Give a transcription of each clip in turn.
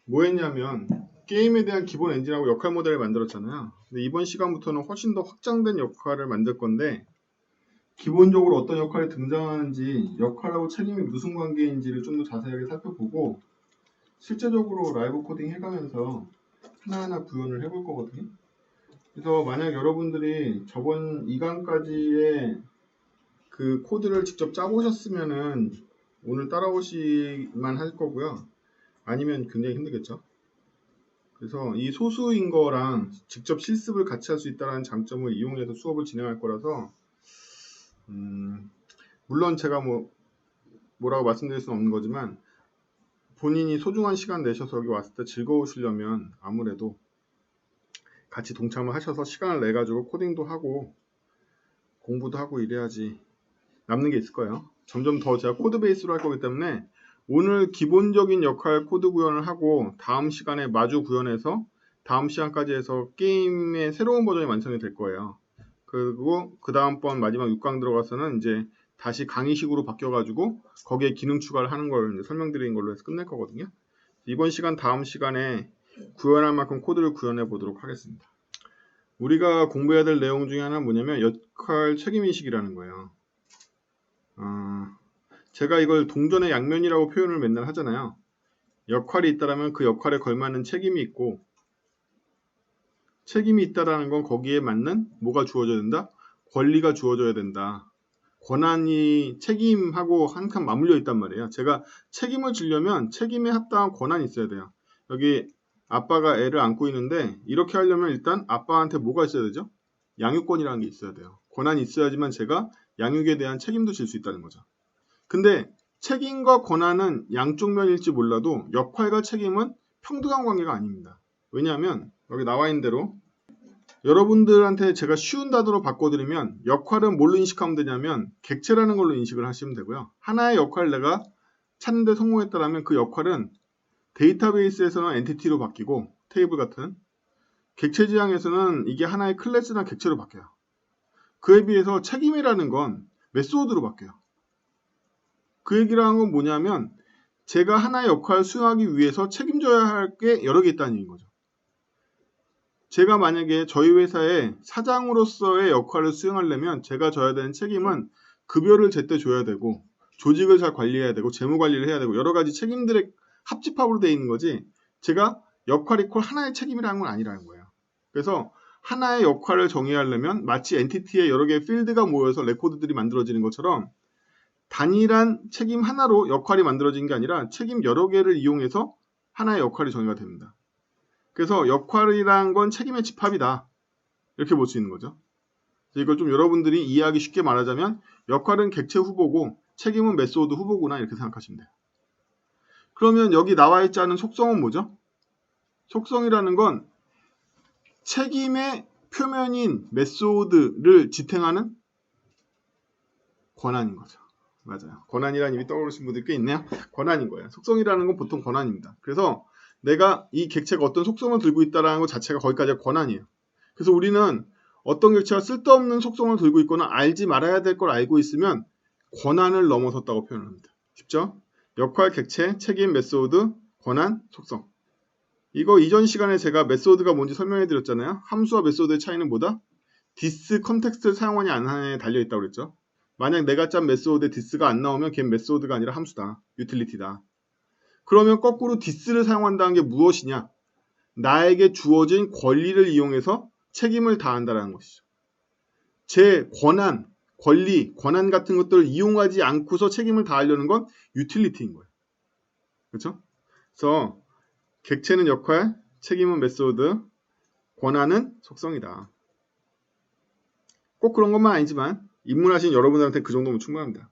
뭐 했냐면 게임에 대한 기본 엔진하고 역할 모델을 만들었잖아요. 근데 이번 시간부터는 훨씬 더 확장된 역할을 만들 건데 기본적으로 어떤 역할이 등장하는지 역할하고 책임이 무슨 관계인지를 좀 더 자세하게 살펴보고 실제적으로 라이브 코딩 해가면서 하나하나 구현을 해볼 거거든요. 그래서 만약 여러분들이 저번 2강까지의 그 코드를 직접 짜보셨으면은 오늘 따라오시만 할 거고요. 아니면 굉장히 힘들겠죠. 그래서 이 소수인 거랑 직접 실습을 같이 할 수 있다는 장점을 이용해서 수업을 진행할 거라서 물론 제가 뭐라고 말씀드릴 수는 없는 거지만 본인이 소중한 시간 내셔서 여기 왔을 때 즐거우시려면 아무래도 같이 동참을 하셔서 시간을 내 가지고 코딩도 하고 공부도 하고 이래야지 남는 게 있을 거예요. 점점 더 제가 코드 베이스로 할 거기 때문에 오늘 기본적인 역할 코드 구현을 하고 다음 시간에 마주 구현해서 다음 시간까지 해서 게임의 새로운 버전이 완성이 될 거예요. 그리고 그 다음번 마지막 6강 들어가서는 이제 다시 강의식으로 바뀌어가지고 거기에 기능 추가를 하는 걸 이제 설명드린 걸로 해서 끝낼 거거든요. 이번 시간 다음 시간에 구현할 만큼 코드를 구현해 보도록 하겠습니다. 우리가 공부해야 될 내용 중에 하나는 뭐냐면 역할 책임인식이라는 거예요. 제가 이걸 동전의 양면이라고 표현을 맨날 하잖아요. 역할이 있다라면 그 역할에 걸맞는 책임이 있고 책임이 있다라는 건 거기에 맞는 뭐가 주어져야 된다? 권리가 주어져야 된다. 권한이 책임하고 항상 맞물려 있단 말이에요. 제가 책임을 지려면 책임에 합당한 권한이 있어야 돼요. 여기 아빠가 애를 안고 있는데 이렇게 하려면 일단 아빠한테 뭐가 있어야 되죠? 양육권이라는 게 있어야 돼요. 권한이 있어야지만 제가 양육에 대한 책임도 질 수 있다는 거죠. 근데 책임과 권한은 양쪽 면일지 몰라도 역할과 책임은 평등한 관계가 아닙니다. 왜냐하면 여기 나와 있는 대로 여러분들한테 제가 쉬운 단어로 바꿔드리면 역할은 뭘로 인식하면 되냐면 객체라는 걸로 인식을 하시면 되고요. 하나의 역할을 내가 찾는데 성공했다면 그 역할은 데이터베이스에서는 엔티티로 바뀌고 테이블 같은 객체 지향에서는 이게 하나의 클래스나 객체로 바뀌어요. 그에 비해서 책임이라는 건 메소드로 바뀌어요. 그 얘기를 한 건 뭐냐면 제가 하나의 역할을 수행하기 위해서 책임져야 할 게 여러 개 있다는 얘기인 거죠. 제가 만약에 저희 회사의 사장으로서의 역할을 수행하려면 제가 져야 되는 책임은 급여를 제때 줘야 되고 조직을 잘 관리해야 되고 재무 관리를 해야 되고 여러 가지 책임들의 합집합으로 되어 있는 거지 제가 역할 이퀄 하나의 책임이라는 건 아니라는 거예요. 그래서 하나의 역할을 정의하려면 마치 엔티티의 여러 개의 필드가 모여서 레코드들이 만들어지는 것처럼 단일한 책임 하나로 역할이 만들어진 게 아니라 책임 여러 개를 이용해서 하나의 역할이 정의가 됩니다. 그래서 역할이란 건 책임의 집합이다. 이렇게 볼 수 있는 거죠. 이걸 좀 여러분들이 이해하기 쉽게 말하자면 역할은 객체 후보고 책임은 메소드 후보구나 이렇게 생각하시면 돼요. 그러면 여기 나와 있지 않은 속성은 뭐죠? 속성이라는 건 책임의 표면인 메소드를 지탱하는 권한인 거죠. 맞아요. 권한이라는 이미 떠오르신 분들이 꽤 있네요. 권한인 거예요. 속성이라는 건 보통 권한입니다. 그래서 내가 이 객체가 어떤 속성을 들고 있다는 것 자체가 거기까지가 권한이에요. 그래서 우리는 어떤 객체가 쓸데없는 속성을 들고 있거나 알지 말아야 될 걸 알고 있으면 권한을 넘어섰다고 표현합니다. 쉽죠? 역할, 객체, 책임, 메소드, 권한, 속성. 이거 이전 시간에 제가 메소드가 뭔지 설명해 드렸잖아요. 함수와 메소드의 차이는 뭐다? 디스 컨텍스트를 사용하냐 안 하냐에 달려있다고 그랬죠. 만약 내가 짠 메소드에 디스가 안 나오면 걔는 메소드가 아니라 함수다. 유틸리티다. 그러면 거꾸로 디스를 사용한다는 게 무엇이냐? 나에게 주어진 권리를 이용해서 책임을 다한다는 것이죠. 제 권한, 권리, 권한 같은 것들을 이용하지 않고서 책임을 다하려는 건 유틸리티인 거예요. 그렇죠? 그래서 객체는 역할, 책임은 메소드, 권한은 속성이다. 꼭 그런 것만 아니지만 입문하신 여러분들한테 그 정도면 충분합니다.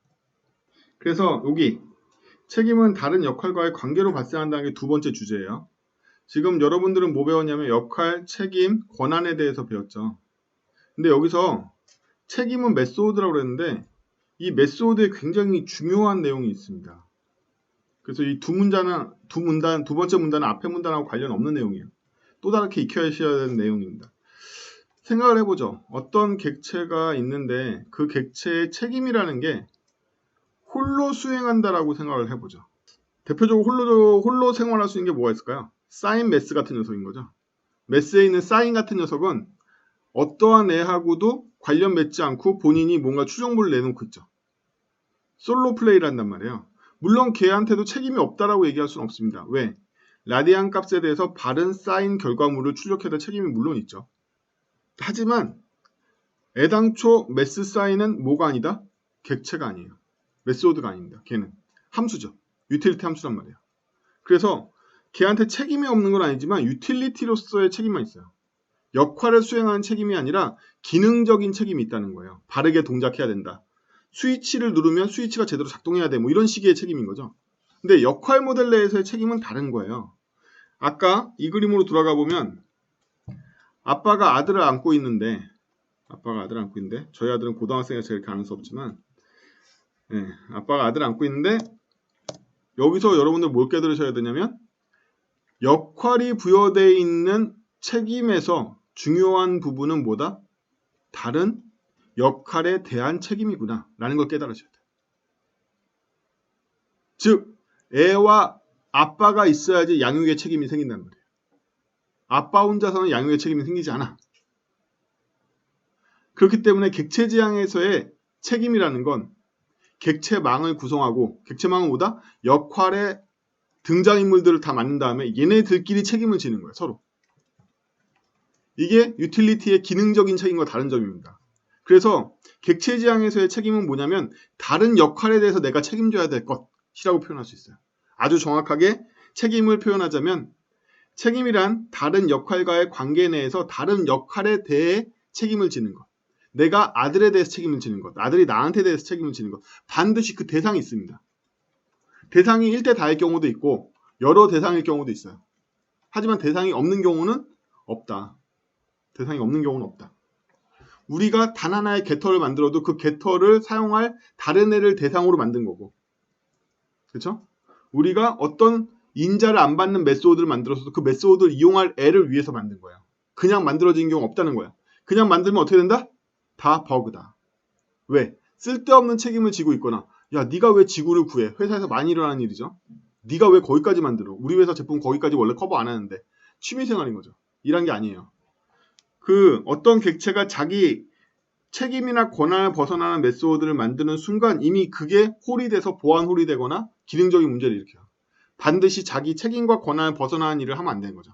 그래서 여기 책임은 다른 역할과의 관계로 발생한다는 게 두 번째 주제예요. 지금 여러분들은 뭐 배웠냐면 역할, 책임, 권한에 대해서 배웠죠. 근데 여기서 책임은 메소드라고 그랬는데 이 메소드에 굉장히 중요한 내용이 있습니다. 그래서 이 두 번째 문단은 앞에 문단하고 관련 없는 내용이에요. 또 다르게 익혀야셔야 되는 내용입니다. 생각을 해보죠. 어떤 객체가 있는데 그 객체의 책임이라는 게 홀로 수행한다라고 생각을 해보죠. 대표적으로 홀로 생활할 수 있는 게 뭐가 있을까요? 사인 매스 같은 녀석인 거죠. 매스에 있는 사인 같은 녀석은 어떠한 애하고도 관련 맺지 않고 본인이 뭔가 추정물을 내놓고 있죠. 솔로 플레이를 한단 말이에요. 물론 걔한테도 책임이 없다라고 얘기할 수는 없습니다. 왜? 라디안 값에 대해서 바른 사인 결과물을 출력해야 될 책임이 물론 있죠. 하지만 애당초 매스 사인은 뭐가 아니다? 객체가 아니에요. 메소드가 아닙니다. 걔는 함수죠. 유틸리티 함수란 말이에요. 그래서 걔한테 책임이 없는 건 아니지만 유틸리티로서의 책임만 있어요. 역할을 수행하는 책임이 아니라 기능적인 책임이 있다는 거예요. 바르게 동작해야 된다. 스위치를 누르면 스위치가 제대로 작동해야 돼. 뭐 이런 식의 책임인 거죠. 근데 역할 모델 내에서의 책임은 다른 거예요. 아까 이 그림으로 돌아가 보면 아빠가 아들을 안고 있는데 저희 아들은 고등학생이라서 이렇게 아는 수 없지만 아빠가 아들을 안고 있는데 여기서 여러분들 뭘 깨달으셔야 되냐면 역할이 부여되어 있는 책임에서 중요한 부분은 뭐다? 다른 역할에 대한 책임이구나 라는 걸 깨달으셔야 돼요. 즉 애와 아빠가 있어야지 양육의 책임이 생긴단 말이에요. 아빠 혼자서는 양육의 책임이 생기지 않아. 그렇기 때문에 객체지향에서의 책임이라는 건 객체망을 구성하고 객체망은 뭐다? 역할의 등장인물들을 다 만든 다음에 얘네들끼리 책임을 지는 거예요. 서로. 이게 유틸리티의 기능적인 책임과 다른 점입니다. 그래서 객체지향에서의 책임은 뭐냐면 다른 역할에 대해서 내가 책임져야 될 것이라고 표현할 수 있어요. 아주 정확하게 책임을 표현하자면 책임이란 다른 역할과의 관계 내에서 다른 역할에 대해 책임을 지는 것. 내가 아들에 대해서 책임을 지는 것. 아들이 나한테 대해서 책임을 지는 것. 반드시 그 대상이 있습니다. 대상이 1대 다일 경우도 있고 여러 대상일 경우도 있어요. 하지만 대상이 없는 경우는 없다. 대상이 없는 경우는 없다. 우리가 단 하나의 겟터를 만들어도 그 겟터를 사용할 다른 애를 대상으로 만든 거고, 그렇죠? 우리가 어떤 인자를 안 받는 메소드를 만들어서도 그 메소드를 이용할 애를 위해서 만든 거예요. 그냥 만들어진 경우 없다는 거야. 그냥 만들면 어떻게 된다? 다 버그다. 왜? 쓸데없는 책임을 지고 있거나 야 네가 왜 지구를 구해? 회사에서 많이 일어나는 일이죠. 네가 왜 거기까지 만들어? 우리 회사 제품 거기까지 원래 커버 안 하는데. 취미생활인 거죠. 일한 게 아니에요. 그 어떤 객체가 자기 책임이나 권한을 벗어나는 메소드를 만드는 순간 이미 그게 홀이 돼서 보안 홀이 되거나 기능적인 문제를 일으켜요. 반드시 자기 책임과 권한을 벗어나는 일을 하면 안 되는 거죠.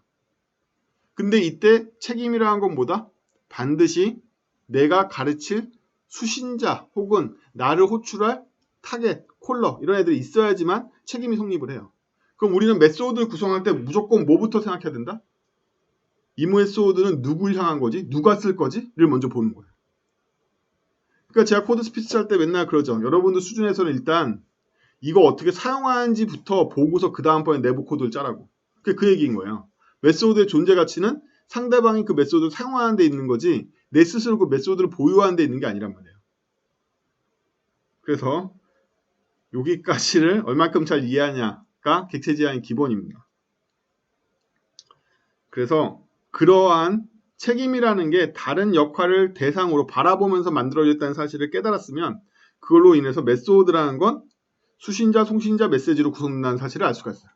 근데 이때 책임이라는 건 뭐다? 반드시 내가 가르칠 수신자 혹은 나를 호출할 타겟, 콜러 이런 애들이 있어야지만 책임이 성립을 해요. 그럼 우리는 메소드를 구성할 때 무조건 뭐부터 생각해야 된다? 이 메소드는 누굴 향한 거지? 누가 쓸 거지? 를 먼저 보는 거예요. 그러니까 제가 코드 스피치 할 때 맨날 그러죠. 여러분들 수준에서는 일단 이거 어떻게 사용하는지부터 보고서 그 다음번에 내부 코드를 짜라고. 그 얘기인 거예요. 메소드의 존재 가치는 상대방이 그 메소드를 사용하는 데 있는 거지 내 스스로 그 메소드를 보유하는 데 있는 게 아니란 말이에요. 그래서 여기까지를 얼만큼 잘 이해하냐가 객체지향의 기본입니다. 그래서 그러한 책임이라는 게 다른 역할을 대상으로 바라보면서 만들어졌다는 사실을 깨달았으면 그걸로 인해서 메소드라는 건 수신자, 송신자, 메시지로 구성된다는 사실을 알 수가 있어요.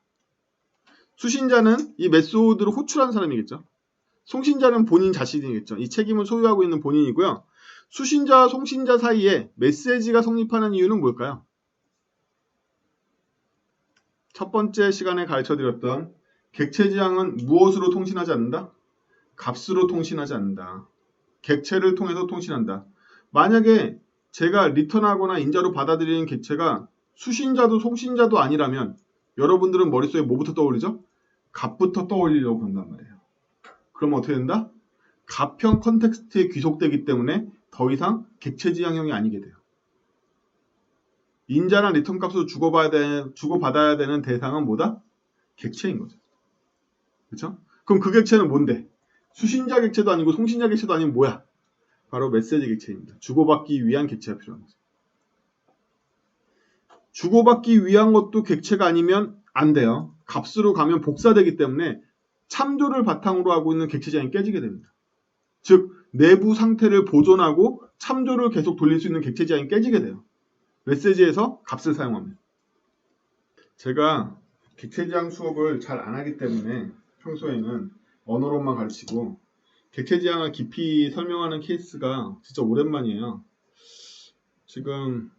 수신자는 이 메소드를 호출한 사람이겠죠. 송신자는 본인 자신이겠죠. 이 책임을 소유하고 있는 본인이고요. 수신자와 송신자 사이에 메시지가 성립하는 이유는 뭘까요? 첫 번째 시간에 가르쳐드렸던 객체지향은 무엇으로 통신하지 않는다? 값으로 통신하지 않는다. 객체를 통해서 통신한다. 만약에 제가 리턴하거나 인자로 받아들이는 객체가 수신자도 송신자도 아니라면 여러분들은 머릿속에 뭐부터 떠올리죠? 값부터 떠올리려고 한단 말이에요. 그러면 어떻게 된다? 값형 컨텍스트에 귀속되기 때문에 더 이상 객체지향형이 아니게 돼요. 인자나 리턴 값으로 주고받아야 되는 대상은 뭐다? 객체인 거죠. 그렇죠? 그럼 그 객체는 뭔데? 수신자 객체도 아니고 송신자 객체도 아니면 뭐야? 바로 메시지 객체입니다. 주고받기 위한 객체가 필요한 거죠. 주고받기 위한 것도 객체가 아니면 안 돼요. 값으로 가면 복사되기 때문에 참조를 바탕으로 하고 있는 객체지향이 깨지게 됩니다. 즉 내부 상태를 보존하고 참조를 계속 돌릴 수 있는 객체지향이 깨지게 돼요. 메시지에서 값을 사용하면. 제가 객체지향 수업을 잘 안 하기 때문에 평소에는 언어로만 가르치고 객체지향을 깊이 설명하는 케이스가 진짜 오랜만이에요. 지금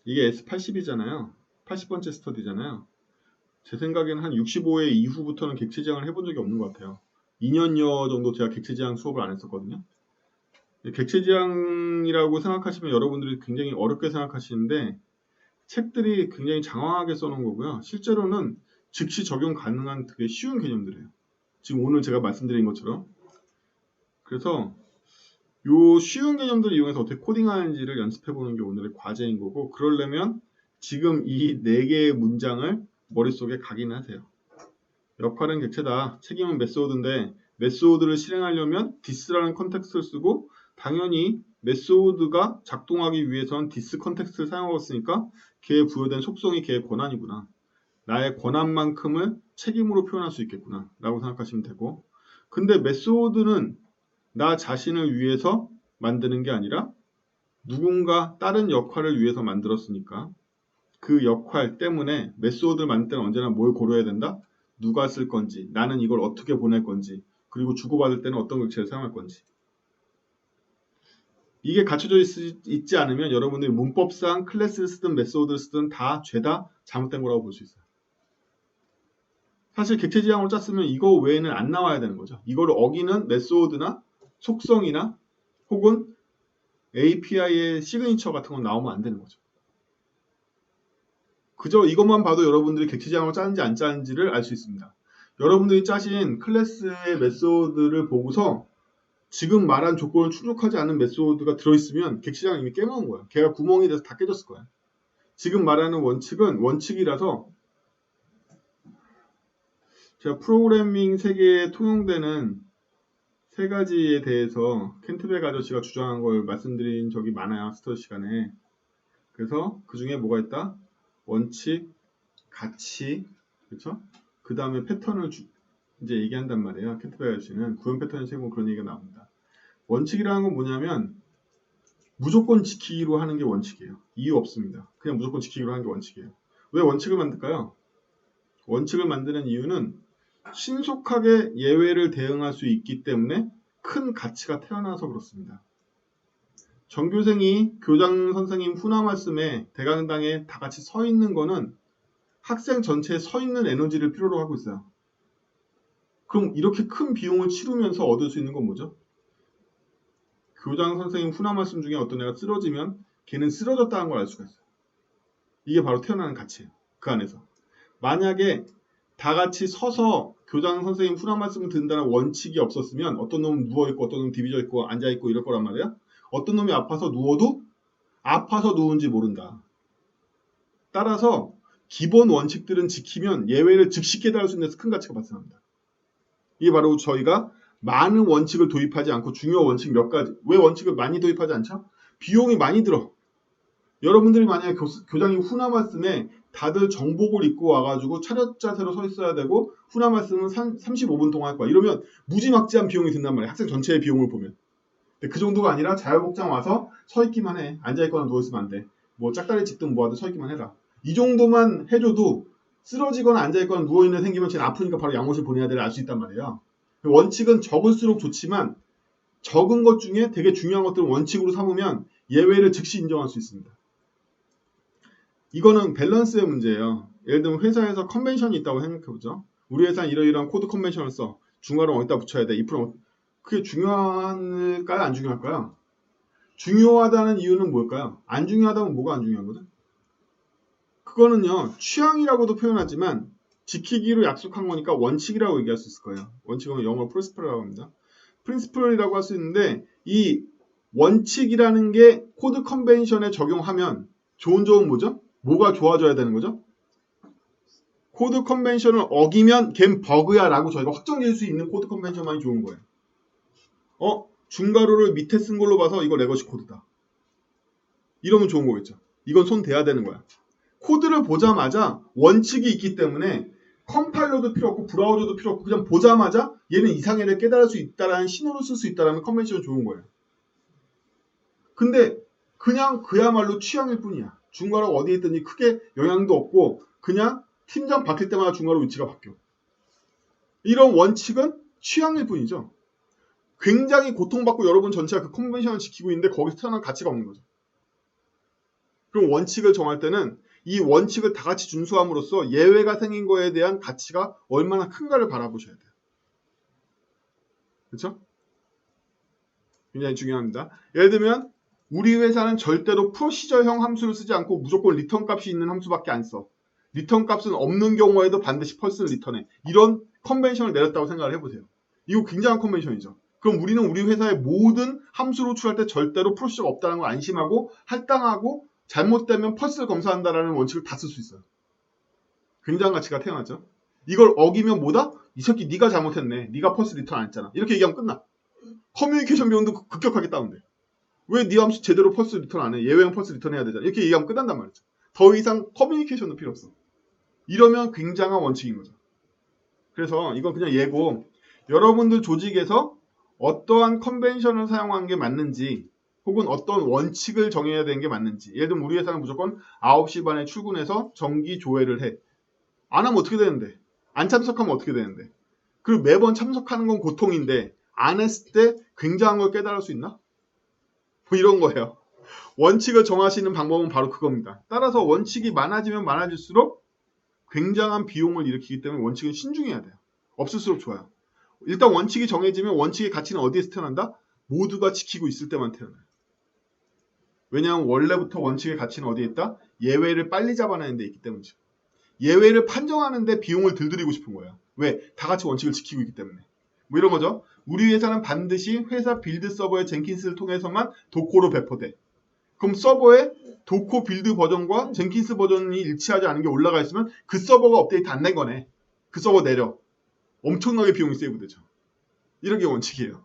이게 S80이잖아요. 80번째 스터디잖아요. 제 생각에는 한 65회 이후부터는 객체지향을 해본 적이 없는 것 같아요. 2년여 정도 제가 객체지향 수업을 안 했었거든요. 객체지향이라고 생각하시면 여러분들이 굉장히 어렵게 생각하시는데 책들이 굉장히 장황하게 써놓은 거고요. 실제로는 즉시 적용 가능한 되게 쉬운 개념들이에요. 지금 오늘 제가 말씀드린 것처럼. 그래서 요 쉬운 개념들을 이용해서 어떻게 코딩하는지를 연습해보는 게 오늘의 과제인 거고, 그러려면 지금 이 4개의 문장을 머릿속에 각인을 하세요. 역할은 객체다. 책임은 메소드인데 메소드를 실행하려면 this라는 컨텍스트를 쓰고, 당연히 메소드가 작동하기 위해서는 this 컨텍스트를 사용하고 있으니까 걔에 부여된 속성이 걔의 권한이구나. 나의 권한만큼을 책임으로 표현할 수 있겠구나 라고 생각하시면 되고, 근데 메소드는 나 자신을 위해서 만드는 게 아니라 누군가 다른 역할을 위해서 만들었으니까 그 역할 때문에 메소드를 만들 때는 언제나 뭘 고려해야 된다? 누가 쓸 건지, 나는 이걸 어떻게 보낼 건지, 그리고 주고받을 때는 어떤 객체를 사용할 건지. 이게 갖춰져 있지 않으면 여러분들이 문법상 클래스를 쓰든 메소드를 쓰든 다 죄다 잘못된 거라고 볼 수 있어요. 사실 객체지향으로 짰으면 이거 외에는 안 나와야 되는 거죠. 이거를 어기는 메소드나 속성이나 혹은 API의 시그니처 같은 건 나오면 안 되는 거죠. 그저 이것만 봐도 여러분들이 객체지향으로 짜는지 안 짜는지를 알 수 있습니다. 여러분들이 짜신 클래스의 메소드를 보고서 지금 말한 조건을 충족하지 않은 메소드가 들어있으면 객체지향을 이미 깨먹은 거예요. 걔가 구멍이 돼서 다 깨졌을 거예요. 지금 말하는 원칙은 원칙이라서 제가 프로그래밍 세계에 통용되는 3가지에 대해서 켄트백 아저씨가 주장한 걸 말씀드린 적이 많아요. 스터디 시간에. 그래서 그 중에 뭐가 있다? 원칙, 가치, 그렇죠? 그 다음에 패턴을 이제 얘기한단 말이에요. 켄트백 아저씨는 구현 패턴의 책임은 그런 얘기가 나옵니다. 원칙이라는 건 뭐냐면 무조건 지키기로 하는 게 원칙이에요. 이유 없습니다. 그냥 무조건 지키기로 하는 게 원칙이에요. 왜 원칙을 만들까요? 원칙을 만드는 이유는 신속하게 예외를 대응할 수 있기 때문에 큰 가치가 태어나서 그렇습니다. 전교생이 교장 선생님 훈화 말씀에 대강당에 다 같이 서 있는 거는 학생 전체에 서 있는 에너지를 필요로 하고 있어요. 그럼 이렇게 큰 비용을 치르면서 얻을 수 있는 건 뭐죠? 교장 선생님 훈화 말씀 중에 어떤 애가 쓰러지면 걔는 쓰러졌다는 걸 알 수가 있어요. 이게 바로 태어나는 가치예요. 그 안에서. 만약에 다 같이 서서 교장 선생님 훈화 말씀을 듣는다는 원칙이 없었으면 어떤 놈은 누워있고 어떤 놈은 디비져있고 앉아있고 이럴 거란 말이야. 어떤 놈이 아파서 누워도 아파서 누운지 모른다. 따라서 기본 원칙들은 지키면 예외를 즉시 깨달을 수 있는 데서 큰 가치가 발생합니다. 이게 바로 저희가 많은 원칙을 도입하지 않고 중요 원칙 몇 가지. 왜 원칙을 많이 도입하지 않죠? 비용이 많이 들어. 여러분들이 만약에 교장님 훈화 말씀에 다들 정복을 입고 와가지고 차렷 자세로 서 있어야 되고 훈화 말씀은 35분 동안 할 거야. 이러면 무지막지한 비용이 든단 말이야. 학생 전체의 비용을 보면. 근데 그 정도가 아니라 자유복장 와서 서 있기만 해. 앉아있거나 누워있으면 안 돼. 뭐 짝다리 짚든 뭐하든 서 있기만 해라. 이 정도만 해줘도 쓰러지거나 앉아있거나 누워있는 생기면 쟤는 아프니까 바로 양호실 보내야 되를 알 수 있단 말이에요. 원칙은 적을수록 좋지만 적은 것 중에 되게 중요한 것들은 원칙으로 삼으면 예외를 즉시 인정할 수 있습니다. 이거는 밸런스의 문제예요. 예를 들면 회사에서 컨벤션이 있다고 생각해보죠. 우리 회사는 이러이러한 코드 컨벤션을 써. 중괄호 어디다 붙여야 돼. if는 그게 중요할까요? 안 중요할까요? 중요하다는 이유는 뭘까요? 안 중요하다면 뭐가 안 중요한 거죠? 그거는요. 취향이라고도 표현하지만 지키기로 약속한 거니까 원칙이라고 얘기할 수 있을 거예요. 원칙은 영어로 principle이라고 합니다. principle이라고 할 수 있는데 이 원칙이라는 게 코드 컨벤션에 적용하면 좋은 점은 뭐죠? 뭐가 좋아져야 되는 거죠? 코드 컨벤션을 어기면 걘 버그야 라고 저희가 확정질 수 있는 코드 컨벤션만이 좋은 거예요. 중괄호를 밑에 쓴 걸로 봐서 이거 레거시 코드다. 이러면 좋은 거겠죠. 이건 손 대야 되는 거야. 코드를 보자마자 원칙이 있기 때문에 컴파일러도 필요 없고 브라우저도 필요 없고 그냥 보자마자 얘는 이상해를 깨달을 수 있다라는 신호를 쓸 수 있다라는 컨벤션은 좋은 거예요. 근데 그냥 그야말로 취향일 뿐이야. 중괄호가 어디에 있든지 크게 영향도 없고 그냥 팀장 바뀔 때마다 중괄호 위치가 바뀌어. 이런 원칙은 취향일 뿐이죠. 굉장히 고통받고 여러분 전체가 그 컨벤션을 지키고 있는데 거기서 태어난 가치가 없는 거죠. 그럼 원칙을 정할 때는 이 원칙을 다 같이 준수함으로써 예외가 생긴 거에 대한 가치가 얼마나 큰가를 바라보셔야 돼요. 그렇죠? 굉장히 중요합니다. 예를 들면 우리 회사는 절대로 프로시저형 함수를 쓰지 않고 무조건 리턴 값이 있는 함수밖에 안 써. 리턴 값은 없는 경우에도 반드시 펄스를 리턴해. 이런 컨벤션을 내렸다고 생각을 해보세요. 이거 굉장한 컨벤션이죠. 그럼 우리는 우리 회사의 모든 함수를 호출할 때 절대로 프로시저가 없다는 걸 안심하고 할당하고 잘못되면 펄스를 검사한다라는 원칙을 다 쓸 수 있어요. 굉장한 가치가 태어났죠. 이걸 어기면 뭐다? 이 새끼 네가 잘못했네. 네가 펄스 리턴 안 했잖아. 이렇게 얘기하면 끝나. 커뮤니케이션 비용도 급격하게 다운돼. 왜 네 함수 제대로 펄스 리턴 안 해? 예외형 펄스 리턴 해야 되잖아. 이렇게 얘기하면 끝난단 말이죠. 더 이상 커뮤니케이션도 필요 없어. 이러면 굉장한 원칙인 거죠. 그래서 이건 그냥 예고. 여러분들 조직에서 어떠한 컨벤션을 사용한 게 맞는지 혹은 어떤 원칙을 정해야 되는 게 맞는지. 예를 들면 우리 회사는 무조건 9시 반에 출근해서 정기 조회를 해. 안 하면 어떻게 되는데? 안 참석하면 어떻게 되는데? 그리고 매번 참석하는 건 고통인데 안 했을 때 굉장한 걸 깨달을 수 있나? 뭐 이런 거예요. 원칙을 정하시는 방법은 바로 그겁니다. 따라서 원칙이 많아지면 많아질수록 굉장한 비용을 일으키기 때문에 원칙은 신중해야 돼요. 없을수록 좋아요. 일단 원칙이 정해지면 원칙의 가치는 어디에서 태어난다? 모두가 지키고 있을 때만 태어나요. 왜냐하면 원래부터 원칙의 가치는 어디에 있다? 예외를 빨리 잡아내는 데 있기 때문이죠. 예외를 판정하는데 비용을 덜 들이고 싶은 거예요. 왜? 다 같이 원칙을 지키고 있기 때문에. 뭐 이런 거죠. 우리 회사는 반드시 회사 빌드 서버의 젠킨스를 통해서만 도코로 배포돼. 그럼 서버에 도코 빌드 버전과 젠킨스 버전이 일치하지 않은 게 올라가 있으면 그 서버가 업데이트 안 된 거네. 그 서버 내려. 엄청나게 비용이 세이브되죠. 이런 게 원칙이에요.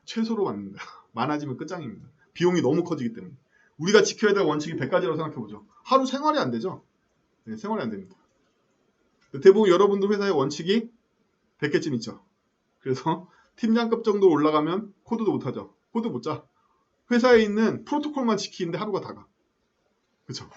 최소로 맞는다. 많아지면 끝장입니다. 비용이 너무 커지기 때문에. 우리가 지켜야 될 원칙이 100가지라고 생각해보죠. 하루 생활이 안 되죠. 네, 생활이 안 됩니다. 대부분 여러분들 회사의 원칙이 100개쯤 있죠. 그래서 팀장급 정도 올라가면 코드도 못하죠. 코드 못 짜. 회사에 있는 프로토콜만 지키는데 하루가 다 가. 그쵸?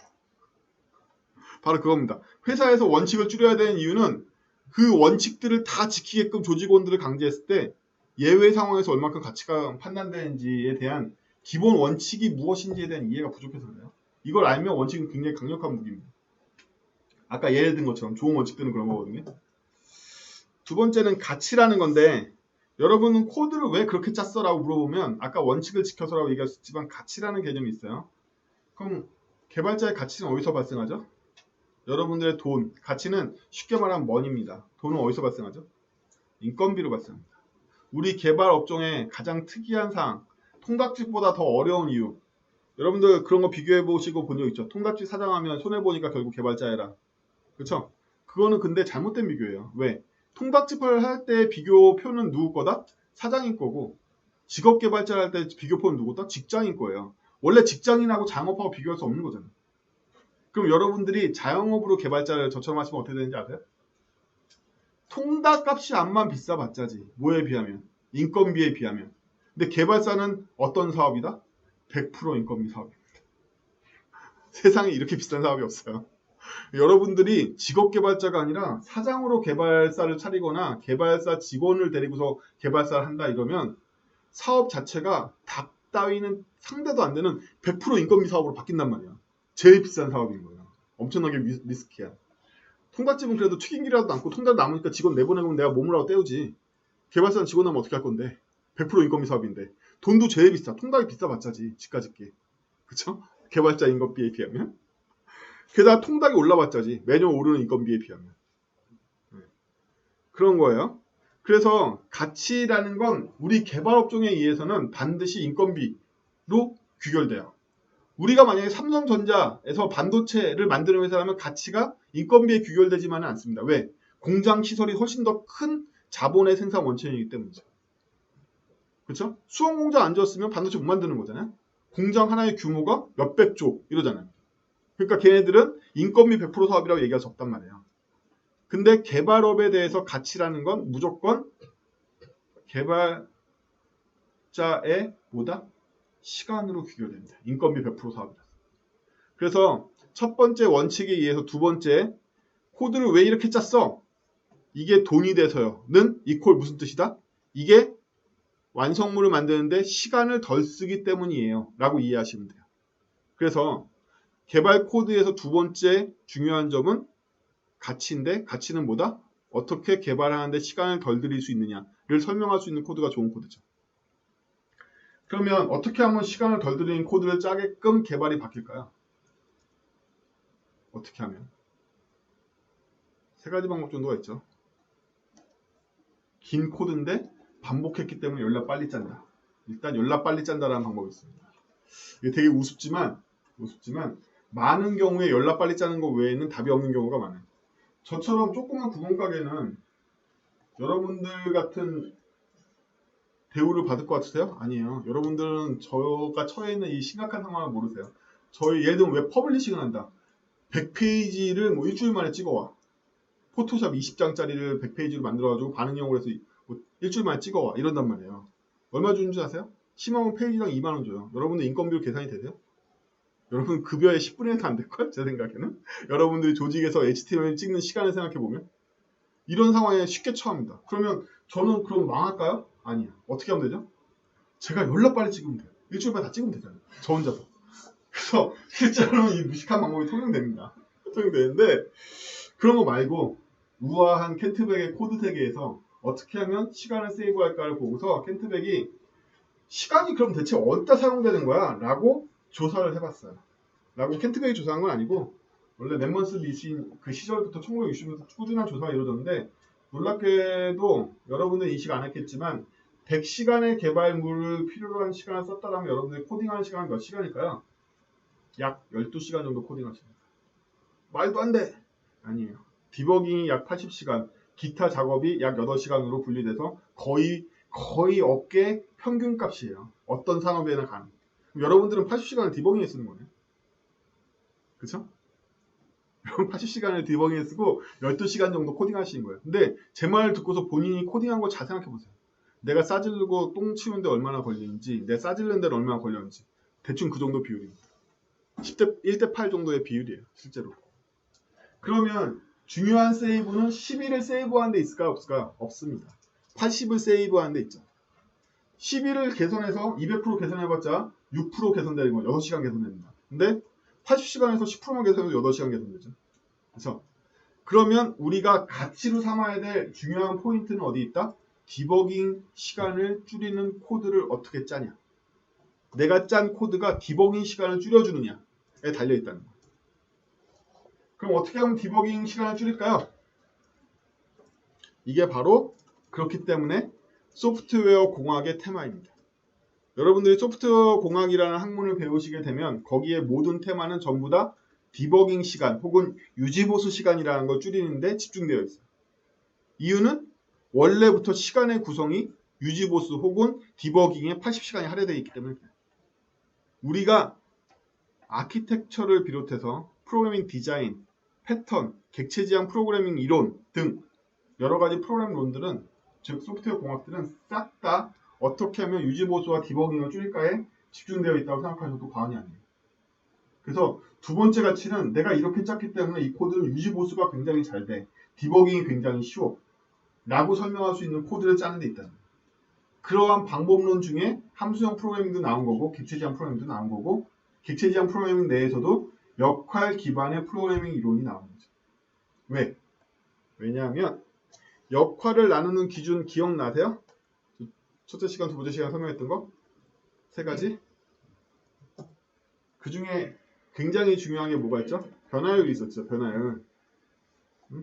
바로 그겁니다. 회사에서 원칙을 줄여야 되는 이유는 그 원칙들을 다 지키게끔 조직원들을 강제했을 때 예외 상황에서 얼마큼 가치가 판단되는지에 대한 기본 원칙이 무엇인지에 대한 이해가 부족해서 그래요. 이걸 알면 원칙은 굉장히 강력한 무기입니다. 아까 예를 든 것처럼 좋은 원칙들은 그런 거거든요. 두 번째는 가치라는 건데 여러분은 코드를 왜 그렇게 짰어? 라고 물어보면 아까 원칙을 지켜서라고 얘기했지만 가치라는 개념이 있어요. 그럼 개발자의 가치는 어디서 발생하죠? 여러분들의 돈, 가치는 쉽게 말하면 money입니다. 돈은 어디서 발생하죠? 인건비로 발생합니다. 우리 개발 업종의 가장 특이한 사항, 통닭집보다 더 어려운 이유. 여러분들 그런 거 비교해 보시고 본 적 있죠? 통닭집 사장하면 손해보니까 결국 개발자해라. 그쵸? 그거는 근데 잘못된 비교예요. 왜? 통닭집을 할 때 비교표는 누구 거다? 사장인 거고 직업 개발자를 할 때 비교표는 누구다? 직장인 거예요. 원래 직장인하고 자영업하고 비교할 수 없는 거잖아요. 그럼 여러분들이 자영업으로 개발자를 저처럼 하시면 어떻게 되는지 아세요? 통닭 값이 암만 비싸봤자지. 뭐에 비하면? 인건비에 비하면. 근데 개발사는 어떤 사업이다? 100% 인건비 사업입니다. 세상에 이렇게 비싼 사업이 없어요. 여러분들이 직업 개발자가 아니라 사장으로 개발사를 차리거나 개발사 직원을 데리고서 개발사를 한다 이러면 사업 자체가 닭 따위는 상대도 안 되는 100% 인건비 사업으로 바뀐단 말이야. 제일 비싼 사업인 거야. 엄청나게 리스키야. 통닭집은 그래도 튀김기라도 남고 통닭 남으니까 직원 내보내면 내가 몸으로 떼우지. 개발사는 직원 나면 어떻게 할 건데? 100% 인건비 사업인데. 돈도 제일 비싸. 통닭이 비싸봤자지. 집까짓게. 그쵸? 개발자 인건비에 비하면. 게다가 통닭이 올라봤자지. 매년 오르는 인건비에 비하면. 그런 거예요. 그래서 가치라는 건 우리 개발업종에 의해서는 반드시 인건비로 귀결돼요. 우리가 만약에 삼성전자에서 반도체를 만드는 회사라면 가치가 인건비에 귀결되지만은 않습니다. 왜? 공장 시설이 훨씬 더 큰 자본의 생산 원천이기 때문이죠. 그렇죠? 수원 공장 안 지었으면 반도체 못 만드는 거잖아요. 공장 하나의 규모가 몇백 조 이러잖아요. 그러니까 걔네들은 인건비 100% 사업이라고 얘기할 수 없단 말이에요. 근데 개발업에 대해서 가치라는 건 무조건 개발자의 뭐다? 시간으로 귀결됩니다. 인건비 100% 사업이다. 그래서 첫 번째 원칙에 의해서 두 번째 코드를 왜 이렇게 짰어? 이게 돈이 돼서요는 이퀄 무슨 뜻이다? 이게 완성물을 만드는데 시간을 덜 쓰기 때문이에요 라고 이해하시면 돼요. 그래서 개발 코드에서 두 번째 중요한 점은 가치인데, 가치는 뭐다? 어떻게 개발하는데 시간을 덜 들일 수 있느냐를 설명할 수 있는 코드가 좋은 코드죠. 그러면 어떻게 하면 시간을 덜 들이는 코드를 짜게끔 개발이 바뀔까요? 어떻게 하면? 세 가지 방법 정도가 있죠. 긴 코드인데 반복했기 때문에 열나 빨리 짠다. 일단 열나 빨리 짠다라는 방법이 있습니다. 이게 되게 우습지만 많은 경우에 열나 빨리 짜는 거 외에는 답이 없는 경우가 많아요. 저처럼 조그만 구멍가게는 여러분들 같은 대우를 받을 것 같으세요? 아니에요. 여러분들은 저가 처해 있는 이 심각한 상황을 모르세요. 저희 예를 들면 왜 퍼블리싱을 한다. 100페이지를 뭐 일주일 만에 찍어와. 포토샵 20장짜리를 100페이지로 만들어가지고 반응형으로 해서 뭐 일주일 만에 찍어와. 이런단 말이에요. 얼마 주는 줄 아세요? 심하면 페이지당 2만원 줘요. 여러분들 인건비로 계산이 되세요? 여러분 급여의 10분의 1도 안 될걸? 제 생각에는. 여러분들이 조직에서 HTML 찍는 시간을 생각해보면 이런 상황에 쉽게 처합니다. 그러면 저는 그럼 망할까요? 아니야. 어떻게 하면 되죠? 제가 열나 빨리 찍으면 돼요. 일주일 만에 다 찍으면 되잖아요. 저 혼자서. 그래서 실제로는 이 무식한 방법이 통용됩니다. 통용되는데 그런 거 말고 우아한 켄트백의 코드 세계에서 어떻게 하면 시간을 세이브할까를 보고서 켄트백이 시간이 그럼 대체 어디다 사용되는 거야? 라고 조사를 해봤어요. 라고 켄트백이 조사한 건 아니고 원래 넷먼스 미신 그 시절부터 1960년부터 꾸준한 조사가 이루어졌는데 놀랍게도 여러분들은 인식 안 했겠지만 100시간의 개발물을 필요로 한 시간을 썼다면 여러분들이 코딩하는 시간은 몇 시간일까요? 약 12시간 정도 코딩하십니다. 말도 안 돼! 아니에요. 디버깅이 약 80시간, 기타 작업이 약 8시간으로 분리돼서 거의 업계 평균값이에요. 어떤 산업에나 가는. 여러분들은 80시간을 디버깅에 쓰는 거네요. 그쵸? 여러분 80시간을 디버깅에 쓰고 12시간 정도 코딩하시는 거예요. 근데 제 말을 듣고서 본인이 코딩한 거 잘 생각해보세요. 내가 싸지르고 똥 치우는데 얼마나 걸리는지, 내가 싸지르는 데는 얼마나 걸렸는지 대충 그 정도 비율입니다. 1대 8 정도의 비율이에요. 실제로. 그러면 중요한 세이브는 11을 세이브하는 데 있을까요? 없을까요? 없습니다. 80을 세이브하는 데 있죠. 11을 개선해서 200% 개선해봤자 6% 개선되는 건 6시간 개선됩니다. 근데 80시간에서 10%만 개선해도 8시간 개선되죠. 그렇죠? 그러면 우리가 가치로 삼아야 될 중요한 포인트는 어디 있다? 디버깅 시간을 줄이는 코드를 어떻게 짜냐. 내가 짠 코드가 디버깅 시간을 줄여주느냐에 달려있다는 거예요. 그럼 어떻게 하면 디버깅 시간을 줄일까요? 이게 바로 그렇기 때문에 소프트웨어 공학의 테마입니다. 여러분들이 소프트웨어 공학이라는 학문을 배우시게 되면 거기에 모든 테마는 전부 다 디버깅 시간 혹은 유지보수 시간이라는 걸 줄이는데 집중되어 있어요. 이유는 원래부터 시간의 구성이 유지보수 혹은 디버깅에 80시간이 할애되어 있기 때문에 그래요. 우리가 아키텍처를 비롯해서 프로그래밍 디자인, 패턴, 객체지향 프로그래밍 이론 등 여러가지 프로그램론들은 즉 소프트웨어 공학들은 싹 다 어떻게 하면 유지보수와 디버깅을 줄일까에 집중되어 있다고 생각하셔도 과언이 아니에요. 그래서 두 번째 가치는 내가 이렇게 짰기 때문에 이 코드는 유지보수가 굉장히 잘 돼. 디버깅이 굉장히 쉬워. 라고 설명할 수 있는 코드를 짜는 데 있다는 거예요. 그러한 방법론 중에 함수형 프로그래밍도 나온 거고 객체지향 프로그래밍도 나온 거고 객체지향 프로그래밍 내에서도 역할 기반의 프로그래밍 이론이 나오는 거죠. 왜? 왜냐하면 역할을 나누는 기준 기억나세요? 첫째 시간, 두 번째 시간 설명했던 거? 세 가지? 그 중에 굉장히 중요한 게 뭐가 있죠? 변화율이 있었죠. 변화율.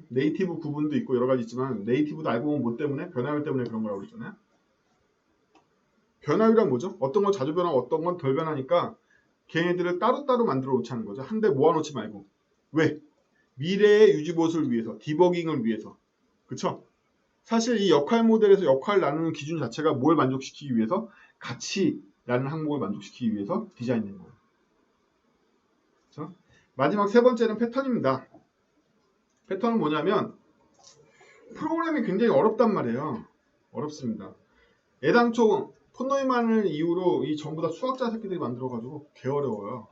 네이티브 구분도 있고 여러 가지 있지만 네이티브도 알고 보면 뭐 때문에? 변화율 때문에 그런 거라고 그랬잖아요. 변화율이란 뭐죠? 어떤 건 자주 변하고 어떤 건 덜 변하니까 걔네들을 따로따로 만들어 놓자는 거죠. 한 대 모아놓지 말고. 왜? 미래의 유지보수를 위해서, 디버깅을 위해서. 그쵸? 사실 이 역할 모델에서 역할을 나누는 기준 자체가 뭘 만족시키기 위해서? 가치라는 항목을 만족시키기 위해서 디자인된 거예요. 그쵸? 마지막 세 번째는 패턴입니다. 패턴은 뭐냐면 프로그램이 굉장히 어렵단 말이에요. 어렵습니다. 애당초 폰노이만을 이후로 이 전부 다 수학자 새끼들이 만들어가지고 개 어려워요.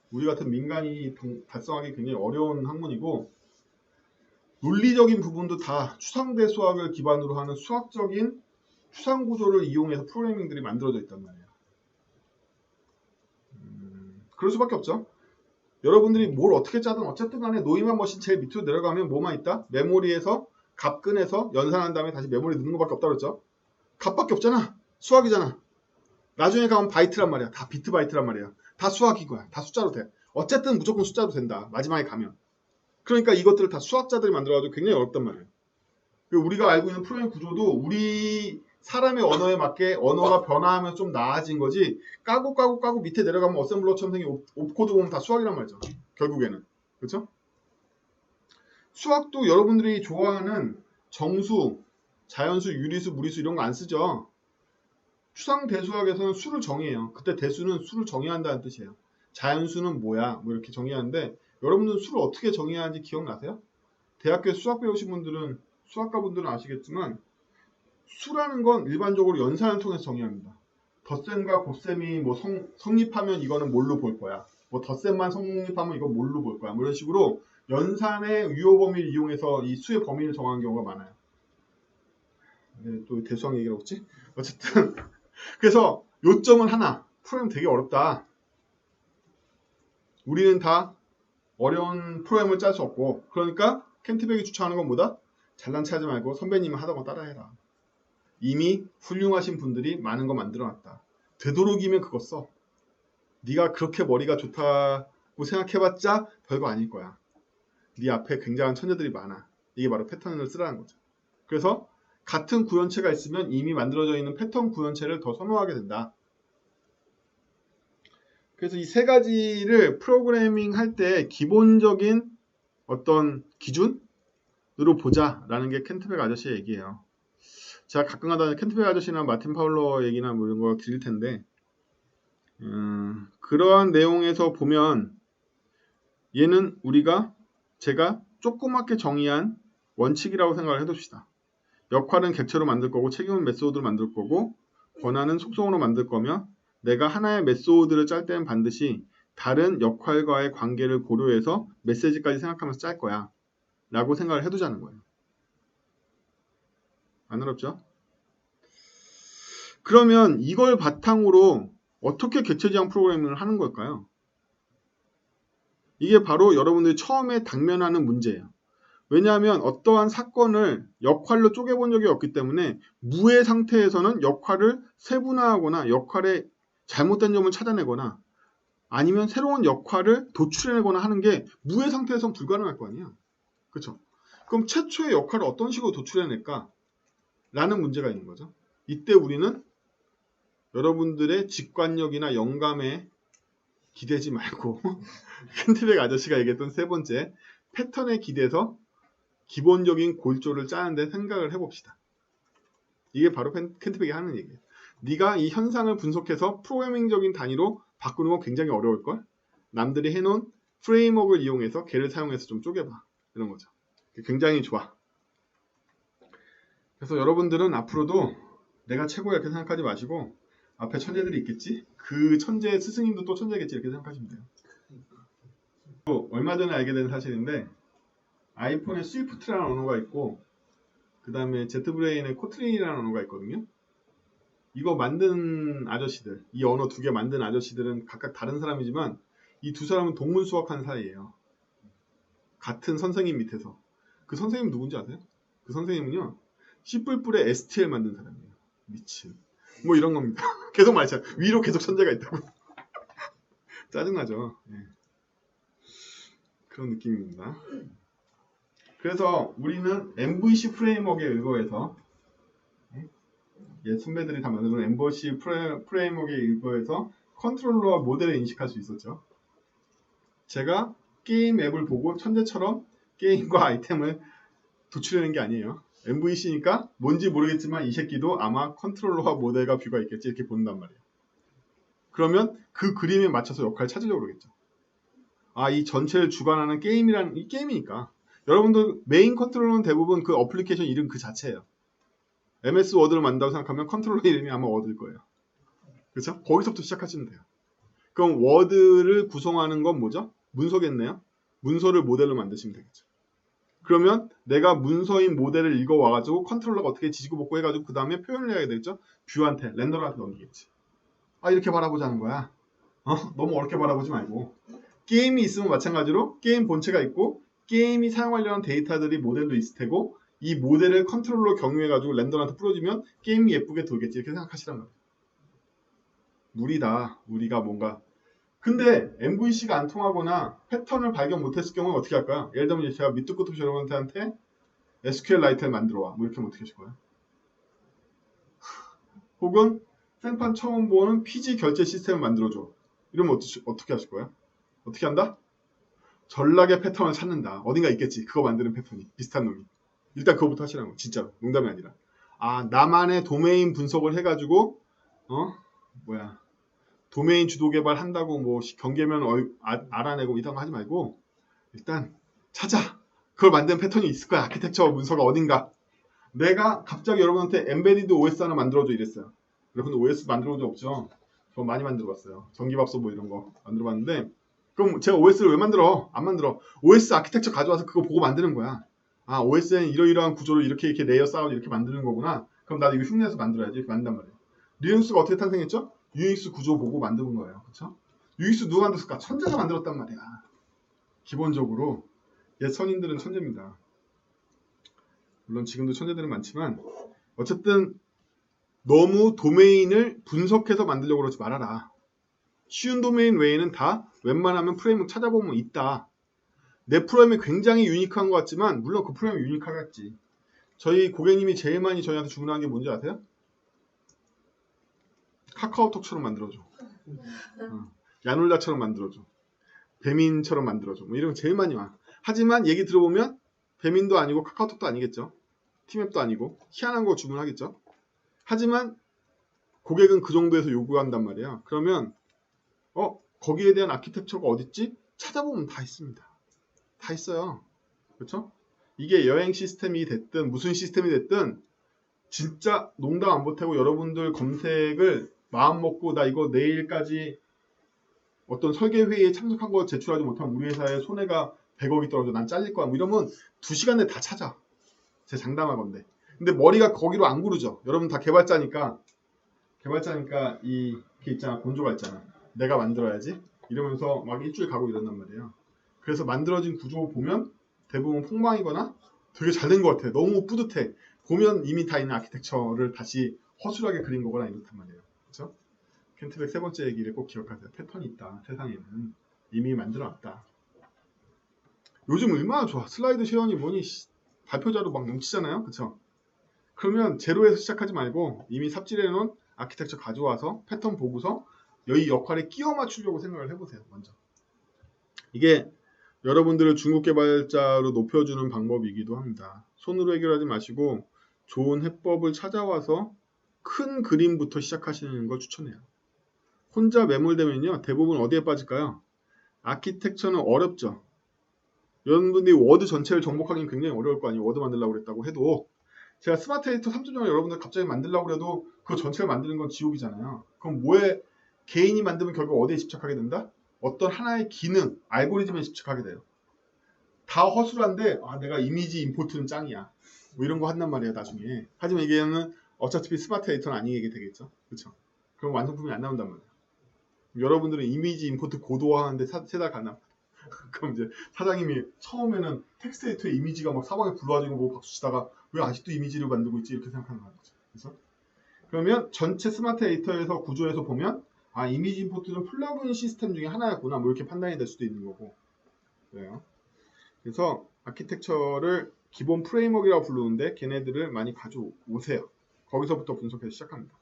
우리 같은 민간이 달성하기 굉장히 어려운 학문이고 논리적인 부분도 다 추상대 수학을 기반으로 하는 수학적인 추상 구조를 이용해서 프로그래밍들이 만들어져 있단 말이에요. 그럴 수밖에 없죠. 여러분들이 뭘 어떻게 짜든 어쨌든 간에 노이만 머신 제일 밑으로 내려가면 뭐만 있다? 메모리에서 값 꺼내서 연산한 다음에 다시 메모리 넣는 것밖에 없다 그랬죠. 값밖에 없잖아. 수학이잖아. 나중에 가면 바이트란 말이야. 다 비트 바이트란 말이야. 다 수학이고야. 다 숫자로 돼. 어쨌든 무조건 숫자로 된다. 마지막에 가면. 그러니까 이것들을 다 수학자들이 만들어가지고 굉장히 어렵단 말이에요. 우리가 알고 있는 프로그래밍 구조도 우리 사람의 언어에 맞게 언어가 변화하면 좀 나아진 거지, 까고 밑에 내려가면 어셈블러처럼 생긴 옵코드 보면 다 수학이란 말이죠. 결국에는. 그렇죠? 수학도 여러분들이 좋아하는 정수, 자연수, 유리수, 무리수 이런 거 안 쓰죠. 추상 대수학에서는 수를 정의해요. 그때 대수는 수를 정의해야 한다는 뜻이에요. 자연수는 뭐야? 뭐 이렇게 정의하는데, 여러분들은 수를 어떻게 정의해야 하는지 기억나세요? 대학교에 수학 배우신 분들은, 수학과분들은 아시겠지만 수라는 건 일반적으로 연산을 통해서 정의합니다. 덧셈과 곱셈이 뭐 성립하면 이거는 뭘로 볼 거야. 뭐 덧셈만 성립하면 이거 뭘로 볼 거야. 뭐 이런 식으로 연산의 유효 범위를 이용해서 이 수의 범위를 정하는 경우가 많아요. 네, 또 대수학 얘기라고 했지? 어쨌든 그래서 요점은 하나. 프로그램 되게 어렵다. 우리는 다 어려운 프로그램을 짤 수 없고, 그러니까 켄트백이 추천하는 건 뭐다? 잘난 체하지 말고 선배님이 하던 거 따라해라. 이미 훌륭하신 분들이 많은 거 만들어놨다. 되도록이면 그거 써. 네가 그렇게 머리가 좋다고 생각해봤자 별거 아닐 거야. 네 앞에 굉장한 천재들이 많아. 이게 바로 패턴을 쓰라는 거죠. 그래서 같은 구현체가 있으면 이미 만들어져 있는 패턴 구현체를 더 선호하게 된다. 그래서 이 세 가지를 프로그래밍 할 때 기본적인 어떤 기준으로 보자라는 게 켄트백 아저씨의 얘기예요. 제가 가끔가다 켄트백 아저씨나 마틴 파울러 얘기나 뭐 이런 거 드릴 텐데, 그러한 내용에서 보면 얘는 제가 조그맣게 정의한 원칙이라고 생각을 해둡시다. 역할은 객체로 만들 거고, 책임은 메소드로 만들 거고, 권한은 속성으로 만들 거며, 내가 하나의 메소드를 짤 때는 반드시 다른 역할과의 관계를 고려해서 메시지까지 생각하면서 짤 거야 라고 생각을 해두자는 거예요. 안 어렵죠? 그러면 이걸 바탕으로 어떻게 객체지향 프로그래밍을 하는 걸까요? 이게 바로 여러분들이 처음에 당면하는 문제예요. 왜냐하면 어떠한 사건을 역할로 쪼개본 적이 없기 때문에 무의 상태에서는 역할을 세분화하거나 역할의 잘못된 점을 찾아내거나 아니면 새로운 역할을 도출해내거나 하는 게 무의 상태에서는 불가능할 거 아니에요. 그렇죠? 그럼 최초의 역할을 어떤 식으로 도출해낼까? 라는 문제가 있는 거죠. 이때 우리는 여러분들의 직관력이나 영감에 기대지 말고 켄트백 아저씨가 얘기했던 세 번째 패턴에 기대서 기본적인 골조를 짜는데 생각을 해봅시다. 이게 바로 켄트백이 하는 얘기예요. 네가 이 현상을 분석해서 프로그래밍적인 단위로 바꾸는 건 굉장히 어려울걸? 남들이 해놓은 프레임워크를 이용해서 걔를 사용해서 좀 쪼개봐. 이런 거죠. 굉장히 좋아. 그래서 여러분들은 앞으로도 내가 최고야 이렇게 생각하지 마시고 앞에 천재들이 있겠지? 그 천재 스승님도 또 천재겠지 이렇게 생각하시면 돼요. 또 얼마 전에 알게 된 사실인데 아이폰에 스위프트라는 언어가 있고 그 다음에 제트브레인에 코트린이라는 언어가 있거든요. 이거 만든 아저씨들, 이 언어 두 개 만든 아저씨들은 각각 다른 사람이지만 이 두 사람은 동문수학한 사이예요. 같은 선생님 밑에서. 그 선생님 누군지 아세요? 그 선생님은요. C++에 STL 만든 사람이에요. 미친. 뭐 이런 겁니다. 계속 말이죠. 위로 계속 천재가 있다고. 짜증나죠. 네. 그런 느낌입니다. 그래서 우리는 MVC 프레임워크에 의거해서 선배들이 다 만든 MVC 프레임워크에 의거해서 컨트롤러와 모델을 인식할 수 있었죠. 제가 게임 앱을 보고 천재처럼 게임과 아이템을 도출하는 게 아니에요. MVC니까 뭔지 모르겠지만 이 새끼도 아마 컨트롤러와 모델과 뷰가 있겠지 이렇게 본단 말이에요. 그러면 그 그림에 맞춰서 역할을 찾으려고 그러겠죠. 아, 이 전체를 주관하는 게임이라는 이 게임이니까 여러분들 메인 컨트롤러는 대부분 그 어플리케이션 이름 그 자체예요. MS 워드를 만든다고 생각하면 컨트롤러 이름이 아마 워드일 거예요. 그렇죠? 거기서부터 시작하시면 돼요. 그럼 워드를 구성하는 건 뭐죠? 문서겠네요. 문서를 모델로 만드시면 되겠죠. 그러면 내가 문서인 모델을 읽어와가지고 컨트롤러가 어떻게 지지고 볶고 해가지고 그 다음에 표현을 해야 되겠죠? 뷰한테, 렌더러한테 넘기겠지. 아, 이렇게 바라보자는 거야. 너무 어렵게 바라보지 말고. 게임이 있으면 마찬가지로 게임 본체가 있고 게임이 사용하려는 데이터들이 모델도 있을 테고 이 모델을 컨트롤러 경유해가지고 렌더한테 풀어주면 게임이 예쁘게 돌겠지. 이렇게 생각하시란 말이야. 무리다. 우리가 뭔가 근데 MVC가 안 통하거나 패턴을 발견 못했을 경우는 어떻게 할까요? 예를 들면 제가 밑도 끝도 없이 여러분한테 SQL라이트를 만들어 와. 뭐 이렇게 하면 어떻게 하실 거예요? 혹은 생판 처음 보는 PG 결제 시스템을 만들어줘. 이러면 어떻게 하실 거예요? 어떻게 한다? 전락의 패턴을 찾는다. 어딘가 있겠지. 그거 만드는 패턴이. 비슷한 놈이. 일단 그거부터 하시라는 거. 진짜로. 농담이 아니라. 아, 나만의 도메인 분석을 해가지고 도메인 주도 개발한다고 뭐 경계면 알아내고 이런 거 하지 말고 일단 찾아. 그걸 만드는 패턴이 있을 거야. 아키텍처 문서가 어딘가. 내가 갑자기 여러분한테 엠베디드 OS 하나 만들어줘 이랬어요. 여러분들 OS 만들어본 적 없죠? 저 많이 만들어봤어요. 전기밥솥 뭐 이런 거 만들어봤는데 그럼 제가 OS를 왜 만들어? 안 만들어. OS 아키텍처 가져와서 그거 보고 만드는 거야. 아, OS는 이러이러한 구조로 이렇게 레이어 쌓아서 이렇게 만드는 거구나. 그럼 나도 이거 흉내내서 만들어야지. 이렇게 만든단 말이에요. 리눅스가 어떻게 탄생했죠? 유닉스 구조 보고 만든 거예요. 그쵸? 유닉스 누가 만들었을까? 천재가 만들었단 말이야. 기본적으로 선인들은 천재입니다. 물론 지금도 천재들은 많지만 어쨌든 너무 도메인을 분석해서 만들려고 그러지 말아라. 쉬운 도메인 외에는 다 웬만하면 프레임을 찾아보면 있다. 내 프로그램이 굉장히 유니크한 것 같지만 물론 그 프로그램이 유니크하겠지. 저희 고객님이 제일 많이 저희한테 주문하는 게 뭔지 아세요? 카카오톡처럼 만들어줘. 야놀라처럼 만들어줘. 배민처럼 만들어줘. 뭐 이런 거 제일 많이 와. 하지만 얘기 들어보면 배민도 아니고 카카오톡도 아니겠죠. 팀앱도 아니고 희한한 거 주문하겠죠. 하지만 고객은 그 정도에서 요구한단 말이야. 그러면 거기에 대한 아키텍처가 어딨지? 찾아보면 다 있습니다. 다 있어요. 그렇죠? 이게 여행 시스템이 됐든 무슨 시스템이 됐든 진짜 농담 안 보태고 여러분들 검색을 마음 먹고 나 이거 내일까지 어떤 설계 회의에 참석한 거 제출하지 못하면 우리 회사에 손해가 100억이 떨어져 난 잘릴 거야. 뭐 이러면 2시간 내에 다 찾아. 제 장담하건데. 근데 머리가 거기로 안 구르죠. 여러분 다 개발자니까 이게 있잖아. 곤조가 있잖아. 내가 만들어야지. 이러면서 막 일주일 가고 이런단 말이에요. 그래서 만들어진 구조 보면 대부분 폭망이거나 되게 잘 된 것 같아. 너무 뿌듯해. 보면 이미 다 있는 아키텍처를 다시 허술하게 그린 거거나 이렇단 말이에요. 그렇죠? 켄트백 세 번째 얘기를 꼭 기억하세요. 패턴이 있다. 세상에는 이미 만들어놨다. 요즘 얼마나 좋아. 슬라이드 쉐어니 뭐니 발표자로 막 넘치잖아요. 그렇죠? 그러면 제로에서 시작하지 말고 이미 삽질해놓은 아키텍처 가져와서 패턴 보고서 이 역할에 끼워 맞추려고 생각을 해보세요. 먼저. 이게 여러분들을 중국 개발자로 높여주는 방법이기도 합니다. 손으로 해결하지 마시고 좋은 해법을 찾아와서 큰 그림부터 시작하시는 걸 추천해요. 혼자 매몰되면요. 대부분 어디에 빠질까요? 아키텍처는 어렵죠. 여러분들이 워드 전체를 정복하기는 굉장히 어려울 거 아니에요. 워드 만들려고 그랬다고 해도 제가 스마트 에디터 3.0을 여러분들 갑자기 만들려고 해도 그 전체를 만드는 건 지옥이잖아요. 그럼 뭐에 개인이 만들면 결국 어디에 집착하게 된다? 어떤 하나의 기능, 알고리즘에 집착하게 돼요. 다 허술한데 내가 이미지 임포트는 짱이야. 뭐 이런 거 한단 말이에요. 나중에. 하지만 이게는 어차피 스마트 에디터는 아니게 되겠죠. 그렇죠? 그럼 완성품이 안 나온단 말이에요. 여러분들은 이미지 임포트 고도화하는데 세달 가나? 그럼 이제 사장님이 처음에는 텍스트 에디터의 이미지가 막 사방에 불러가지고 뭐 박수 치다가 왜 아직도 이미지를 만들고 있지? 이렇게 생각하는 거죠. 그래서 그러면 전체 스마트 에디터에서 구조에서 보면 이미지 임포트는 플러그인 시스템 중에 하나였구나. 뭐 이렇게 판단이 될 수도 있는 거고. 그래요. 그래서 아키텍처를 기본 프레임워크라고 부르는데 걔네들을 많이 가져오세요. 거기서부터 분석해서 시작합니다.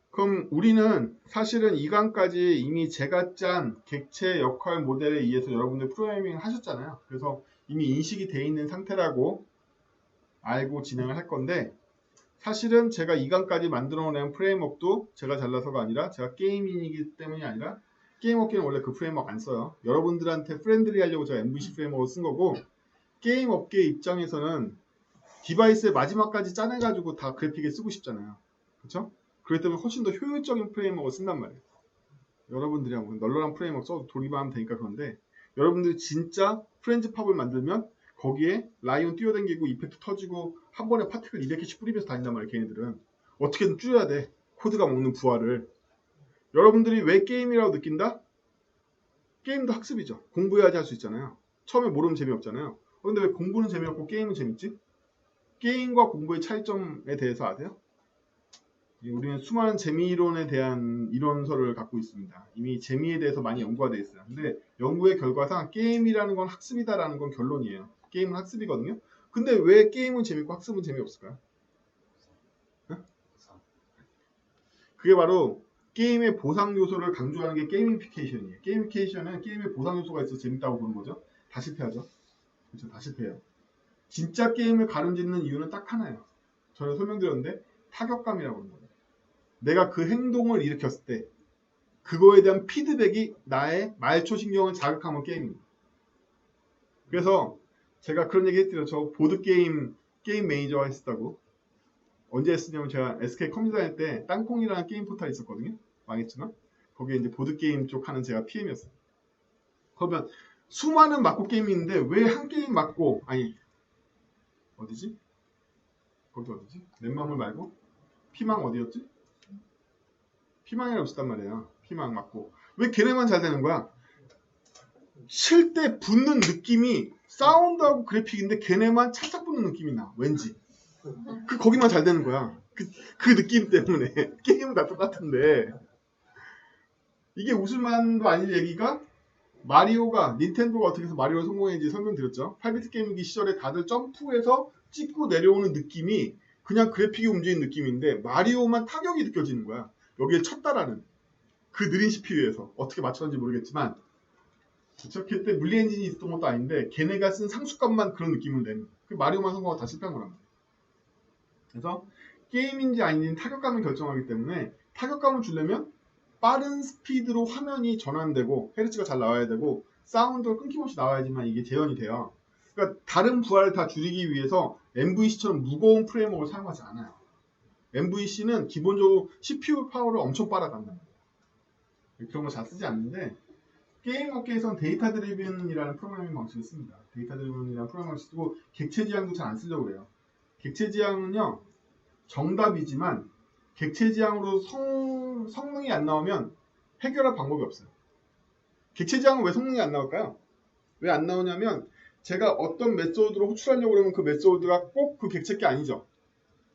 그럼 우리는 사실은 2강까지 이미 제가 짠 객체 역할 모델에 의해서 여러분들 프로그래밍 하셨잖아요. 그래서 이미 인식이 돼 있는 상태라고 알고 진행을 할 건데 사실은 제가 2강까지 만들어낸 프레임워크도 제가 잘나서가 아니라 제가 게임인이기 때문이 아니라 게임 업계는 원래 그 프레임워크 안 써요. 여러분들한테 프렌들리 하려고 제가 MVC 프레임워크를 쓴 거고 게임 업계 입장에서는 디바이스의 마지막까지 짜내가지고 다 그래픽에 쓰고 싶잖아요. 그렇죠? 그렇기 때문에 훨씬 더 효율적인 프레임워크를 쓴단 말이에요. 여러분들이 한번 널널한 프레임워크 써도 돌기만 하면 되니까 그런데 여러분들이 진짜 프렌즈 팝을 만들면 거기에 라이온 뛰어다니고 이펙트 터지고 한 번에 파티클 200개씩 뿌리면서 다닌단 말이에요. 걔네들은. 어떻게든 줄여야 돼. 코드가 먹는 부하를. 여러분들이 왜 게임이라고 느낀다? 게임도 학습이죠. 공부해야지 할 수 있잖아요. 처음에 모르면 재미없잖아요. 근데 왜 공부는 재미없고 게임은 재밌지? 게임과 공부의 차이점에 대해서 아세요? 우리는 수많은 재미이론에 대한 이론서를 갖고 있습니다. 이미 재미에 대해서 많이 연구가 되어 있어요. 근데 연구의 결과상 게임이라는 건 학습이다라는 건 결론이에요. 게임은 학습이거든요. 근데 왜 게임은 재밌고 학습은 재미없을까요? 그게 바로 게임의 보상 요소를 강조하는 게 게이미피케이션이에요. 게이미피케이션은 게임의 보상 요소가 있어서 재밌다고 보는 거죠. 다 실패하죠. 그렇죠. 다 실패해요. 진짜 게임을 가름짓는 이유는 딱 하나예요. 전에 설명드렸는데 타격감이라고 하는 거예요. 내가 그 행동을 일으켰을 때 그거에 대한 피드백이 나의 말초신경을 자극하면 게임입니다. 그래서 제가 그런 얘기 했더니 저 보드게임 매니저 했었다고. 언제 했었냐면 제가 SK 컴퓨터 다닐 때 땅콩이라는 게임 포탈이 있었거든요. 망했지만 거기에 이제 보드게임 쪽 하는 제가 PM이었어요. 그러면 수많은 맞고 게임이 있는데 왜 한 게임 맞고 아니 어디지? 거기 어디지? 넷마물 말고 피망 어디였지? 피망이라고 있었단 말이에요. 피망 맞고 왜 걔네만 잘 되는 거야? 칠 때 붙는 느낌이 사운드하고 그래픽인데 걔네만 찰싹 붙는 느낌이 나. 왠지 거기만 잘 되는 거야. 그 느낌 때문에 게임은 다 똑같은데 이게 웃을만도 아닐 얘기가 마리오가 닌텐도가 어떻게 해서 마리오를 성공했는지 설명드렸죠. 8비트 게임기 시절에 다들 점프해서 찍고 내려오는 느낌이 그냥 그래픽이 움직이는 느낌인데 마리오만 타격이 느껴지는 거야. 여기에 쳤다라는 그 느린 CPU에서 어떻게 맞췄는지 모르겠지만 그쵸? 그때 물리 엔진이 있었던 것도 아닌데 걔네가 쓴 상수값만 그런 느낌을 내는 그 마리오만 성공하고 다 실패한 거란 말이야. 그래서 게임인지 아닌지는 타격감을 결정하기 때문에 타격감을 주려면 빠른 스피드로 화면이 전환되고 헤르츠가 잘 나와야 되고 사운드가 끊김없이 나와야지만 이게 재현이 돼요. 그러니까 다른 부하를 다 줄이기 위해서 MVC처럼 무거운 프레임워크를 사용하지 않아요. MVC는 기본적으로 CPU 파워를 엄청 빨아간단 말이에요. 그런 거 잘 쓰지 않는데 게임 업계에서는 데이터 드리븐이라는 프로그래밍 방식을 씁니다. 데이터 드리븐이라는 프로그래밍 방식을 쓰고 객체 지향도 잘 안 쓰려고 그래요. 객체 지향은요 정답이지만 객체 지향으로 성능이 안 나오면 해결할 방법이 없어요. 객체 지향은 왜 성능이 안 나올까요? 왜 안 나오냐면 제가 어떤 메소드로 호출하려고 그러면 그 메소드가 꼭 그 객체 게 아니죠.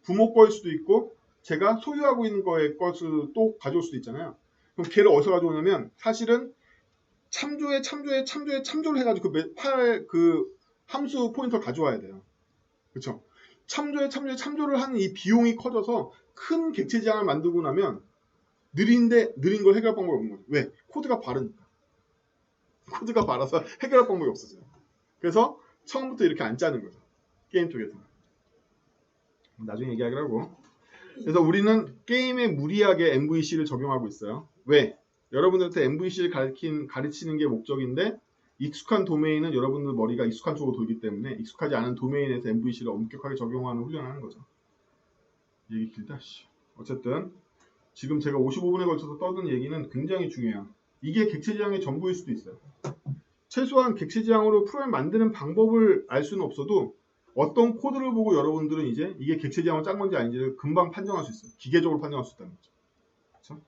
부모 거일 수도 있고 제가 소유하고 있는 거의 것을 또 가져올 수도 있잖아요. 그럼 걔를 어디서 가져오냐면 사실은 참조를 해가지고 그 함수 포인터를 가져와야 돼요. 그렇죠? 참조를 하는 이 비용이 커져서 큰 객체 지향을 만들고 나면 느린 걸 해결할 방법이 없는 거죠. 왜? 코드가 바르니까. 코드가 바라서 해결할 방법이 없어져요. 그래서 처음부터 이렇게 안 짜는 거죠. 게임 쪽에서. 나중에 얘기하기로 하고. 그래서 우리는 게임에 무리하게 MVC를 적용하고 있어요. 왜? 여러분들한테 MVC를 가르치는 게 목적인데 익숙한 도메인은 여러분들 머리가 익숙한 쪽으로 돌기 때문에 익숙하지 않은 도메인에서 MVC를 엄격하게 적용하는 훈련을 하는 거죠. 얘기 길다. 어쨌든 지금 제가 55분에 걸쳐서 떠든 얘기는 굉장히 중요해요. 이게 객체 지향의 전부일 수도 있어요. 최소한 객체 지향으로 프로그램 만드는 방법을 알 수는 없어도 어떤 코드를 보고 여러분들은 이제 이게 객체 지향으로 짠 건지 아닌지를 금방 판정할 수 있어요. 기계적으로 판정할 수 있다는 거죠. 그렇죠?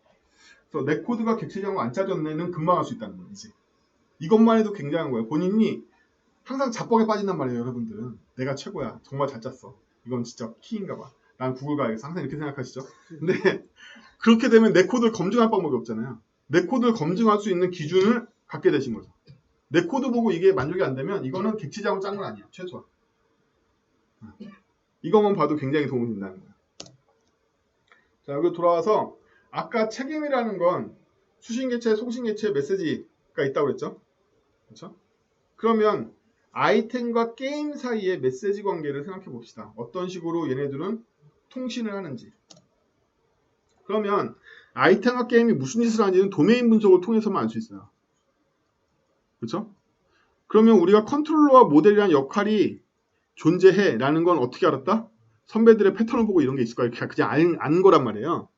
그래서 내 코드가 객체 지향으로 안 짜졌네는 금방 할 수 있다는 거예요. 이제 이것만 해도 굉장한 거예요. 본인이 항상 자뻑에 빠진단 말이에요. 여러분들은 내가 최고야. 정말 잘 짰어. 이건 진짜 키인가 봐. 난 구글 가야겠어. 항상 이렇게 생각하시죠. 근데 그렇게 되면 내 코드를 검증할 방법이 없잖아요. 내 코드를 검증할 수 있는 기준을 갖게 되신 거죠. 내 코드 보고 이게 만족이 안 되면 이거는 객체 지향으로 짠 건 아니야. 최소한. 이것만 봐도 굉장히 도움이 된다는 거예요. 자, 여기 돌아와서 아까 책임이라는 건 수신개체, 송신개체, 메시지가 있다고 그랬죠? 그렇죠? 그러면 아이템과 게임 사이의 메시지 관계를 생각해 봅시다. 어떤 식으로 얘네들은 통신을 하는지. 그러면 아이템과 게임이 무슨 짓을 하는지는 도메인 분석을 통해서만 알 수 있어요. 그렇죠? 그러면 우리가 컨트롤러와 모델이라는 역할이 존재해 라는 건 어떻게 알았다? 선배들의 패턴을 보고 이런 게 있을 거야. 그냥 아는 거란 말이에요.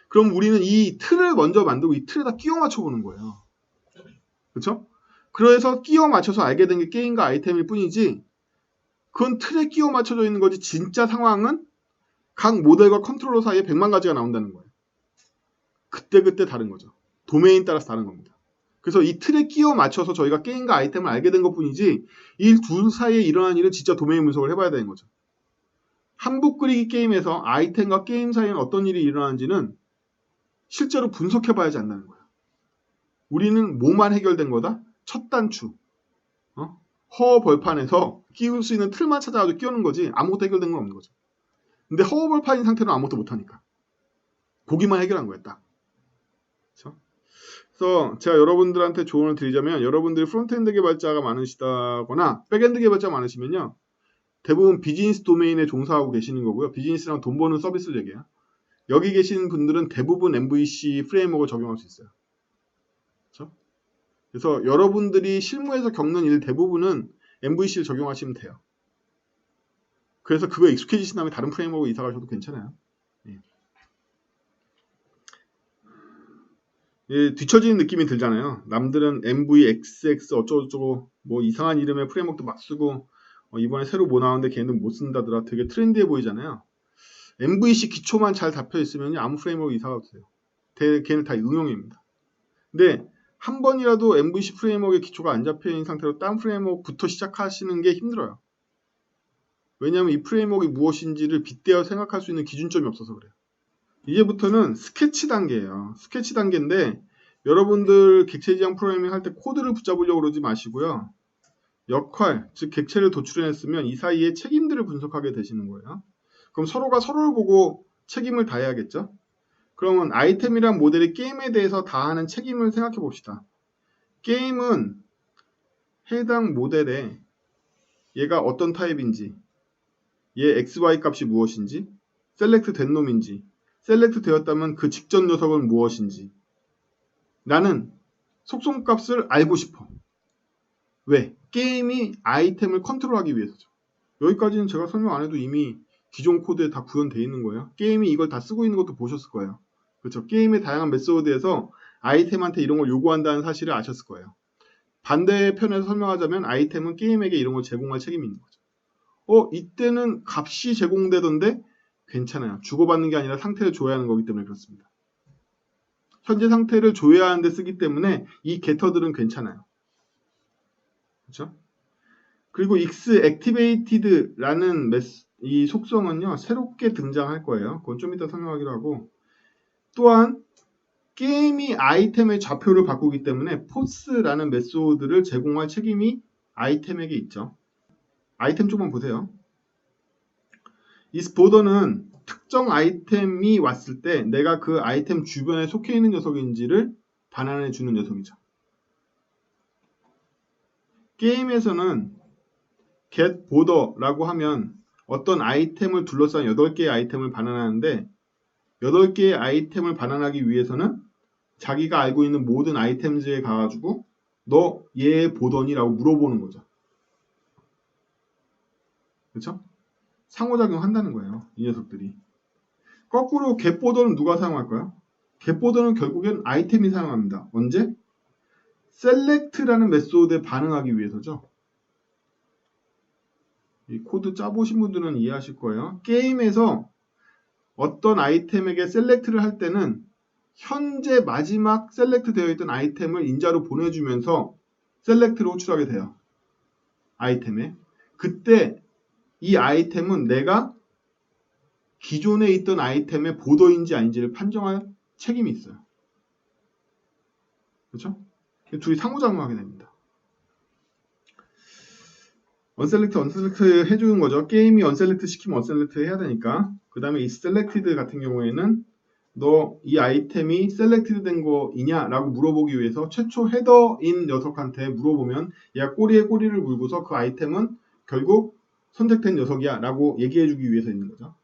그럼 우리는 이 틀을 먼저 만들고 이 틀에다 끼워 맞춰보는 거예요. 그렇죠? 그래서 끼워 맞춰서 알게 된 게 게임과 아이템일 뿐이지 그건 틀에 끼워 맞춰져 있는 거지 진짜 상황은 각 모델과 컨트롤러 사이에 100만 가지가 나온다는 거예요. 그때그때 다른 거죠. 도메인 따라서 다른 겁니다. 그래서 이 틀에 끼워 맞춰서 저희가 게임과 아이템을 알게 된 것뿐이지 이 둘 사이에 일어난 일은 진짜 도메인 분석을 해봐야 되는 거죠. 한북 그리기 게임에서 아이템과 게임 사이에는 어떤 일이 일어나는지는 실제로 분석해봐야지 안다는 거야. 우리는 뭐만 해결된 거다? 첫 단추. 허허 벌판에서 끼울 수 있는 틀만 찾아가지고 끼우는 거지 아무것도 해결된 건 없는 거죠. 근데 허허 벌판인 상태로 아무것도 못하니까. 고기만 해결한 거야 딱. 그렇죠? 그래서 제가 여러분들한테 조언을 드리자면 여러분들이 프론트엔드 개발자가 많으시다거나 백엔드 개발자가 많으시면요. 대부분 비즈니스 도메인에 종사하고 계시는 거고요. 비즈니스랑 돈 버는 서비스를 얘기해요. 여기 계신 분들은 대부분 MVC 프레임워크를 적용할 수 있어요. 그렇죠? 그래서 여러분들이 실무에서 겪는 일 대부분은 MVC를 적용하시면 돼요. 그래서 그거에 익숙해지신 다음에 다른 프레임워크 이사 가셔도 괜찮아요. 뒤처지는 느낌이 들잖아요. 남들은 MVXX 어쩌고저쩌고 뭐 이상한 이름의 프레임워크도 막 쓰고 이번에 새로 뭐 나왔는데 걔는 못 쓴다더라. 되게 트렌디해 보이잖아요. MVC 기초만 잘 잡혀 있으면 아무 프레임워크 이사 가도 돼요. 걔는 다 응용입니다. 근데 한 번이라도 MVC 프레임워크의 기초가 안 잡혀 있는 상태로 딴 프레임워크부터 시작하시는 게 힘들어요. 왜냐하면 이 프레임워크가 무엇인지를 빗대어 생각할 수 있는 기준점이 없어서 그래요. 이제부터는 스케치 단계예요. 스케치 단계인데 여러분들 객체 지향 프로그래밍 할 때 코드를 붙잡으려고 그러지 마시고요. 역할, 즉 객체를 도출해냈으면 이 사이에 책임들을 분석하게 되시는 거예요. 그럼 서로가 서로를 보고 책임을 다해야겠죠? 그러면 아이템이란 모델이 게임에 대해서 다하는 책임을 생각해 봅시다. 게임은 해당 모델에 얘가 어떤 타입인지, 얘 XY 값이 무엇인지, 셀렉트 된 놈인지, 셀렉트 되었다면 그 직전 녀석은 무엇인지 나는 속성값을 알고 싶어. 왜? 게임이 아이템을 컨트롤하기 위해서죠. 여기까지는 제가 설명 안 해도 이미 기존 코드에 다 구현되어 있는 거예요. 게임이 이걸 다 쓰고 있는 것도 보셨을 거예요. 그렇죠? 게임의 다양한 메소드에서 아이템한테 이런 걸 요구한다는 사실을 아셨을 거예요. 반대편에서 설명하자면 아이템은 게임에게 이런 걸 제공할 책임이 있는 거죠. 이때는 값이 제공되던데 괜찮아요. 주고받는 게 아니라 상태를 줘야 하는 거기 때문에 그렇습니다. 현재 상태를 줘야 하는데 쓰기 때문에 이 게터들은 괜찮아요. 그렇죠? 그리고 xActivated라는 이 속성은요. 새롭게 등장할 거예요. 그건 좀 이따 설명하기로 하고 또한 게임이 아이템의 좌표를 바꾸기 때문에 포스라는 메소드를 제공할 책임이 아이템에게 있죠. 아이템 쪽만 보세요. isBorder는 특정 아이템이 왔을 때 내가 그 아이템 주변에 속해 있는 녀석인지를 반환해 주는 녀석이죠. 게임에서는 getBorder라고 하면 어떤 아이템을 둘러싼 8개의 아이템을 반환하는데 8개의 아이템을 반환하기 위해서는 자기가 알고 있는 모든 아이템즈에 가가지고 너 얘 보더니? 라고 물어보는 거죠. 그렇죠? 상호작용 한다는 거예요. 이 녀석들이. 거꾸로 getBorder는 누가 사용할까요? getBorder는 결국엔 아이템이 사용합니다. 언제? select라는 메소드에 반응하기 위해서죠. 이 코드 짜보신 분들은 이해하실 거예요. 게임에서 어떤 아이템에게 select를 할 때는 현재 마지막 셀렉트 되어 있던 아이템을 인자로 보내주면서 셀렉트를 호출하게 돼요. 아이템에. 그때 이 아이템은 내가 기존에 있던 아이템의 보더인지 아닌지를 판정할 책임이 있어요. 그렇죠? 둘이 상호작용하게 됩니다. 언셀렉트 해주는 거죠. 게임이 언셀렉트 시키면 언셀렉트 해야 되니까. 그 다음에 이 셀렉티드 같은 경우에는 너 이 아이템이 셀렉티드 된 거이냐? 라고 물어보기 위해서 최초 헤더인 녀석한테 물어보면 얘가 꼬리에 꼬리를 물고서 그 아이템은 결국 선택된 녀석이야 라고 얘기해주기 위해서 있는 거죠.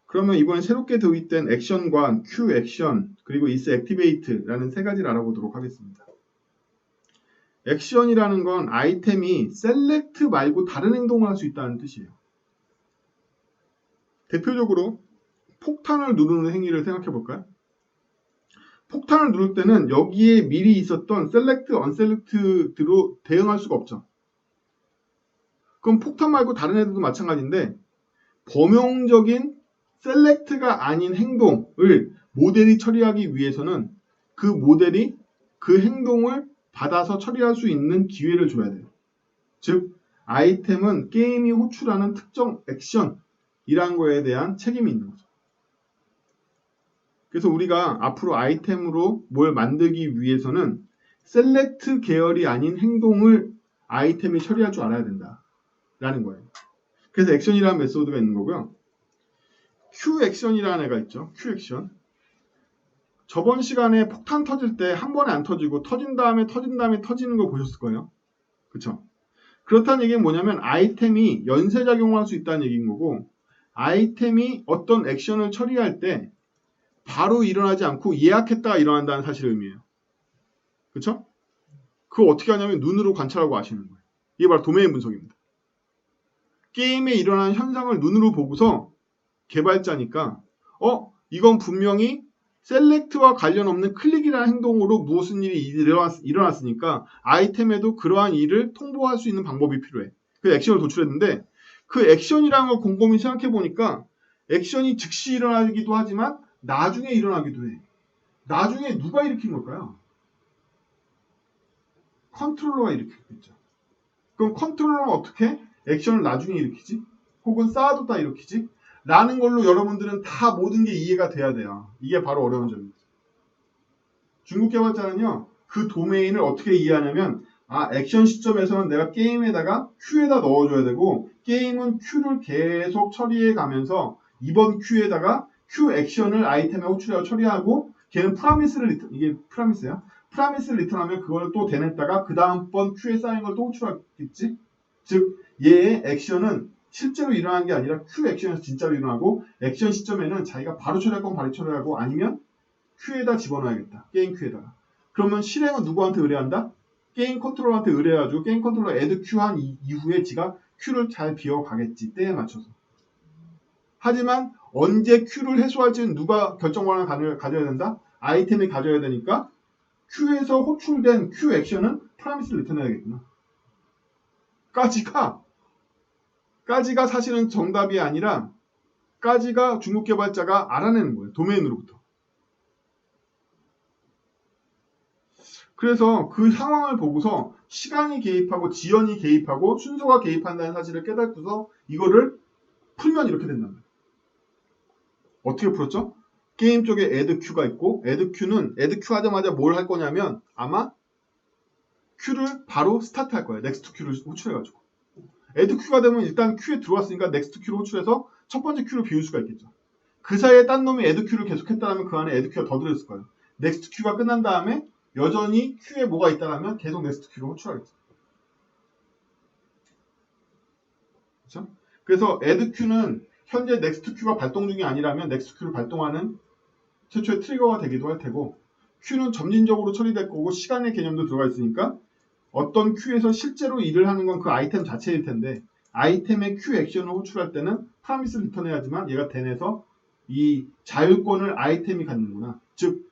그러면 이번에 새롭게 도입된 액션과 Q 액션 그리고 is activate라는 세 가지를 알아보도록 하겠습니다. 액션이라는 건 아이템이 셀렉트 말고 다른 행동을 할 수 있다는 뜻이에요. 대표적으로 폭탄을 누르는 행위를 생각해 볼까요? 폭탄을 누를 때는 여기에 미리 있었던 셀렉트, 언셀렉트로 대응할 수가 없죠. 그럼 폭탄 말고 다른 애들도 마찬가지인데 범용적인 셀렉트가 아닌 행동을 모델이 처리하기 위해서는 그 모델이 그 행동을 받아서 처리할 수 있는 기회를 줘야 돼요. 즉 아이템은 게임이 호출하는 특정 액션이라는 거에 대한 책임이 있는 거죠. 그래서 우리가 앞으로 아이템으로 뭘 만들기 위해서는 셀렉트 계열이 아닌 행동을 아이템이 처리할 줄 알아야 된다라는 거예요. 그래서 액션이라는 메소드가 있는 거고요. Q 액션이라는 애가 있죠. Q 액션. 저번 시간에 폭탄 터질 때 한 번에 안 터지고 터진 다음에 터지는 거 보셨을 거예요. 그쵸? 그렇다는 얘기는 뭐냐면 아이템이 연쇄작용할 수 있다는 얘기인 거고 아이템이 어떤 액션을 처리할 때 바로 일어나지 않고 예약했다가 일어난다는 사실을 의미해요. 그쵸? 그거 어떻게 하냐면 눈으로 관찰하고 아시는 거예요. 이게 바로 도메인 분석입니다. 게임에 일어나는 현상을 눈으로 보고서 개발자니까 이건 분명히 셀렉트와 관련 없는 클릭이라는 행동으로 무슨 일이 일어났으니까 아이템에도 그러한 일을 통보할 수 있는 방법이 필요해. 그 액션을 도출했는데 그 액션이라는 걸 곰곰이 생각해 보니까 액션이 즉시 일어나기도 하지만 나중에 일어나기도 해. 나중에 누가 일으킨 걸까요? 컨트롤러가 일으켰겠죠. 그럼 컨트롤러는 어떻게 액션을 나중에 일으키지? 혹은 쌓아뒀다 일으키지? 라는 걸로 여러분들은 다 모든 게 이해가 돼야 돼요. 이게 바로 어려운 점입니다. 중국 개발자는요. 그 도메인을 어떻게 이해하냐면 액션 시점에서는 내가 게임에다가 Q에다 넣어줘야 되고 게임은 Q를 계속 처리해 가면서 이번 Q에다가 Q 액션을 아이템에 호출하고 처리하고 걔는 이게 프라미스야. 프라미스를 리턴하면 그걸 또 대냈다가 그 다음번 Q에 쌓인 걸 또 호출하겠지. 즉 얘의 액션은 실제로 일어난 게 아니라 Q 액션에서 진짜로 일어나고 액션 시점에는 자기가 바로 처리할 건 바로 처리하고 아니면 Q에다 집어넣어야겠다. 게임 Q에다가. 그러면 실행은 누구한테 의뢰한다? 게임 컨트롤러한테 의뢰해가지고 게임 컨트롤러 add Q 한 이후에 지가 Q를 잘 비워가겠지. 때에 맞춰서. 하지만 언제 Q를 해소할지는 누가 결정 권한을 가져야 된다? 아이템이 가져야 되니까 Q에서 호출된 Q 액션은 프라미스를 리턴해야겠구나. 까지가 사실은 정답이 아니라 까지가 중국 개발자가 알아내는 거예요. 도메인으로부터. 그래서 그 상황을 보고서 시간이 개입하고 지연이 개입하고 순서가 개입한다는 사실을 깨닫고서 이거를 풀면 이렇게 된단 말이에요. 어떻게 풀었죠? 게임 쪽에 add Q가 있고 add Q는 add Q 하자마자 뭘 할 거냐면 아마 Q를 바로 스타트 할 거예요. next Q를 호출해가지고. add Q가 되면 일단 Q에 들어왔으니까 next Q를 호출해서 첫 번째 Q를 비울 수가 있겠죠. 그 사이에 딴 놈이 add Q를 계속 했다면 그 안에 add Q가 더 들어있을 거예요. next Q가 끝난 다음에 여전히 Q에 뭐가 있다면 계속 next Q를 호출하겠죠. 그렇죠? 그래서 add Q는 현재 next Q가 발동 중이 아니라면 next Q를 발동하는 최초의 트리거가 되기도 할 테고 Q는 점진적으로 처리될 거고 시간의 개념도 들어가 있으니까 어떤 Q에서 실제로 일을 하는 건 그 아이템 자체일 텐데 아이템의 Q 액션을 호출할 때는 프라미스를 리턴해야지만 얘가 대내서 이 자율권을 아이템이 갖는구나. 즉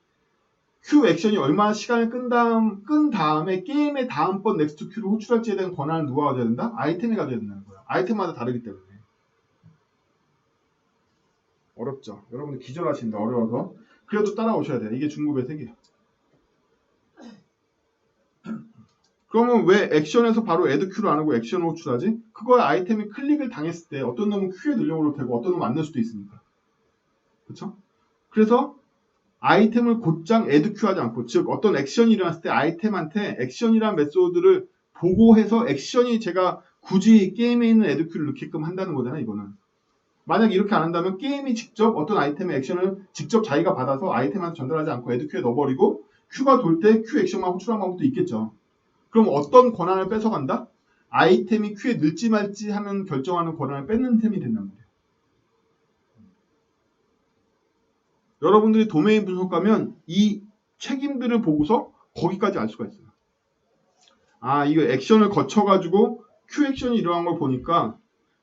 Q 액션이 얼마나 시간을 끈 다음에 게임의 다음번 넥스트 Q를 호출할지에 대한 권한을 누가 가져야 된다? 아이템이 가져야 된다는 거야. 아이템마다 다르기 때문에. 어렵죠. 여러분들 기절하신다. 어려워서. 그래도 따라오셔야 돼요. 이게 중국의 세계예요. 그러면 왜 액션에서 바로 add Q를 안 하고 액션을 호출하지? 그거에 아이템이 클릭을 당했을 때 어떤 놈은 Q에 늘려올 테고 어떤 놈은 안 늘 수도 있으니까. 그렇죠? 그래서 아이템을 곧장 add Q 하지 않고 즉 어떤 액션이 일어났을 때 아이템한테 액션이라는 메소드를 보고해서 액션이 제가 굳이 게임에 있는 add Q를 넣게끔 한다는 거잖아요. 이거는. 만약 이렇게 안 한다면 게임이 직접 어떤 아이템의 액션을 직접 자기가 받아서 아이템한테 전달하지 않고 add Q에 넣어버리고 Q가 돌 때 Q 액션만 호출한 방법도 있겠죠. 그럼 어떤 권한을 뺏어간다? 아이템이 Q에 넣지 말지 하는 결정하는 권한을 뺏는 셈이 된단 말이에요. 여러분들이 도메인 분석가면 이 책임들을 보고서 거기까지 알 수가 있어요. 이거 액션을 거쳐가지고 Q 액션이 일어난 걸 보니까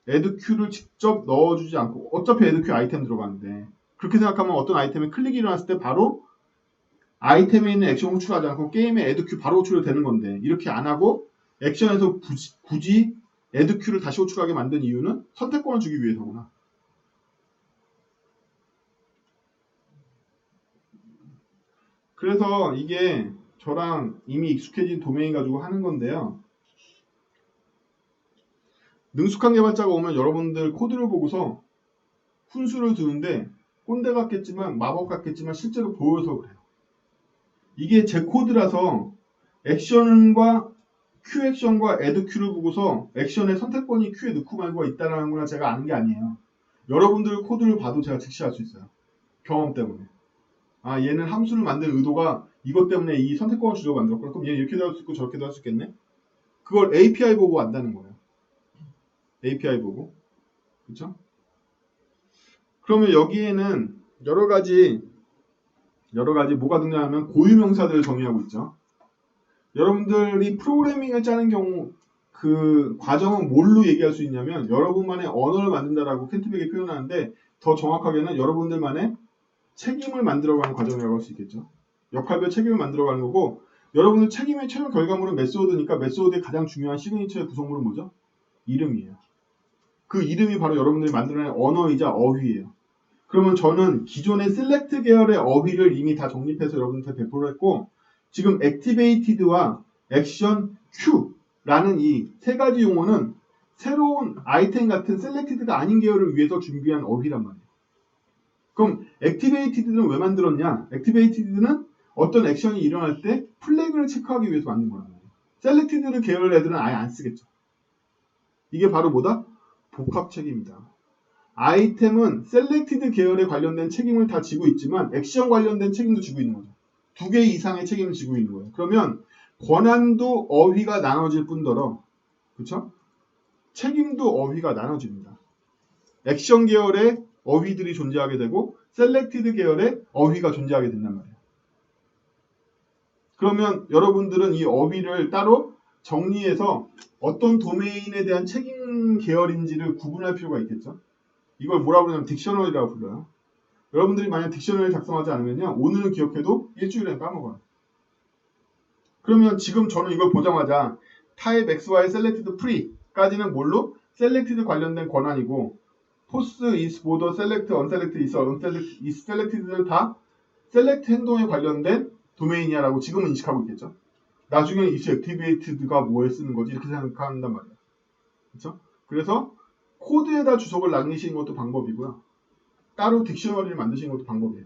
add Q를 직접 넣어주지 않고 어차피 add Q 아이템 들어가는데 그렇게 생각하면 어떤 아이템에 클릭이 일어났을 때 바로 아이템에 있는 액션 호출하지 않고 게임에 add Q 바로 호출이 되는 건데 이렇게 안 하고 액션에서 굳이 addQ를 다시 호출하게 만든 이유는 선택권을 주기 위해서구나. 그래서 이게 저랑 이미 익숙해진 도메인 가지고 하는 건데요. 능숙한 개발자가 오면 여러분들 코드를 보고서 훈수를 두는데 꼰대 같겠지만 마법 같겠지만 실제로 보여서 그래요. 이게 제 코드라서 액션과 Q 액션과 add Q를 보고서 액션의 선택권이 Q에 넣고 말고가 있다는 걸 제가 아는 게 아니에요. 여러분들 코드를 봐도 제가 즉시할 수 있어요. 경험 때문에. 아, 얘는 함수를 만든 의도가 이것 때문에 이 선택권을 주려고 만들었구나. 그럼 얘는 이렇게도 할 수 있고 저렇게도 할 수 있겠네. 그걸 API 보고 안다는 거예요. API 보고. 그렇죠? 그러면 여기에는 여러 가지 뭐가 등장하면 고유명사들을 정의하고 있죠. 여러분들이 프로그래밍을 짜는 경우 그 과정은 뭘로 얘기할 수 있냐면 여러분만의 언어를 만든다라고 켄트백이 표현하는데 더 정확하게는 여러분들만의 책임을 만들어가는 과정이라고 할 수 있겠죠. 역할별 책임을 만들어가는 거고 여러분들 책임의 최종 결과물은 메소드니까 메소드의 가장 중요한 시그니처의 구성물은 뭐죠? 이름이에요. 그 이름이 바로 여러분들이 만들어낸 언어이자 어휘예요. 그러면 저는 기존의 셀렉트 계열의 어휘를 이미 다 정립해서 여러분한테 배포를 했고 지금 액티베이티드와 액션 Q라는 이 세 가지 용어는 새로운 아이템 같은 셀렉티드가 아닌 계열을 위해서 준비한 어휘란 말이에요. 그럼 액티베이티드는 왜 만들었냐? 액티베이티드는 어떤 액션이 일어날 때 플래그를 체크하기 위해서 만든 거란 말이에요. 셀렉티드 계열 애들은 아예 안 쓰겠죠. 이게 바로 뭐다? 복합 책임이다. 아이템은 셀렉티드 계열에 관련된 책임을 다 지고 있지만 액션 관련된 책임도 지고 있는 거죠. 2개 이상의 책임을 지고 있는 거예요. 그러면 권한도 어휘가 나눠질 뿐더러 그렇죠? 책임도 어휘가 나눠집니다. 액션 계열의 어휘들이 존재하게 되고 셀렉티드 계열의 어휘가 존재하게 된단 말이에요. 그러면 여러분들은 이 어휘를 따로 정리해서 어떤 도메인에 대한 책임 계열인지를 구분할 필요가 있겠죠. 이걸 뭐라고 부르냐면 딕셔너리라고 불러요. 여러분들이 만약 딕셔너리 작성하지 않으면요. 오늘은 기억해도 일주일에 까먹어요. 그러면 지금 저는 이걸 보자마자 type xy selected pre까지는 뭘로? selected 관련된 권한이고 post is border select unselect is unselect is selected는 다 select 행동에 관련된 도메인이야라고 지금은 인식하고 있겠죠. 나중에 is activated가 뭐에 쓰는 거지 이렇게 생각한단 말이에요. 그렇죠? 그래서 코드에다 주석을 남기시는 것도 방법이고요. 따로 딕셔너리를 만드시는 것도 방법이에요.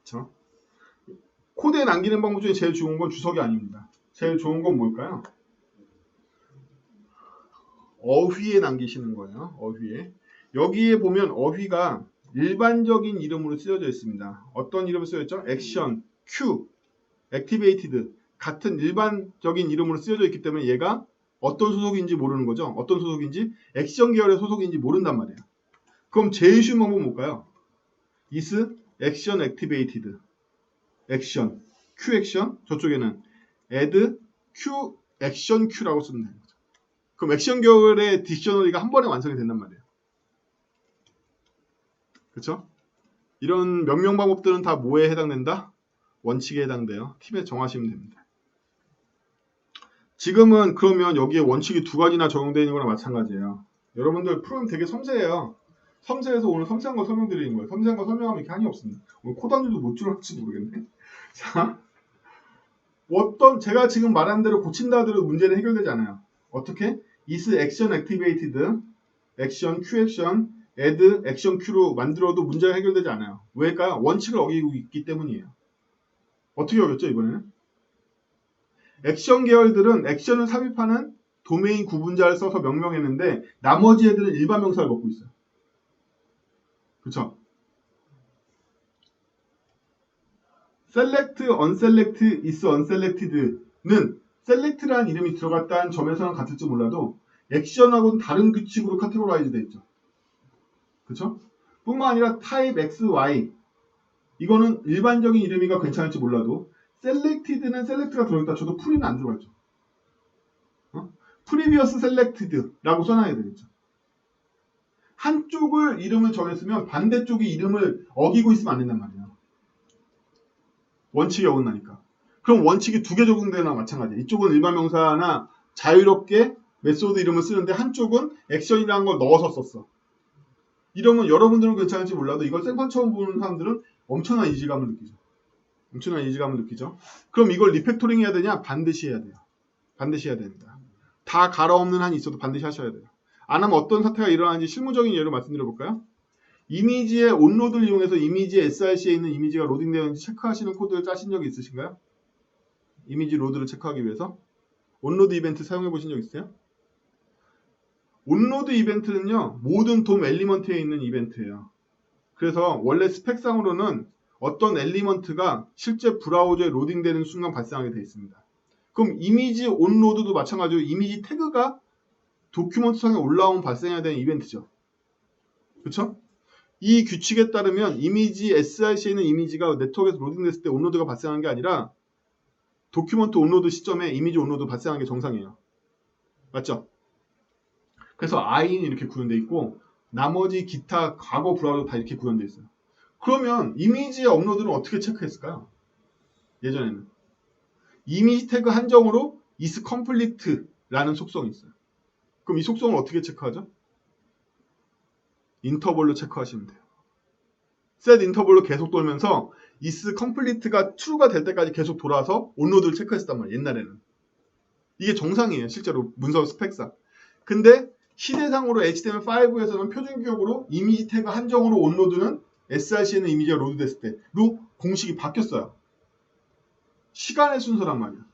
그렇죠? 코드에 남기는 방법 중에 제일 좋은 건 주석이 아닙니다. 제일 좋은 건 뭘까요? 어휘에 남기시는 거예요. 어휘에. 여기에 보면 어휘가 일반적인 이름으로 쓰여져 있습니다. 어떤 이름으로 쓰여져 있죠? 액션, Q, 액티베이티드 같은 일반적인 이름으로 쓰여져 있기 때문에 얘가 어떤 소속인지 모르는 거죠. 어떤 소속인지 액션 계열의 소속인지 모른단 말이에요. 그럼 제일 쉬운 방법은 뭘까요? is action activated 액션 Q 액션 저쪽에는 add Q 액션 Q라고 쓰면 되는 거죠. 그럼 액션 계열의 딕셔너리가 한 번에 완성이 된단 말이에요. 그렇죠? 이런 명령 방법들은 다 뭐에 해당된다? 원칙에 해당돼요. 팁에 정하시면 됩니다. 지금은 그러면 여기에 원칙이 두 가지나 적용되어 있는 거랑 마찬가지예요. 여러분들 프로그램 되게 섬세해요. 섬세해서 오늘 섬세한 거 설명드리는 거예요. 섬세한 거 설명하면 이렇게 한이 없습니다. 오늘 코단지도 못 줄었을지 모르겠네. 자, 제가 지금 말한 대로 고친다 하더라도 문제는 해결되지 않아요. 어떻게? is action activated, action, q action, add action q로 만들어도 문제가 해결되지 않아요. 왜일까요? 원칙을 어기고 있기 때문이에요. 어떻게 어겼죠 이번에는? 액션 계열들은 액션을 삽입하는 도메인 구분자를 써서 명명했는데 나머지 애들은 일반 명사를 먹고 있어요. 그쵸? select, unselect, is unselected는 select라는 이름이 들어갔다는 점에서는 같을지 몰라도 액션하고는 다른 규칙으로 카테고라이즈 되어 있죠. 그쵸? 뿐만 아니라 type x, y 이거는 일반적인 이름이가 괜찮을지 몰라도 selected는 select가 들어있다 쳐도 pre는 안 들어갔죠. previous selected라고 써놔야 되겠죠. 한쪽을 이름을 정했으면 반대쪽이 이름을 어기고 있으면 안 된단 말이에요. 원칙이 어긋나니까. 그럼 원칙이 두 개 적용되나 마찬가지예요. 이쪽은 일반 명사나 자유롭게 메소드 이름을 쓰는데 한쪽은 액션이라는 걸 넣어서 썼어. 이러면 여러분들은 괜찮을지 몰라도 이걸 생판 처음 보는 사람들은 엄청난 이질감을 느끼죠. 엄청난 이질감을 느끼죠. 그럼 이걸 리팩토링 해야 되냐? 반드시 해야 돼요. 반드시 해야 됩니다. 다 갈아엎는 한이 있어도 반드시 하셔야 돼요. 안 하면 어떤 사태가 일어나는지 실무적인 예로 말씀드려 볼까요? 이미지의 온로드를 이용해서 이미지의 src에 있는 이미지가 로딩되었는지 체크하시는 코드를 짜신 적이 있으신가요? 이미지 로드를 체크하기 위해서 온로드 이벤트 사용해 보신 적 있어요? 온로드 이벤트는요, 모든 돔 엘리먼트에 있는 이벤트예요. 그래서 원래 스펙상으로는 어떤 엘리먼트가 실제 브라우저에 로딩되는 순간 발생하게 되어 있습니다. 그럼 이미지 온로드도 마찬가지로 이미지 태그가 도큐먼트 상에 올라오면 발생해야 되는 이벤트죠. 그렇죠? 이 규칙에 따르면 이미지 src에 있는 이미지가 네트워크에서 로딩됐을 때 온로드가 발생한 게 아니라 도큐먼트 온로드 시점에 이미지 온로드 발생하는 게 정상이에요. 맞죠? 그래서 i는 이렇게 구현되어 있고 나머지 기타 과거 브라우저 다 이렇게 구현되어 있어요. 그러면 이미지의 업로드는 어떻게 체크했을까요? 예전에는 이미지 태그 한정으로 is complete라는 속성이 있어요. 그럼 이 속성을 어떻게 체크하죠? 인터벌로 체크하시면 돼요. set 인터벌로 계속 돌면서 is complete가 true가 될 때까지 계속 돌아서 온로드를 체크했단 말이에요. 옛날에는. 이게 정상이에요. 실제로 문서 스펙상. 근데 시대상으로 HTML5에서는 표준규격으로 이미지 태그 한정으로 온로드는 src에는 이미지가 로드됐을 때로 공식이 바뀌었어요. 시간의 순서란 말이야.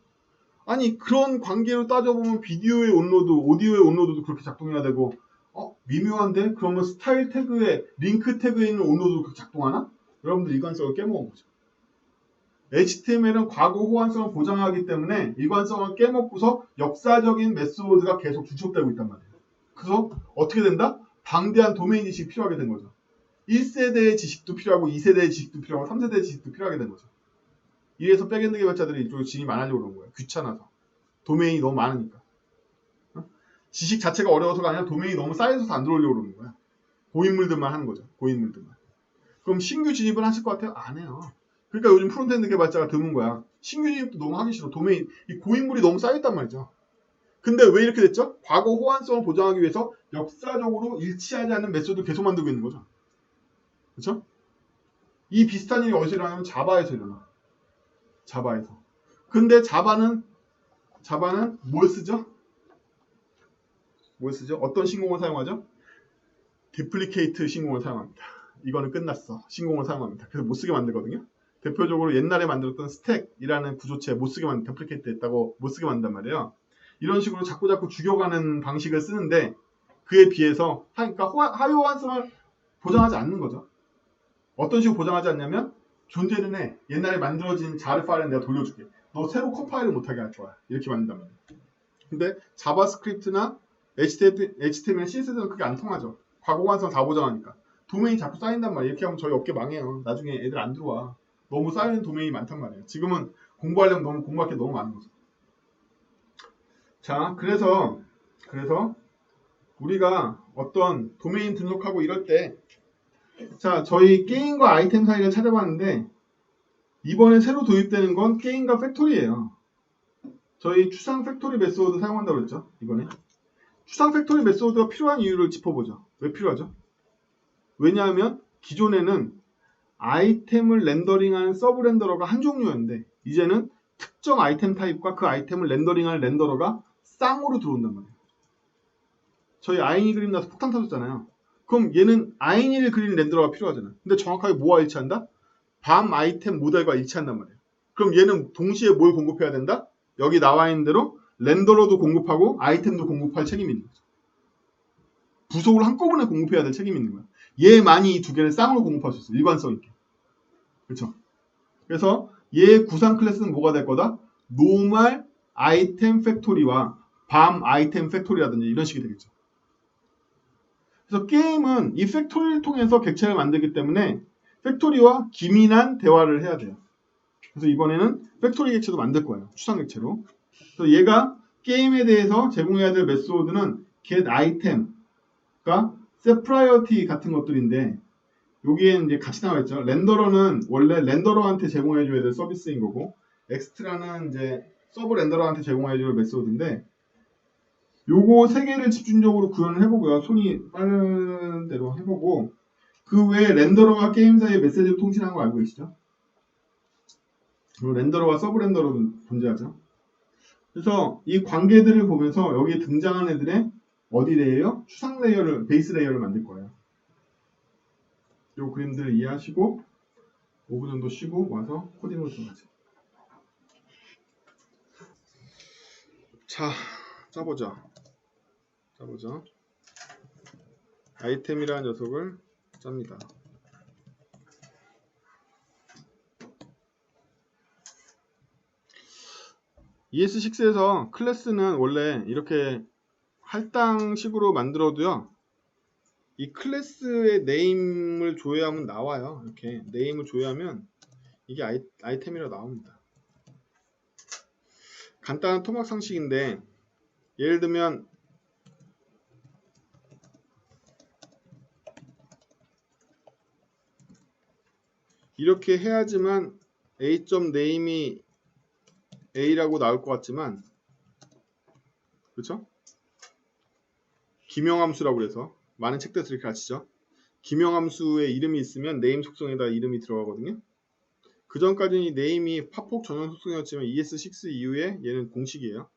아니 그런 관계로 따져보면 비디오의 온로드, 오디오의 온로드도 그렇게 작동해야 되고 미묘한데? 그러면 스타일 태그에 링크 태그에 있는 온로드도 그렇게 작동하나? 여러분들 일관성을 깨먹은 거죠. HTML은 과거 호환성을 보장하기 때문에 일관성을 깨먹고서 역사적인 메소드가 계속 주축되고 있단 말이에요. 그래서 어떻게 된다? 방대한 도메인 지식이 필요하게 된 거죠. 1세대의 지식도 필요하고 2세대의 지식도 필요하고 3세대의 지식도 필요하게 된 거죠. 이래서 백엔드 개발자들이 이쪽에 진입 안 하려고 그러는 거예요. 귀찮아서. 도메인이 너무 많으니까. 지식 자체가 어려워서가 아니라 도메인이 너무 쌓여서 안 들어오려고 그러는 거야. 고인물들만 하는 거죠. 고인물들만. 그럼 신규 진입을 하실 것 같아요? 안 해요. 그러니까 요즘 프론트엔드 개발자가 드문 거야. 신규 진입도 너무 하기 싫어. 도메인, 이 고인물이 너무 쌓였단 말이죠. 근데 왜 이렇게 됐죠? 과거 호환성을 보장하기 위해서 역사적으로 일치하지 않는 메소드를 계속 만들고 있는 거죠. 그렇죠? 이 비슷한 일이 어디서 일어나냐면 자바에서 일어나. 자바에서. 근데 자바는 뭘 쓰죠? 뭘 쓰죠? 어떤 신공을 사용하죠? 디플리케이트 신공을 사용합니다. 이거는 끝났어. 신공을 사용합니다. 그래서 못 쓰게 만들거든요. 대표적으로 옛날에 만들었던 스택이라는 구조체 못 쓰게 만든 디플리케이트 했다고 못 쓰게 만든단 말이에요. 이런 식으로 자꾸 죽여가는 방식을 쓰는데 그에 비해서 그러니까 하위 호환성을 보장하지 않는 거죠. 어떤 식으로 보장하지 않냐면 존재는 해. 옛날에 만들어진 자르 파일은 내가 돌려줄게. 너 새로 컴파일을 못하게 할 거야. 이렇게 만든단 말이에요. 근데 자바스크립트나 HTML, CSS는 그게 안 통하죠. 과거 호환성 다 보장하니까. 도메인이 자꾸 쌓인단 말이에요. 이렇게 하면 저희 업계 망해요. 나중에 애들 안 들어와. 너무 쌓이는 도메인이 많단 말이에요. 지금은 공부하려면 너무 공부할 게 너무 많은 거죠. 자, 그래서 우리가 어떤 도메인 등록하고 이럴 때 자, 저희 게임과 아이템 사이를 찾아봤는데 이번에 새로 도입되는 건 게임과 팩토리예요. 저희 추상 팩토리 메소드 사용한다고 그랬죠. 이번에. 추상 팩토리 메소드가 필요한 이유를 짚어보죠. 왜 필요하죠? 왜냐하면 기존에는 아이템을 렌더링하는 서브 렌더러가 한 종류였는데 이제는 특정 아이템 타입과 그 아이템을 렌더링하는 렌더러가 쌍으로 들어온단 말이에요. 저희 아이니 그림 나서 폭탄 터졌잖아요. 그럼 얘는 아이니를 그리는 렌더러가 필요하잖아요. 근데 정확하게 뭐와 일치한다? 밤 아이템 모델과 일치한단 말이에요. 그럼 얘는 동시에 뭘 공급해야 된다? 여기 나와 있는 대로 렌더러도 공급하고 아이템도 공급할 책임이 있는 거죠. 부속을 한꺼번에 공급해야 될 책임이 있는 거야. 얘만이 이 두 개를 쌍으로 공급할 수 있어. 일관성 있게. 그렇죠? 그래서 얘 구상 클래스는 뭐가 될 거다? 노멀 아이템 팩토리와 밤 아이템 팩토리라든지 이런 식이 되겠죠. 그래서 게임은 이 팩토리를 통해서 객체를 만들기 때문에 팩토리와 기민한 대화를 해야 돼요. 그래서 이번에는 팩토리 객체도 만들 거예요. 추상 객체로. 그래서 얘가 게임에 대해서 제공해야 될 메소드는 get item, 그러니까 set priority 같은 것들인데 여기에 이제 같이 나와 있죠. 렌더러는 원래 렌더러한테 제공해줘야 될 서비스인 거고 엑스트라는 이제 서브 렌더러한테 제공해줄 메소드인데 요거 세 개를 집중적으로 구현을 해보고요. 손이 빠른 대로 해보고 그 외에 렌더러가 게임 사이에 메시지를 통신하는 거 알고 계시죠? 렌더러와 서브 렌더러 존재하죠. 그래서 이 관계들을 보면서 여기에 등장한 애들의 어디 레이어? 추상 레이어를, 베이스 레이어를 만들 거예요. 요 그림들을 이해하시고 5분 정도 쉬고 와서 코딩으로 들어가죠. 자, 짜보자. 아이템이라는 녀석을 짭니다. ES6에서 클래스는 원래 이렇게 할당식으로 만들어도요. 이 클래스의 네임을 조회하면 나와요. 이렇게 네임을 조회하면 이게 아이템이라 나옵니다. 간단한 토막 상식인데 예를 들면 이렇게 해야지만 a.name이 a라고 나올 것 같지만 그렇죠? 기명함수라고 그래서 많은 책들에서 이렇게 가르치죠. 기명함수에 이름이 있으면 네임 속성에다 이름이 들어가거든요. 그 전까지는 이 네임이 팝폭 전용 속성이었지만 ES6 이후에 얘는 공식이에요.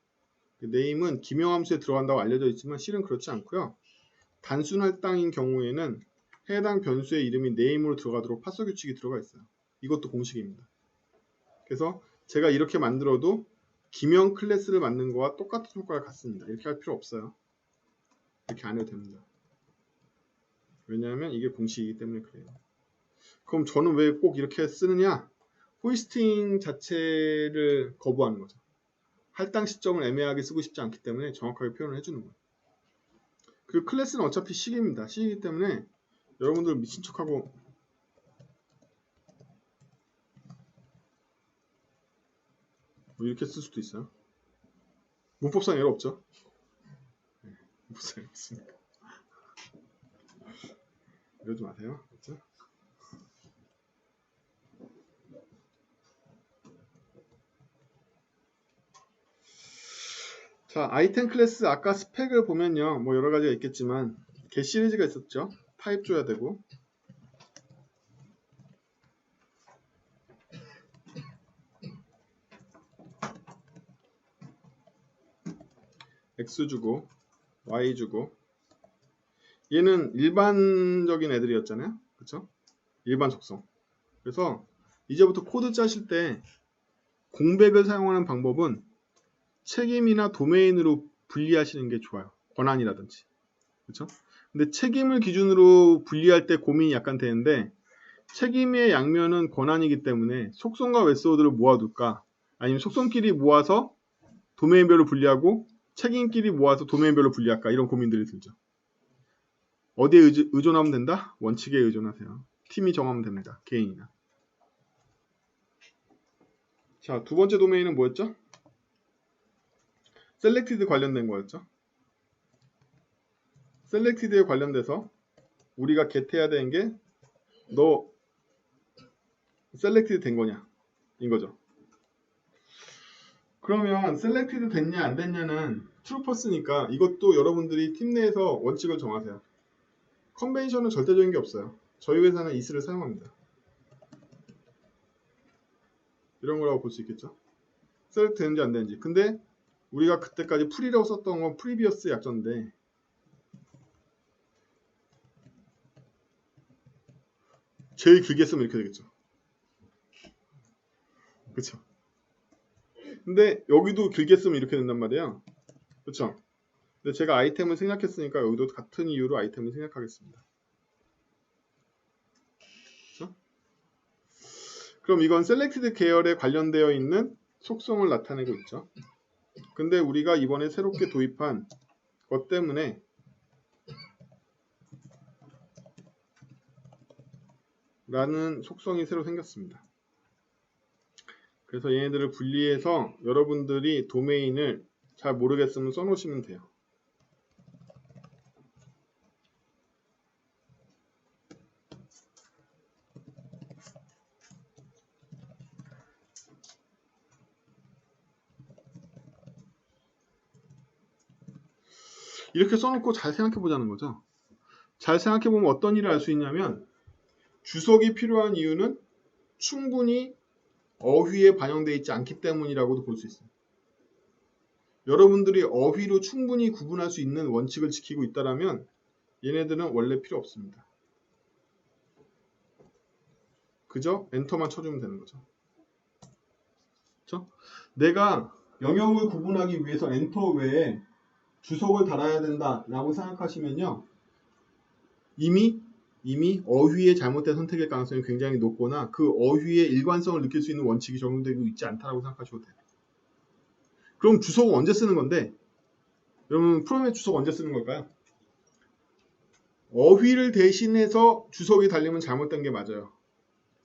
네임은 기명함수에 들어간다고 알려져 있지만 실은 그렇지 않고요. 단순 할당인 경우에는 해당 변수의 이름이 네임으로 들어가도록 파서 규칙이 들어가 있어요. 이것도 공식입니다. 그래서 제가 이렇게 만들어도 기명 클래스를 만든 거와 똑같은 효과가 같습니다. 이렇게 할 필요 없어요. 이렇게 안 해도 됩니다. 왜냐하면 이게 공식이기 때문에 그래요. 그럼 저는 왜 꼭 이렇게 쓰느냐? 호이스팅 자체를 거부하는 거죠. 할당 시점을 애매하게 쓰고 싶지 않기 때문에 정확하게 표현을 해주는 거예요. 그리고 클래스는 어차피 식입니다. 식이기 때문에 여러분들 미친 척하고 뭐 이렇게 쓸 수도 있어요. 문법상 에러 없죠? 네, 문법상 에러 없으니까 이러지 마세요. 그렇죠? 자, 아이템 클래스 아까 스펙을 보면요. 뭐 여러 가지가 있겠지만 겟 시리즈가 있었죠. 타입 줘야 되고 X 주고 Y 주고 얘는 일반적인 애들이었잖아요. 그쵸? 일반 속성. 그래서 이제부터 코드 짜실 때 공백을 사용하는 방법은 책임이나 도메인으로 분리하시는 게 좋아요. 권한이라든지. 그쵸? 근데 책임을 기준으로 분리할 때 고민이 약간 되는데 책임의 양면은 권한이기 때문에 속성과 웨스워드를 모아둘까? 아니면 속성끼리 모아서 도메인별로 분리하고 책임끼리 모아서 도메인별로 분리할까? 이런 고민들이 들죠. 어디에 의존하면 된다? 원칙에 의존하세요. 팀이 정하면 됩니다. 개인이나. 자, 두 번째 도메인은 뭐였죠? 셀렉티드 관련된 거였죠. 셀렉티드에 관련돼서 우리가 get해야 되는 게 너 셀렉티드 된 거냐? 인 거죠. 그러면 셀렉티드 됐냐 안 됐냐는 트루퍼스니까 이것도 여러분들이 팀 내에서 원칙을 정하세요. 컨벤션은 절대적인 게 없어요. 저희 회사는 is를 사용합니다. 이런 거라고 볼 수 있겠죠. 셀렉트 되는지 안 되는지. 근데 우리가 그때까지 프리라고 썼던 건 프리비어스 약자인데 제일 길게 쓰면 이렇게 되겠죠. 그쵸? 근데 여기도 길게 쓰면 이렇게 된단 말이에요. 그쵸? 근데 제가 아이템을 생략했으니까 여기도 같은 이유로 아이템을 생략하겠습니다. 그쵸? 그럼 이건 셀렉티드 계열에 관련되어 있는 속성을 나타내고 있죠. 근데 우리가 이번에 새롭게 도입한 것 때문에 라는 속성이 새로 생겼습니다. 그래서 얘네들을 분리해서 여러분들이 도메인을 잘 모르겠으면 써놓으시면 돼요. 이렇게 써놓고 잘 생각해 보자는 거죠. 잘 생각해 보면 어떤 일을 알 수 있냐면 주석이 필요한 이유는 충분히 어휘에 반영되어 있지 않기 때문이라고도 볼 수 있어요. 여러분들이 어휘로 충분히 구분할 수 있는 원칙을 지키고 있다면 얘네들은 원래 필요 없습니다. 그죠? 엔터만 쳐주면 되는 거죠. 그렇죠? 내가 영역을 구분하기 위해서 엔터 외에 주석을 달아야 된다라고 생각하시면요. 이미 어휘의 잘못된 선택의 가능성이 굉장히 높거나 그 어휘의 일관성을 느낄 수 있는 원칙이 적용되고 있지 않다라고 생각하셔도 돼요. 그럼 주석은 언제 쓰는 건데? 여러분 프롬의 주석 언제 쓰는 걸까요? 어휘를 대신해서 주석이 달리면 잘못된 게 맞아요.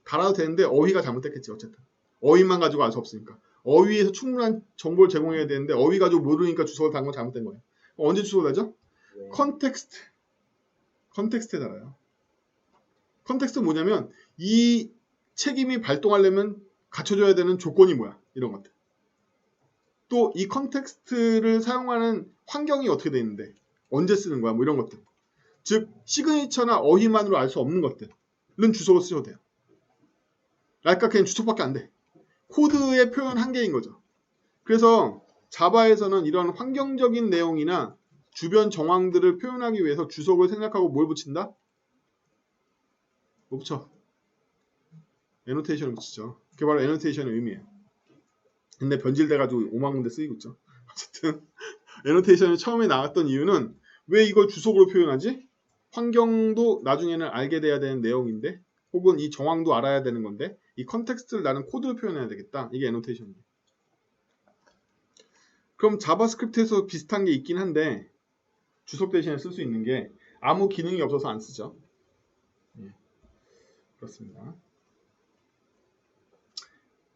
달아도 되는데 어휘가 잘못됐겠지 어쨌든. 어휘만 가지고 알 수 없으니까. 어휘에서 충분한 정보를 제공해야 되는데 어휘 가지고 모르니까 주석을 단 건 잘못된 거예요. 언제 주석을 달죠? 네. 컨텍스트에 달아요. 컨텍스트 뭐냐면 이 책임이 발동하려면 갖춰줘야 되는 조건이 뭐야? 이런 것들. 또 이 컨텍스트를 사용하는 환경이 어떻게 돼 있는데 언제 쓰는 거야? 뭐 이런 것들. 즉 시그니처나 어휘만으로 알 수 없는 것들은 주석을 쓰셔도 돼요. 그러니까 그냥 주석밖에 안 돼. 코드의 표현 한계인 거죠. 그래서 자바에서는 이런 환경적인 내용이나 주변 정황들을 표현하기 위해서 주석을 생략하고 뭘 붙인다? 뭐 붙여? 애노테이션을 붙이죠. 그게 바로 애노테이션의 의미예요. 근데 변질돼가지고 5만 군데 쓰이고 있죠. 어쨌든 애노테이션이 처음에 나왔던 이유는 왜 이걸 주석으로 표현하지? 환경도 나중에는 알게 돼야 되는 내용인데 혹은 이 정황도 알아야 되는 건데 이 컨텍스트를 나는 코드로 표현해야 되겠다. 이게 애노테이션이에요. 그럼 자바스크립트에서 비슷한 게 있긴 한데 주석 대신에 쓸 수 있는 게 아무 기능이 없어서 안 쓰죠. 예, 그렇습니다.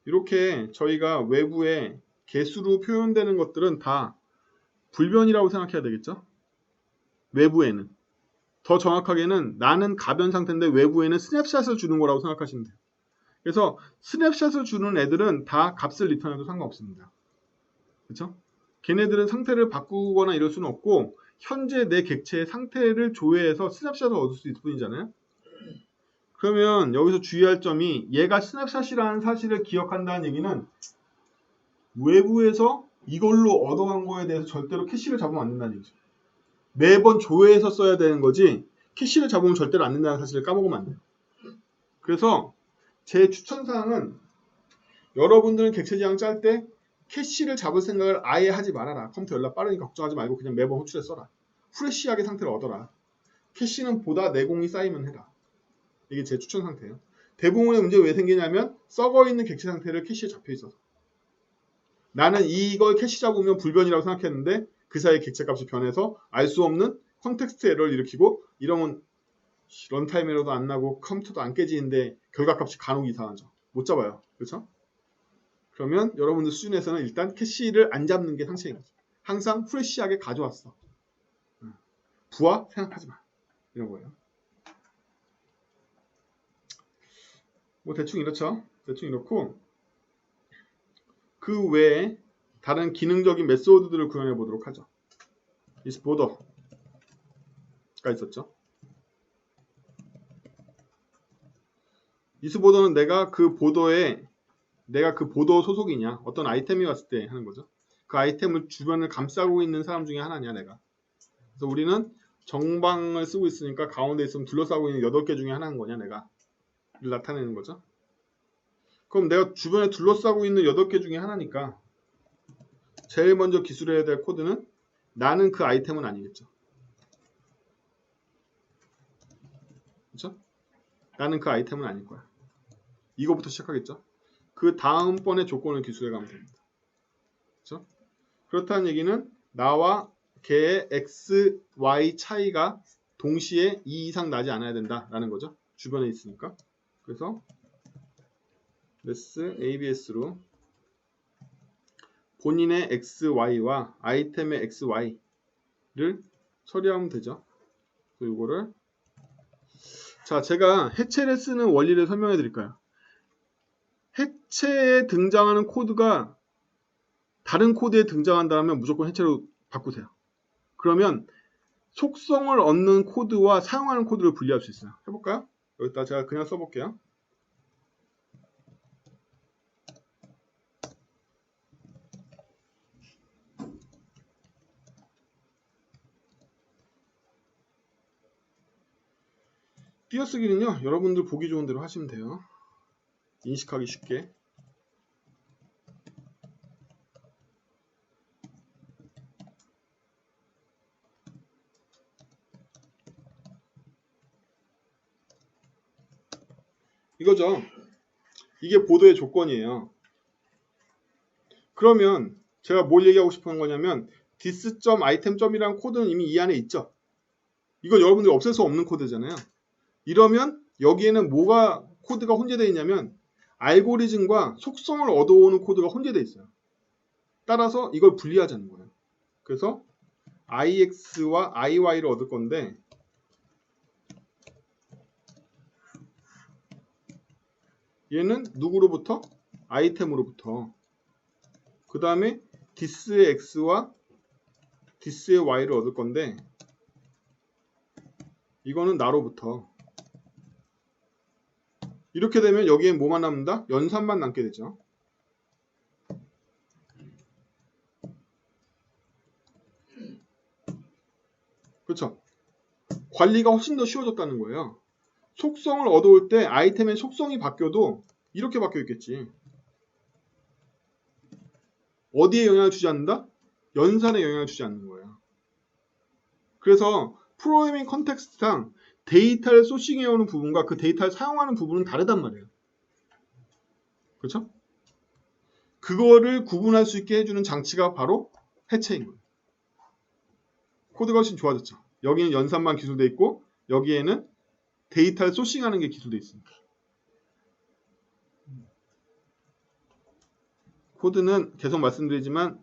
이렇게 저희가 외부에 개수로 표현되는 것들은 다 불변이라고 생각해야 되겠죠. 외부에는. 더 정확하게는 나는 가변 상태인데 외부에는 스냅샷을 주는 거라고 생각하시면 돼요. 그래서 스냅샷을 주는 애들은 다 값을 리턴해도 상관없습니다. 그렇죠? 걔네들은 상태를 바꾸거나 이럴 수는 없고 현재 내 객체의 상태를 조회해서 스냅샷을 얻을 수 있을 뿐이잖아요. 그러면 여기서 주의할 점이 얘가 스냅샷이라는 사실을 기억한다는 얘기는 외부에서 이걸로 얻어간 거에 대해서 절대로 캐시를 잡으면 안 된다는 얘기죠. 매번 조회해서 써야 되는 거지 캐시를 잡으면 절대로 안 된다는 사실을 까먹으면 안 돼요. 그래서 제 추천사항은 여러분들은 객체 지향 짤 때 캐시를 잡을 생각을 아예 하지 말아라. 컴퓨터 연락 빠르니까 걱정하지 말고 그냥 매번 호출해 써라. 프레시하게 상태를 얻어라. 캐시는 보다 내공이 쌓이면 해라. 이게 제 추천 상태예요. 대부분의 문제가 왜 생기냐면 썩어 있는 객체 상태를 캐시에 잡혀 있어서 나는 이걸 캐시 잡으면 불변이라고 생각했는데 그 사이에 객체 값이 변해서 알 수 없는 컨텍스트 에러를 일으키고 이러면 런타임 에러도 안 나고 컴퓨터도 안 깨지는데 결과값이 간혹 이상하죠. 못 잡아요. 그렇죠? 그러면 여러분들 수준에서는 일단 캐시를 안 잡는 게 상책인 거죠. 항상 프레시하게 가져왔어. 부하 생각하지 마. 이런 거예요. 뭐 대충 이렇죠. 대충 이렇고 그 외에 다른 기능적인 메소드들을 구현해 보도록 하죠. is border가 있었죠. is border는 내가 그 보더 소속이냐 어떤 아이템이 왔을 때 하는 거죠. 그 아이템을 주변을 감싸고 있는 사람 중에 하나냐 내가. 그래서 우리는 정방을 쓰고 있으니까 가운데 있으면 둘러싸고 있는 8개 중에 하나인 거냐 내가 를 나타내는 거죠. 그럼 내가 주변에 둘러싸고 있는 8개 중에 하나니까 제일 먼저 기술해야 될 코드는 나는 그 아이템은 아니겠죠. 그렇죠? 나는 그 아이템은 아닐 거야. 이거부터 시작하겠죠. 그 다음번에 조건을 기술해 가면 됩니다. 그렇죠? 그렇다는 얘기는 나와 걔의 x, y 차이가 동시에 2 이상 나지 않아야 된다라는 거죠. 주변에 있으니까. 그래서 less abs로 본인의 xy와 아이템의 xy를 처리하면 되죠. 그래서 이거를 자 제가 해체를 쓰는 원리를 설명해 드릴까요? 해체에 등장하는 코드가 다른 코드에 등장한다면 무조건 해체로 바꾸세요. 그러면 속성을 얻는 코드와 사용하는 코드를 분리할 수 있어요. 해볼까요? 여기다 제가 그냥 써볼게요. 띄어쓰기는요, 여러분들 보기 좋은 대로 하시면 돼요. 인식하기 쉽게. 이거죠. 이게 보도의 조건이에요. 그러면 제가 뭘 얘기하고 싶은 거냐면 this.item.이라는 코드는 이미 이 안에 있죠. 이거 여러분들이 없앨 수 없는 코드잖아요. 이러면 여기에는 뭐가 코드가 혼재되어 있냐면 알고리즘과 속성을 얻어오는 코드가 혼재되어 있어요. 따라서 이걸 분리하자는 거예요. 그래서 ix와 iy를 얻을 건데 얘는 누구로부터? 아이템으로부터. 그 다음에 this의 x와 this의 y를 얻을 건데 이거는 나로부터. 이렇게 되면 여기에 뭐만 남는다? 연산만 남게 되죠. 그렇죠? 관리가 훨씬 더 쉬워졌다는 거예요. 속성을 얻어올 때 아이템의 속성이 바뀌어도 이렇게 바뀌어 있겠지. 어디에 영향을 주지 않는다? 연산에 영향을 주지 않는 거예요. 그래서 프로그래밍 컨텍스트상 데이터를 소싱해오는 부분과 그 데이터를 사용하는 부분은 다르단 말이에요. 그렇죠? 그거를 구분할 수 있게 해주는 장치가 바로 해체인 거예요. 코드가 훨씬 좋아졌죠. 여기는 연산만 기술되어 있고 여기에는 데이터를 소싱하는 게 기술되어 있습니다. 코드는 계속 말씀드리지만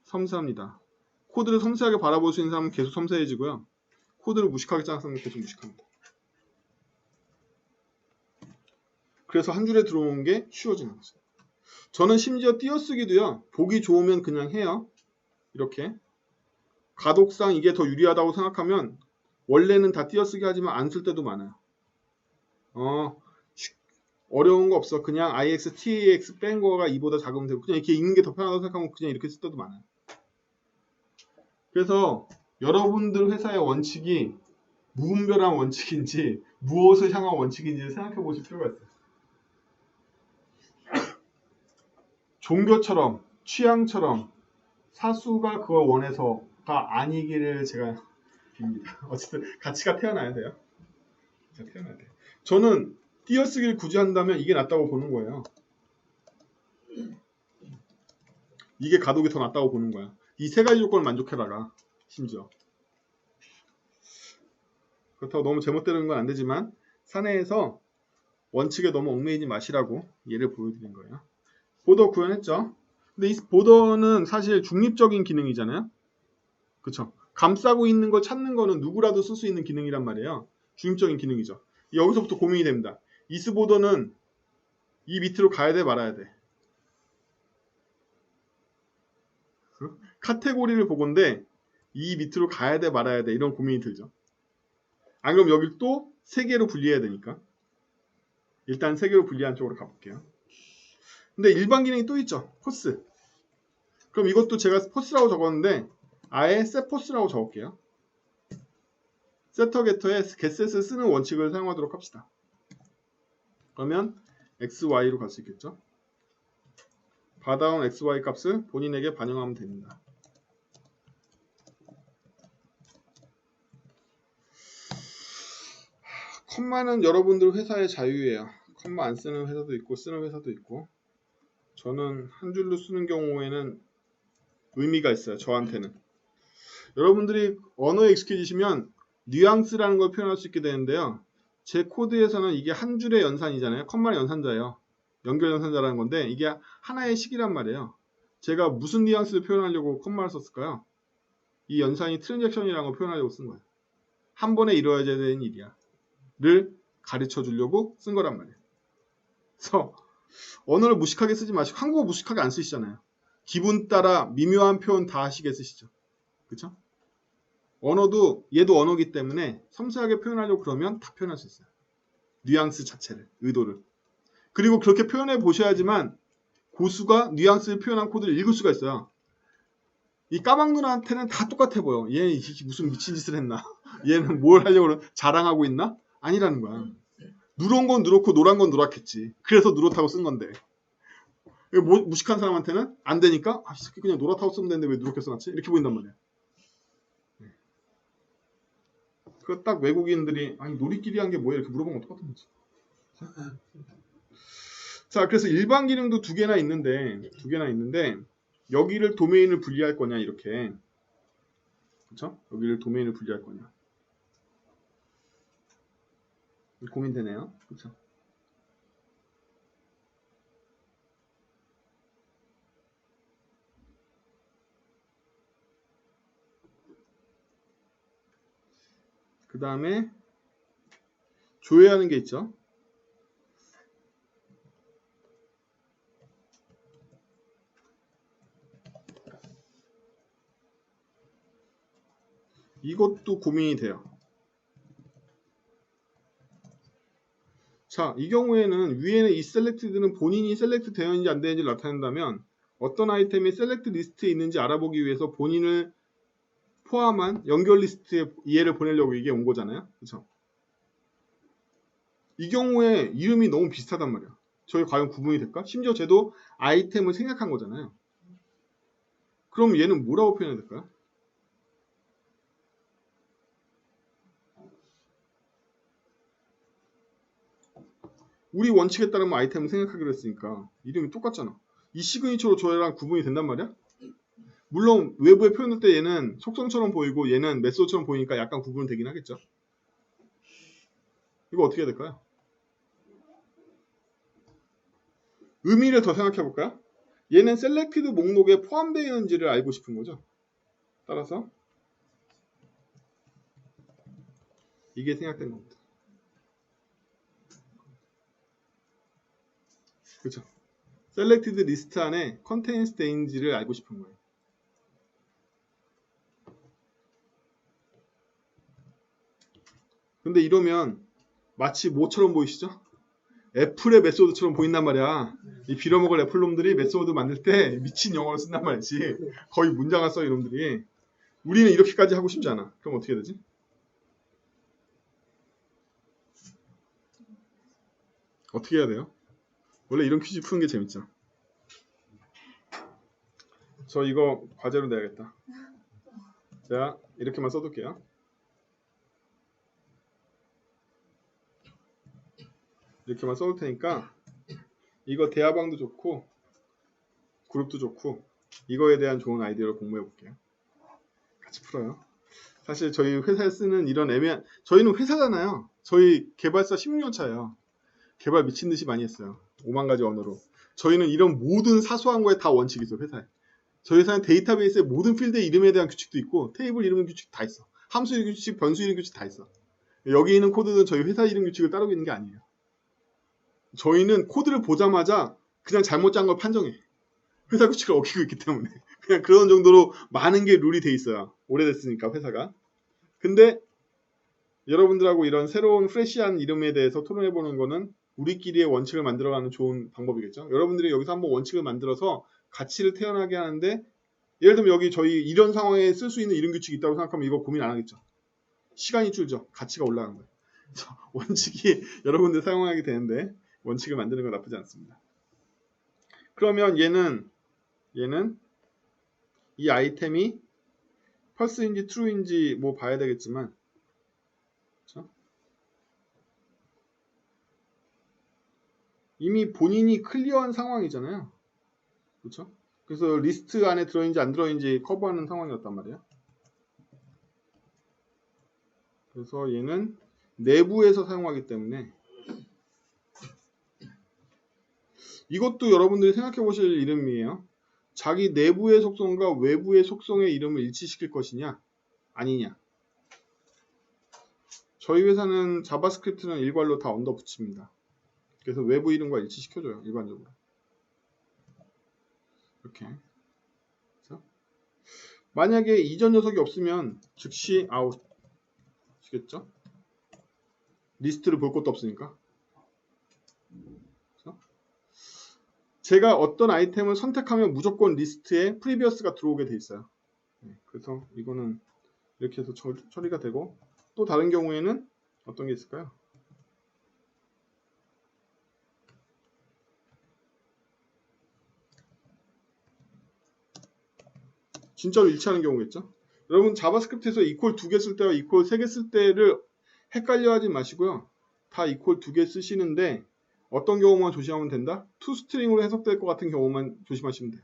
섬세합니다. 코드를 섬세하게 바라볼 수 있는 사람은 계속 섬세해지고요. 코드를 무식하게 짜는 사람은 계속 무식합니다. 그래서 한 줄에 들어오는 게 쉬워지는 거죠. 저는 심지어 띄어쓰기도요. 보기 좋으면 그냥 해요. 이렇게. 가독상 이게 더 유리하다고 생각하면 원래는 다 띄어쓰기 하지만 안 쓸 때도 많아요. 어려운 거 없어. 그냥 ix, tax 뺀 거가 2보다 작으면 되고 그냥 이렇게 읽는 게 더 편하다고 생각하면 그냥 이렇게 쓸 때도 많아요. 그래서 여러분들 회사의 원칙이 무분별한 원칙인지 무엇을 향한 원칙인지를 생각해 보실 필요가 있어요. 종교처럼 취향처럼 사수가 그걸 원해서가 아니기를 제가 빕니다. 어쨌든 가치가 태어나야 돼요. 태어나야 돼요. 저는 띄어쓰기를 굳이 한다면 이게 낫다고 보는 거예요. 이게 가독이 더 낫다고 보는 거야. 이 세 가지 조건을 만족해라가 심지어. 그렇다고 너무 제멋대로는 건 안 되지만 사내에서 원칙에 너무 얽매이지 마시라고 예를 보여드린 거예요. 보더 구현했죠. 근데 이 보더는 사실 중립적인 기능이잖아요. 그쵸? 감싸고 있는 걸 찾는 거는 누구라도 쓸 수 있는 기능이란 말이에요. 중립적인 기능이죠. 여기서부터 고민이 됩니다. 이스 보더는 이 밑으로 가야 돼 말아야 돼. 카테고리를 보건데 이 밑으로 가야 돼 말아야 돼 이런 고민이 들죠. 안 그럼 여기를 또 세 개로 분리해야 되니까 일단 세 개로 분리한 쪽으로 가볼게요. 근데 일반 기능이 또 있죠. 포스. 그럼 이것도 제가 포스라고 적었는데 아예 셋포스라고 적을게요. 세터 게터에 getset을 쓰는 원칙을 사용하도록 합시다. 그러면 x, y로 갈 수 있겠죠. 받아온 x, y 값을 본인에게 반영하면 됩니다. 컴마는 여러분들 회사의 자유예요. 컴마 안 쓰는 회사도 있고 쓰는 회사도 있고 저는 한 줄로 쓰는 경우에는 의미가 있어요. 저한테는. 여러분들이 언어에 익숙해지시면 뉘앙스라는 걸 표현할 수 있게 되는데요. 제 코드에서는 이게 한 줄의 연산이잖아요. 컴마는 연산자예요. 연결 연산자라는 건데 이게 하나의 식이란 말이에요. 제가 무슨 뉘앙스를 표현하려고 컴마를 썼을까요? 이 연산이 트랜잭션이라는 걸 표현하려고 쓴 거예요. 한 번에 이루어져야 되는 일이야. 를 가르쳐 주려고 쓴 거란 말이에요. 그래서 언어를 무식하게 쓰지 마시고 한국어 무식하게 안 쓰시잖아요. 기분 따라 미묘한 표현 다 하시게 쓰시죠. 그쵸? 언어도 얘도 언어기 때문에 섬세하게 표현하려고 그러면 다 표현할 수 있어요. 뉘앙스 자체를, 의도를. 그리고 그렇게 표현해 보셔야지만 고수가 뉘앙스를 표현한 코드를 읽을 수가 있어요. 이 까막 누나한테는 다 똑같아 보여. 얘 무슨 미친 짓을 했나? 얘는 뭘 하려고 그러 자랑하고 있나? 아니라는 거야. 누런 건 누렇고 노란 건 노랗겠지. 그래서 누렇다고 쓴 건데. 무식한 사람한테는 안 되니까 이 새끼 그냥 노랗다고 쓰면 되는데 왜 누렇게 써놨지? 이렇게 보인단 말이야. 그 딱 외국인들이 아니 놀이끼리 한 게 뭐야 이렇게 물어보면 똑같은 거지. 자, 그래서 일반 기능도 두 개나 있는데 여기를 도메인을 분리할 거냐 이렇게. 그렇죠? 여기를 도메인을 분리할 거냐. 고민되네요. 그렇죠? 그 다음에 조회하는 게 있죠. 이것도 고민이 돼요. 자, 이 경우에는 위에는 이 selected는 본인이 셀렉트 되었는지 안 되는지를 나타낸다면 어떤 아이템이 셀렉트 리스트에 있는지 알아보기 위해서 본인을 포함한 연결 리스트에 이해를 보내려고 이게 온 거잖아요. 그렇죠? 이 경우에 이름이 너무 비슷하단 말이야. 저희 과연 구분이 될까? 심지어 쟤도 아이템을 생략한 거잖아요. 그럼 얘는 뭐라고 표현해야 될까요? 우리 원칙에 따르면 아이템을 생략하기로 했으니까 이름이 똑같잖아. 이 시그니처로 저랑 구분이 된단 말이야? 물론 외부에 표현할 때 얘는 속성처럼 보이고 얘는 메소드처럼 보이니까 약간 구분은 되긴 하겠죠. 이거 어떻게 해야 될까요? 의미를 더 생각해 볼까요? 얘는 셀렉티드 목록에 포함되어 있는지를 알고 싶은 거죠. 따라서 이게 생략된 겁니다. 그렇죠? 셀렉티드 리스트 안에 컨테인스 되는지를 알고 싶은 거예요. 근데 이러면 마치 뭐처럼 보이시죠? 애플의 메소드처럼 보인단 말이야. 이 빌어먹을 애플놈들이 메소드 만들 때 미친 영어를 쓴단 말이지. 거의 문장을 써 이놈들이. 우리는 이렇게까지 하고 싶지 않아. 그럼 어떻게 되지? 어떻게 해야 돼요? 원래 이런 퀴즈 푸는 게 재밌죠. 저 이거 과제로 내야겠다. 자, 이렇게만 써둘게요. 이렇게만 써둘 테니까 이거 대화방도 좋고 그룹도 좋고 이거에 대한 좋은 아이디어를 공부해 볼게요. 같이 풀어요. 사실 저희 회사에 쓰는 이런 애매한 저희는 회사잖아요. 저희 개발사 16년 차예요. 개발 미친 듯이 많이 했어요. 5만 가지 언어로. 저희는 이런 모든 사소한 거에 다 원칙이 있어요. 회사에. 저희 회사는 데이터베이스의 모든 필드의 이름에 대한 규칙도 있고 테이블 이름 규칙 다 있어. 함수 이름 규칙, 변수 이름 규칙 다 있어. 여기 있는 코드는 저희 회사 이름 규칙을 따르고 있는 게 아니에요. 저희는 코드를 보자마자 그냥 잘못 짠 걸 판정해. 회사 규칙을 어기고 있기 때문에. 그냥 그런 정도로 많은 게 룰이 돼 있어요. 오래됐으니까 회사가. 근데 여러분들하고 이런 새로운 프레시한 이름에 대해서 토론해보는 거는 우리끼리의 원칙을 만들어가는 좋은 방법이겠죠. 여러분들이 여기서 한번 원칙을 만들어서 가치를 태어나게 하는데 예를 들면 여기 저희 이런 상황에 쓸 수 있는 이름 규칙이 있다고 생각하면 이거 고민 안 하겠죠. 시간이 줄죠. 가치가 올라가는 거예요. 원칙이 여러분들 사용하게 되는데 원칙을 만드는 건 나쁘지 않습니다. 그러면 얘는 이 아이템이 false인지 true인지 뭐 봐야 되겠지만 그렇죠? 이미 본인이 클리어한 상황이잖아요. 그렇죠? 그래서 리스트 안에 들어있는지 안 들어있는지 커버하는 상황이었단 말이에요. 그래서 얘는 내부에서 사용하기 때문에 이것도 여러분들이 생각해 보실 이름이에요. 자기 내부의 속성과 외부의 속성의 이름을 일치시킬 것이냐 아니냐. 저희 회사는 자바스크립트는 일괄로 다 언더 붙입니다. 그래서 외부 이름과 일치시켜줘요. 일반적으로. 이렇게. 그래서 만약에 이전 녀석이 없으면 즉시 아웃이겠죠? 리스트를 볼 것도 없으니까. 그렇죠? 제가 어떤 아이템을 선택하면 무조건 리스트에 프리비어스가 들어오게 돼 있어요. 그래서 이거는 이렇게 해서 처리가 되고, 또 다른 경우에는 어떤 게 있을까요? 진짜로 일치하는 경우겠죠? 여러분 자바스크립트에서 이퀄 2개 쓸 때와 이퀄 3개 쓸 때를 헷갈려 하지 마시고요. 다 이퀄 2개 쓰시는데 어떤 경우만 조심하면 된다? 투스트링으로 해석될 것 같은 경우만 조심하시면 돼요.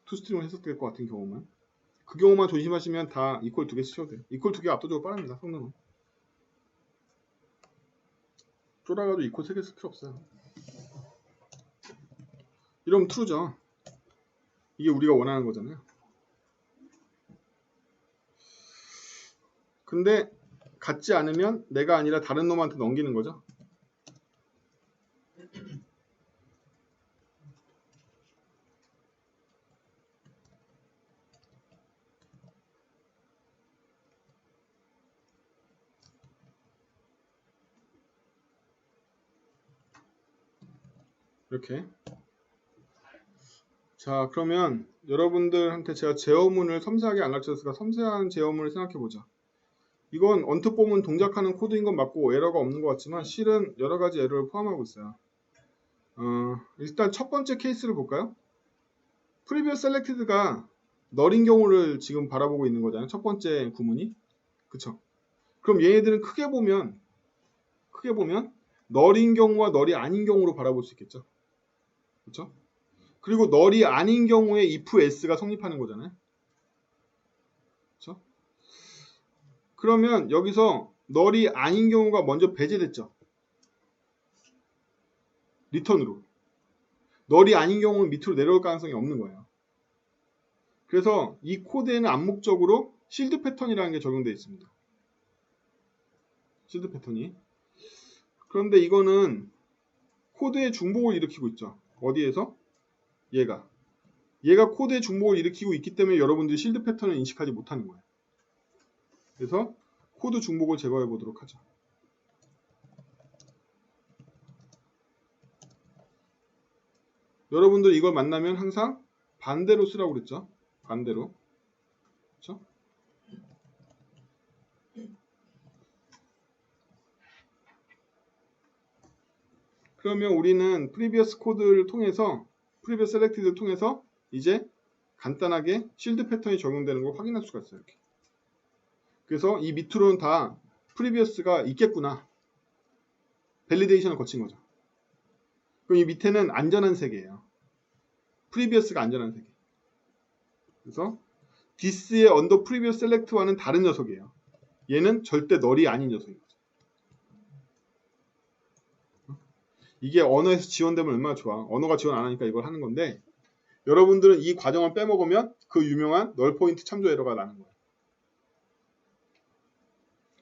투스트링으로 해석될 것 같은 경우만. 그 경우만 조심하시면 다 이퀄 2개 쓰셔도 돼요. 이퀄 2개 압도적으로 빠릅니다. 성능은. 쫄아가지고 이퀄 3개 쓸 필요 없어요. 이러면 true죠. 이게 우리가 원하는 거잖아요. 근데 같지 않으면 내가 아니라 다른 놈한테 넘기는 거죠. 이렇게. 자, 그러면 여러분들한테 제가 제어문을 섬세하게 안 가르쳤으니까 섬세한 제어문을 생각해보자. 이건 언뜻 보면 동작하는 코드인 건 맞고 에러가 없는 것 같지만 실은 여러 가지 에러를 포함하고 있어요. 일단 첫 번째 케이스를 볼까요? Previous Selected가 널인 경우를 지금 바라보고 있는 거잖아요. 첫 번째 구문이. 그쵸? 그럼 얘네들은 크게 보면 널인 경우와 널이 아닌 경우로 바라볼 수 있겠죠. 그쵸? 그리고 널이 아닌 경우에 if s가 성립하는 거잖아요. 그쵸? 그러면 여기서 널이 아닌 경우가 먼저 배제됐죠. 리턴으로. 널이 아닌 경우는 밑으로 내려올 가능성이 없는 거예요. 그래서 이 코드에는 암묵적으로 실드 패턴이라는 게 적용되어 있습니다. 실드 패턴이. 그런데 이거는 코드의 중복을 일으키고 있죠. 어디에서? 얘가 코드의 중복을 일으키고 있기 때문에 여러분들이 실드 패턴을 인식하지 못하는 거예요. 그래서 코드 중복을 제거해 보도록 하죠. 여러분들 이걸 만나면 항상 반대로 쓰라고 그랬죠. 반대로. 그렇죠? 그러면 우리는 previous 코드를 통해서 previous selected를 통해서 이제 간단하게 실드 패턴이 적용되는 걸 확인할 수가 있어요. 이렇게. 그래서 이 밑으로는 다 previous가 있겠구나. 밸리데이션을 거친 거죠. 그럼 이 밑에는 안전한 세계예요. previous가 안전한 세계. 그래서 this의 under previous select와는 다른 녀석이에요. 얘는 절대 널이 아닌 녀석인 거죠. 이게 언어에서 지원되면 얼마나 좋아. 언어가 지원 안 하니까 이걸 하는 건데 여러분들은 이 과정을 빼먹으면 그 유명한 널 포인트 참조 에러가 나는 거예요.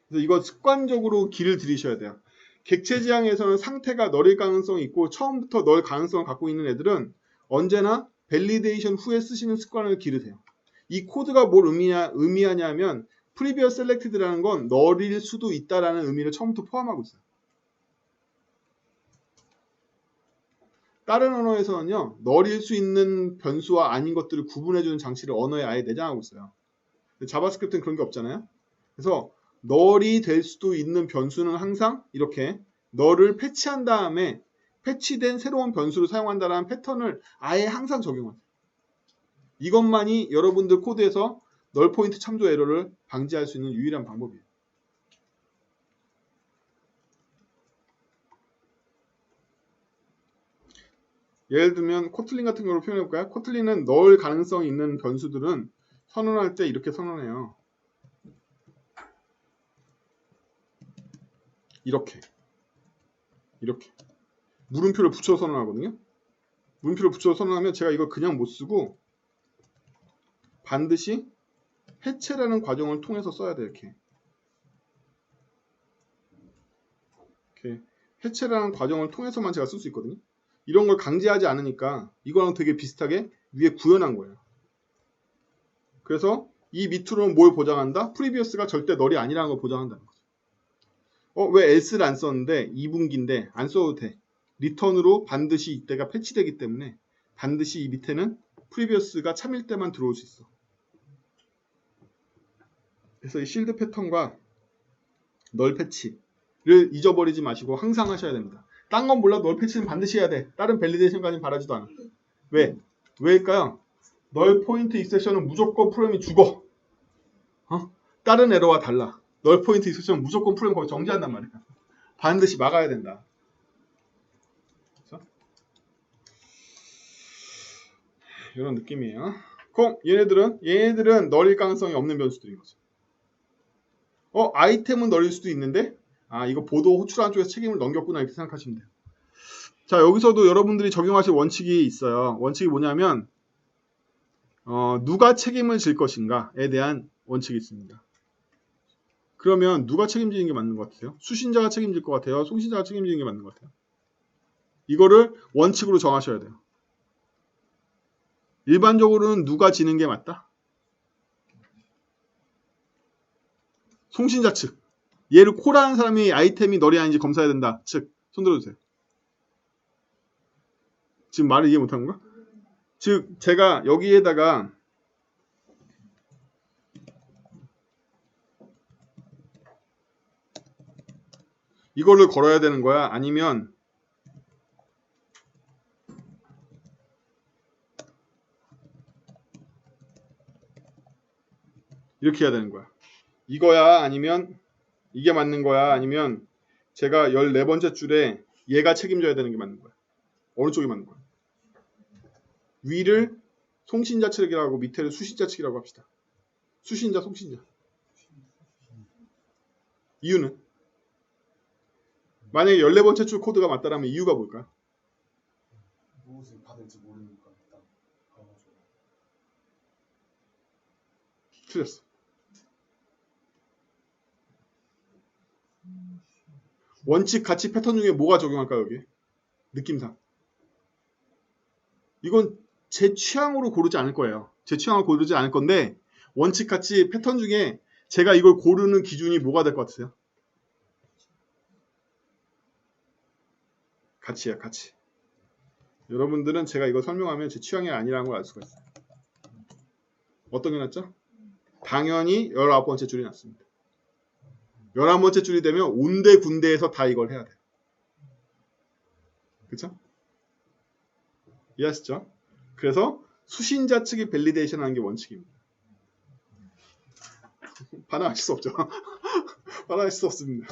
그래서 이거 습관적으로 길을 들이셔야 돼요. 객체 지향에서는 상태가 널일 가능성이 있고 처음부터 널 가능성을 갖고 있는 애들은 언제나 밸리데이션 후에 쓰시는 습관을 기르세요. 이 코드가 뭘 의미하냐면 previous selected라는 건 널일 수도 있다라는 의미를 처음부터 포함하고 있어요. 다른 언어에서는요, 널일 수 있는 변수와 아닌 것들을 구분해주는 장치를 언어에 아예 내장하고 있어요. 자바스크립트는 그런 게 없잖아요. 그래서 널이 될 수도 있는 변수는 항상 이렇게 널을 패치한 다음에 패치된 새로운 변수를 사용한다는 패턴을 아예 항상 적용해요. 이것만이 여러분들 코드에서 널 포인트 참조 에러를 방지할 수 있는 유일한 방법이에요. 예를 들면 코틀린 같은 경우를 표현해 볼까요? 코틀린은 널 가능성이 있는 변수들은 선언할 때 이렇게 선언해요. 이렇게 물음표를 붙여 선언하거든요. 물음표를 붙여 선언하면 제가 이걸 그냥 못 쓰고 반드시 해체라는 과정을 통해서 써야 돼요. 이렇게 해체라는 과정을 통해서만 제가 쓸 수 있거든요. 이런 걸 강제하지 않으니까 이거랑 되게 비슷하게 위에 구현한 거예요. 그래서 이 밑으로는 뭘 보장한다? 프리비어스가 절대 널이 아니라는 걸 보장한다는 거죠. 왜 else를 안 썼는데 2분기인데 안 써도 돼. 리턴으로 반드시 이때가 패치되기 때문에 반드시 이 밑에는 프리비어스가 참일 때만 들어올 수 있어. 그래서 이 실드 패턴과 널 패치를 잊어버리지 마시고 항상 하셔야 됩니다. 딴 건 몰라도 널 패치는 반드시 해야 돼. 다른 밸리데이션까지는 바라지도 않아. 왜? 왜일까요? 널 포인트 익셉션은 무조건 프로그램이 죽어. 다른 에러와 달라. 널 포인트 익셉션은 무조건 프로그램 거기 정지한단 말이야. 반드시 막아야 된다. 그렇죠? 이런 느낌이에요. 그럼 얘네들은 널일 가능성이 없는 변수들인 거죠. 아이템은 널일 수도 있는데 이거 보도 호출하는 쪽에서 책임을 넘겼구나 이렇게 생각하시면 돼요. 자, 여기서도 여러분들이 적용하실 원칙이 있어요. 원칙이 뭐냐면 누가 책임을 질 것인가에 대한 원칙이 있습니다. 그러면 누가 책임지는 게 맞는 것 같아요? 수신자가 책임질 것 같아요? 송신자가 책임지는 게 맞는 것 같아요? 이거를 원칙으로 정하셔야 돼요. 일반적으로는 누가 지는 게 맞다? 송신자 측. 얘를 콜하는 사람이 아이템이 널이 아닌지 검사해야 된다. 즉, 손 들어주세요. 지금 말을 이해 못한 건가? 즉, 제가 여기에다가 이거를 걸어야 되는 거야? 아니면 이렇게 해야 되는 거야? 이거야? 아니면 이게 맞는 거야? 아니면 제가 14번째 줄에 얘가 책임져야 되는 게 맞는 거야? 어느 쪽이 맞는 거야? 위를 송신자 측이라고 밑에를 수신자 측이라고 합시다. 수신자, 송신자. 이유는? 만약에 14번째 줄 코드가 맞다라면 이유가 뭘까? 무엇을 받을지 모르니까 일단 틀렸어. 원칙, 가치, 패턴 중에 뭐가 적용할까 여기? 느낌상. 이건 제 취향으로 고르지 않을 거예요. 제 취향으로 고르지 않을 건데 원칙, 가치, 패턴 중에 제가 이걸 고르는 기준이 뭐가 될 것 같으세요? 가치야, 가치. 여러분들은 제가 이거 설명하면 제 취향이 아니라는 걸 알 수가 있어요. 어떤 게 낫죠? 당연히 19번째 줄이 낫습니다. 11번째 줄이 되면 온데군데에서 다 이걸 해야 돼요. 그쵸? 이해하시죠? 그래서 수신자 측이 밸리데이션 하는 게 원칙입니다. 반항하실 수 없죠. 반항하실 수 없습니다.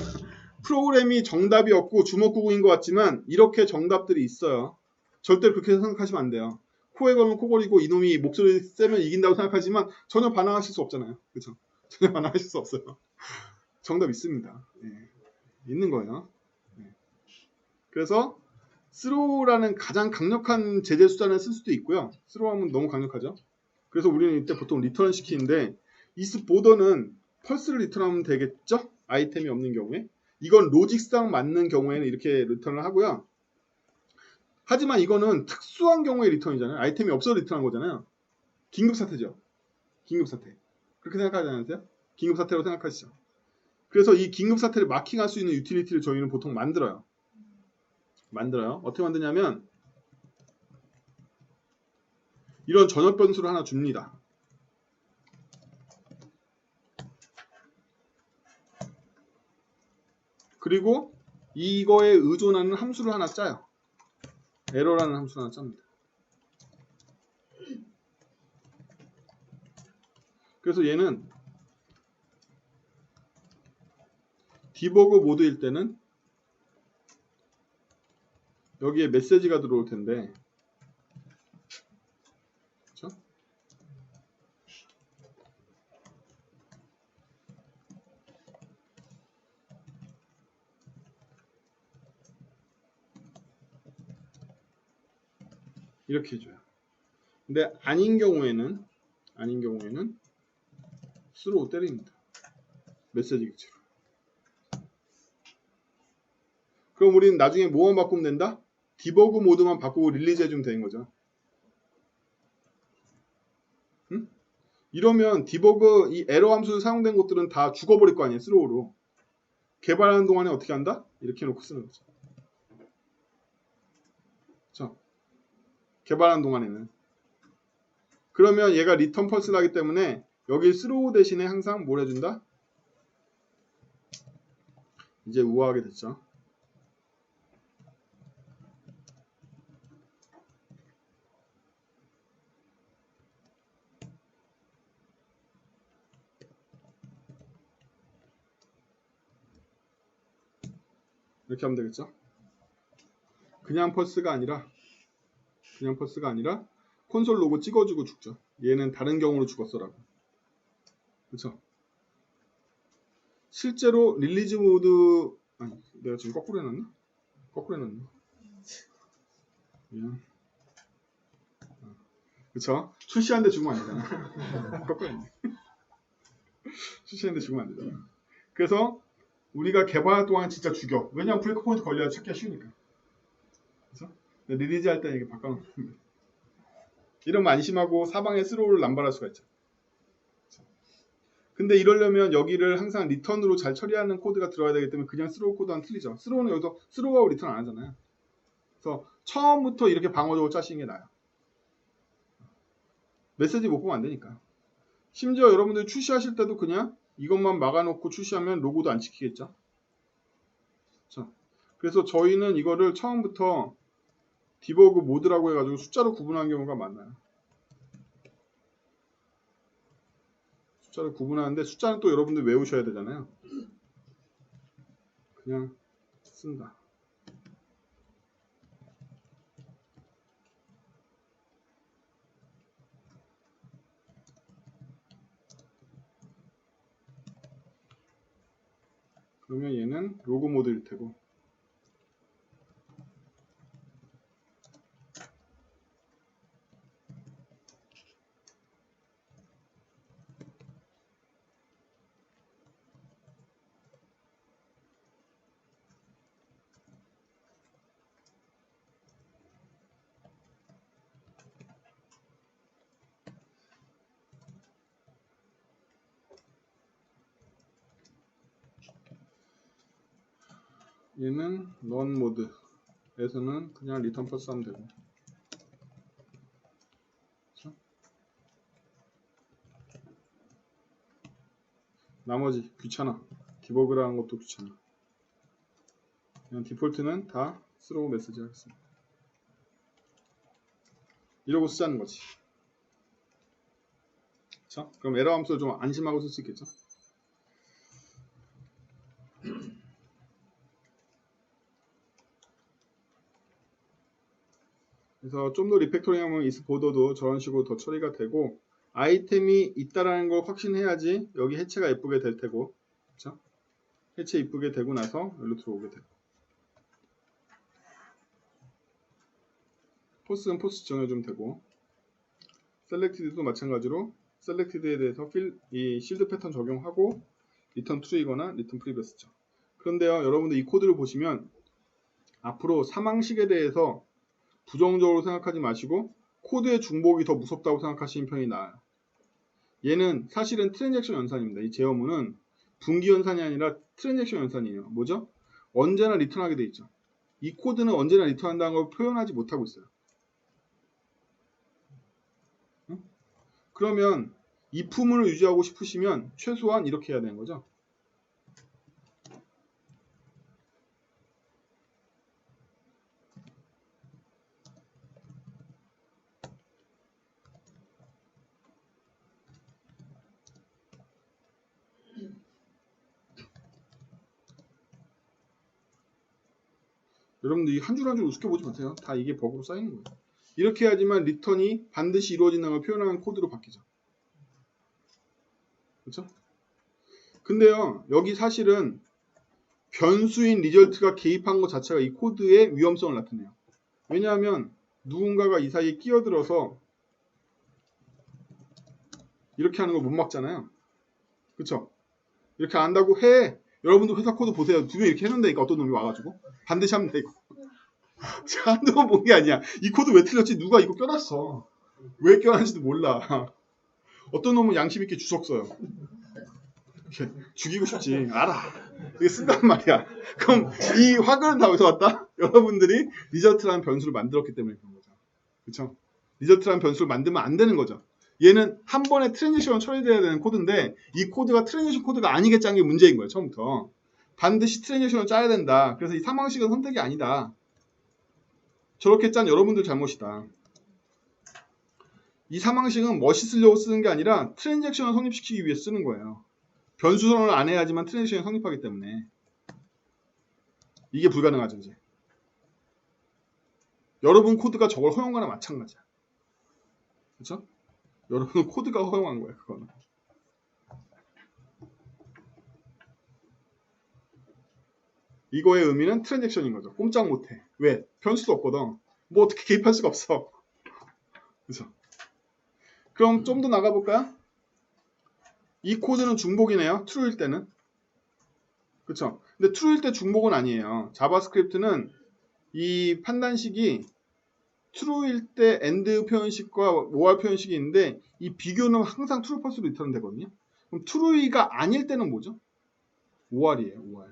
프로그램이 정답이 없고 주먹구구인 것 같지만 이렇게 정답들이 있어요. 절대로 그렇게 생각하시면 안 돼요. 코에 걸면 코골이고 이놈이 목소리 세면 이긴다고 생각하지만 전혀 반항하실 수 없잖아요. 그렇죠? 전혀 반항하실 수 없어요. 정답 있습니다. 네. 있는 거예요. 네. 그래서 스로우라는 가장 강력한 제재 수단을 쓸 수도 있고요. 스로우하면 너무 강력하죠. 그래서 우리는 이때 보통 리턴 시키는데 이스 보더는 펄스를 리턴하면 되겠죠? 아이템이 없는 경우에. 이건 로직상 맞는 경우에는 이렇게 리턴을 하고요. 하지만 이거는 특수한 경우에 리턴이잖아요. 아이템이 없어서 리턴한 거잖아요. 긴급사태죠. 긴급사태. 그렇게 생각하지 않으세요? 긴급사태로 생각하시죠. 그래서 이 긴급사태를 마킹할 수 있는 유틸리티를 저희는 보통 만들어요. 어떻게 만드냐면 이런 전역 변수를 하나 줍니다. 그리고 이거에 의존하는 함수를 하나 짜요. 에러라는 함수를 하나 짭니다. 그래서 얘는 디버그 모드일 때는 여기에 메시지가 들어올 텐데, 그렇죠? 이렇게 해줘요. 근데 아닌 경우에는 스로우 때립니다. 메시지 객체로. 그럼 우리는 나중에 뭐만 바꾸면 된다? 디버그 모드만 바꾸고 릴리즈 해주면 되는 거죠. 응? 이러면 디버그 이 에러 함수 사용된 것들은 다 죽어버릴 거 아니에요. 스로우로. 개발하는 동안에 어떻게 한다? 이렇게 해놓고 쓰는 거죠. 그렇죠? 개발하는 동안에는. 그러면 얘가 리턴 펄스를 하기 때문에 여기 스로우 대신에 항상 뭘 해준다? 이제 우아하게 됐죠. 이렇게 하면 되겠죠. 그냥 펄스가 아니라 콘솔 로고 찍어주고 죽죠. 얘는 다른 경우로 죽었어라고. 그렇죠? 실제로 릴리즈 모드 아니 내가 지금 거꾸로 해놨나? 미안. 그쵸? 출시하는데 죽으면 안 되잖아. 거꾸로 했네. 출시하는데 죽으면 안 되잖아. 그래서 우리가 개발 동안 진짜 죽여. 왜냐면 브레이크 포인트 걸려야 찾기가 쉬우니까. 그래서 리리즈 할 때 이게 바꿔놓으면 돼. 이러면 안심하고 사방에 스로우를 남발할 수가 있죠. 근데 이러려면 여기를 항상 리턴으로 잘 처리하는 코드가 들어가야 되기 때문에 그냥 스로우 코드와는 틀리죠. 스로우는 여기서 스로우하고 리턴 안 하잖아요. 그래서 처음부터 이렇게 방어적으로 짜시는 게 나아요. 메시지 못 보면 안 되니까. 심지어 여러분들 출시하실 때도 그냥 이것만 막아놓고 출시하면 로고도 안 찍히겠죠. 그래서 저희는 이거를 처음부터 디버그 모드라고 해가지고 숫자로 구분하는 경우가 많아요. 숫자를 구분하는데 숫자는 또 여러분들 외우셔야 되잖아요. 그냥 쓴다. 그러면 얘는 로고 모드일 테고 얘는 넌 모드에서는 그냥 리턴 펄스 하면 되고 그렇죠? 나머지 귀찮아. 디버그라는 것도 귀찮아. 그냥 디폴트는 다 스로우 메시지 하겠습니다. 이러고 쓰자는 거지. 그렇죠? 그럼 에러 함수를 좀 안심하고 쓸 수 있겠죠? 그래서 좀 더 리팩토링하면 이스보더도 저런 식으로 더 처리가 되고 아이템이 있다라는 걸 확신해야지 여기 해체가 예쁘게 될 테고 그렇죠? 해체 이쁘게 되고 나서 여기로 들어오게 되고 포스는 포스 정해주면 되고 셀렉티드도 마찬가지로 셀렉티드에 대해서 이 실드 패턴 적용하고 리턴 트루이거나 리턴 프리비어스죠. 그런데요 여러분들 이 코드를 보시면 앞으로 사망식에 대해서 부정적으로 생각하지 마시고 코드의 중복이 더 무섭다고 생각하시는 편이 나아요. 얘는 사실은 트랜잭션 연산입니다. 이 제어문은 분기 연산이 아니라 트랜잭션 연산이에요. 뭐죠? 언제나 리턴하게 돼 있죠. 이 코드는 언제나 리턴한다는 걸 표현하지 못하고 있어요. 응? 그러면 if문을 유지하고 싶으시면 최소한 이렇게 해야 되는 거죠. 여러분들 이 한 줄 한 줄 우습게 보지 마세요. 다 이게 버그로 쌓이는 거예요. 이렇게 해야지만 리턴이 반드시 이루어진다는 걸 표현하는 코드로 바뀌죠. 그렇죠? 근데요 여기 사실은 변수인 리절트가 개입한 것 자체가 이 코드의 위험성을 나타내요. 왜냐하면 누군가가 이 사이에 끼어들어서 이렇게 하는 걸 못 막잖아요. 그렇죠? 이렇게 안 한다고 해. 여러분도 회사 코드 보세요. 두 명 이렇게 해놓는다니까 어떤 놈이 와가지고 반드시 하면 돼 이거. 제가 한두 번 본 게 아니야. 이 코드 왜 틀렸지? 누가 이거 껴놨어. 왜 껴놨는지도 몰라. 어떤 놈은 양심 있게 주석 써요. 이렇게 죽이고 싶지. 알아. 이게 쓴단 말이야. 그럼 이 화근은 다 어디서 왔다? 여러분들이 리저트라는 변수를 만들었기 때문에 그런 거죠. 그렇죠? 리저트라는 변수를 만들면 안 되는 거죠. 얘는 한 번에 트랜지션을 처리돼야 되는 코드인데 이 코드가 트랜지션 코드가 아니게 짠 게 문제인 거예요. 처음부터. 반드시 트랜지션을 짜야 된다. 그래서 이 상황식은 선택이 아니다. 저렇게 짠 여러분들 잘못이다. 이 상황식은 멋있으려고 쓰는 게 아니라 트랜잭션을 성립시키기 위해 쓰는 거예요. 변수 선언을 안 해야지만 트랜잭션이 성립하기 때문에 이게 불가능하죠. 이제 여러분 코드가 저걸 허용한 거나 마찬가지야. 그렇죠? 여러분 코드가 허용한 거야. 그거는. 이거의 의미는 트랜잭션인 거죠. 꼼짝 못해. 왜? 변수도 없거든. 뭐 어떻게 개입할 수가 없어. 그렇죠? 그럼 좀 더 나가볼까요? 이 코드는 중복이네요. true일 때는. 그쵸? 근데 true일 때 중복은 아니에요. 자바스크립트는 이 판단식이 true일 때 and 표현식과 or 표현식이 있는데 이 비교는 항상 true, false로 리턴 되거든요. 그럼 true가 아닐 때는 뭐죠? or이에요. or.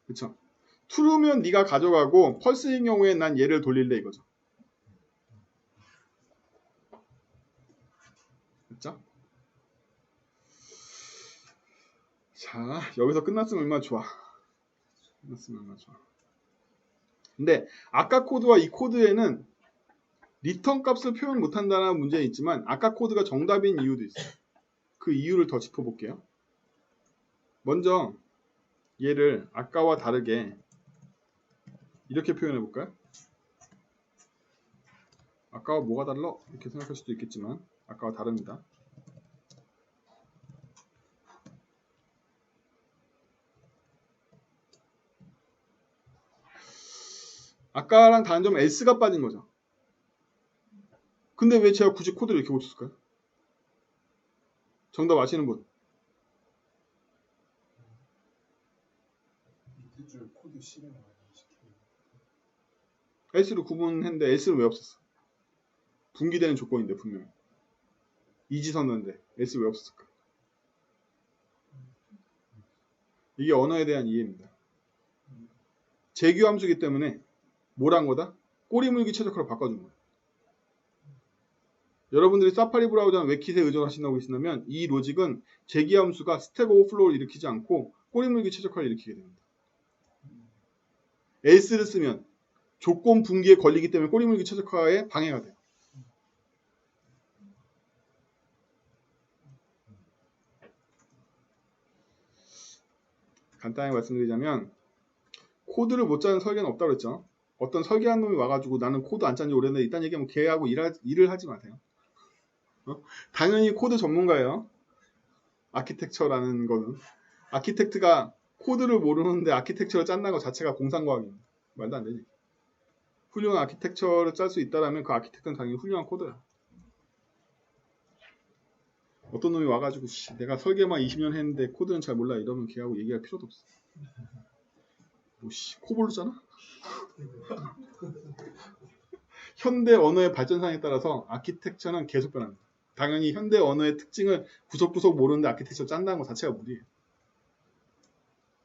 그쵸? true면 네가 가져가고 false인 경우에 난 얘를 돌릴래 이거죠. 그쵸? 자, 여기서 끝났으면 얼마나 좋아. 근데 아까 코드와 이 코드에는 리턴 값을 표현 못한다는 문제는 있지만 아까 코드가 정답인 이유도 있어요. 그 이유를 더 짚어볼게요. 먼저 얘를 아까와 다르게 이렇게 표현해 볼까요? 아까와 뭐가 달라? 이렇게 생각할 수도 있겠지만 아까와 다릅니다. 아까랑 다른 점은 else가 빠진 거죠. 근데 왜 제가 굳이 코드를 이렇게 고쳤을까요? 정답 아시는 분? 밑에 줄 코드 실행 많이 시키고. else로 구분했는데 else는 왜 없었어? 분기되는 조건인데 분명히. 이지선언인데 else 왜 없었을까? 이게 언어에 대한 이해입니다. 재규 함수이기 때문에 뭘 한 거다? 꼬리물기 최적화로 바꿔준 거예요. 여러분들이 사파리 브라우저나 웹킷에 의존하신다고 계신다면 이 로직은 재기 함수가 스택 오버플로우를 일으키지 않고 꼬리물기 최적화를 일으키게 됩니다. else를 쓰면 조건 분기에 걸리기 때문에 꼬리물기 최적화에 방해가 돼요. 간단하게 말씀드리자면 코드를 못 짜는 설계는 없다고 그랬죠. 어떤 설계한 놈이 와가지고 나는 코드 안 짠 지 오래됐는데 이딴 얘기하면 걔하고 일을 하지 마세요. 당연히 코드 전문가예요. 아키텍처라는 거는. 아키텍트가 코드를 모르는데 아키텍처를 짠다는 것 자체가 공상과학입니다. 말도 안 되지. 훌륭한 아키텍처를 짤 수 있다면 그 아키텍트는 당연히 훌륭한 코드야. 어떤 놈이 와가지고 내가 설계만 20년 했는데 코드는 잘 몰라 이러면 걔하고 얘기할 필요도 없어. 뭐 코볼로 짜나? 현대 언어의 발전상에 따라서 아키텍처는 계속 변합니다. 당연히 현대 언어의 특징을 구석구석 모르는데 아키텍처 짠다는 것 자체가 무리예요.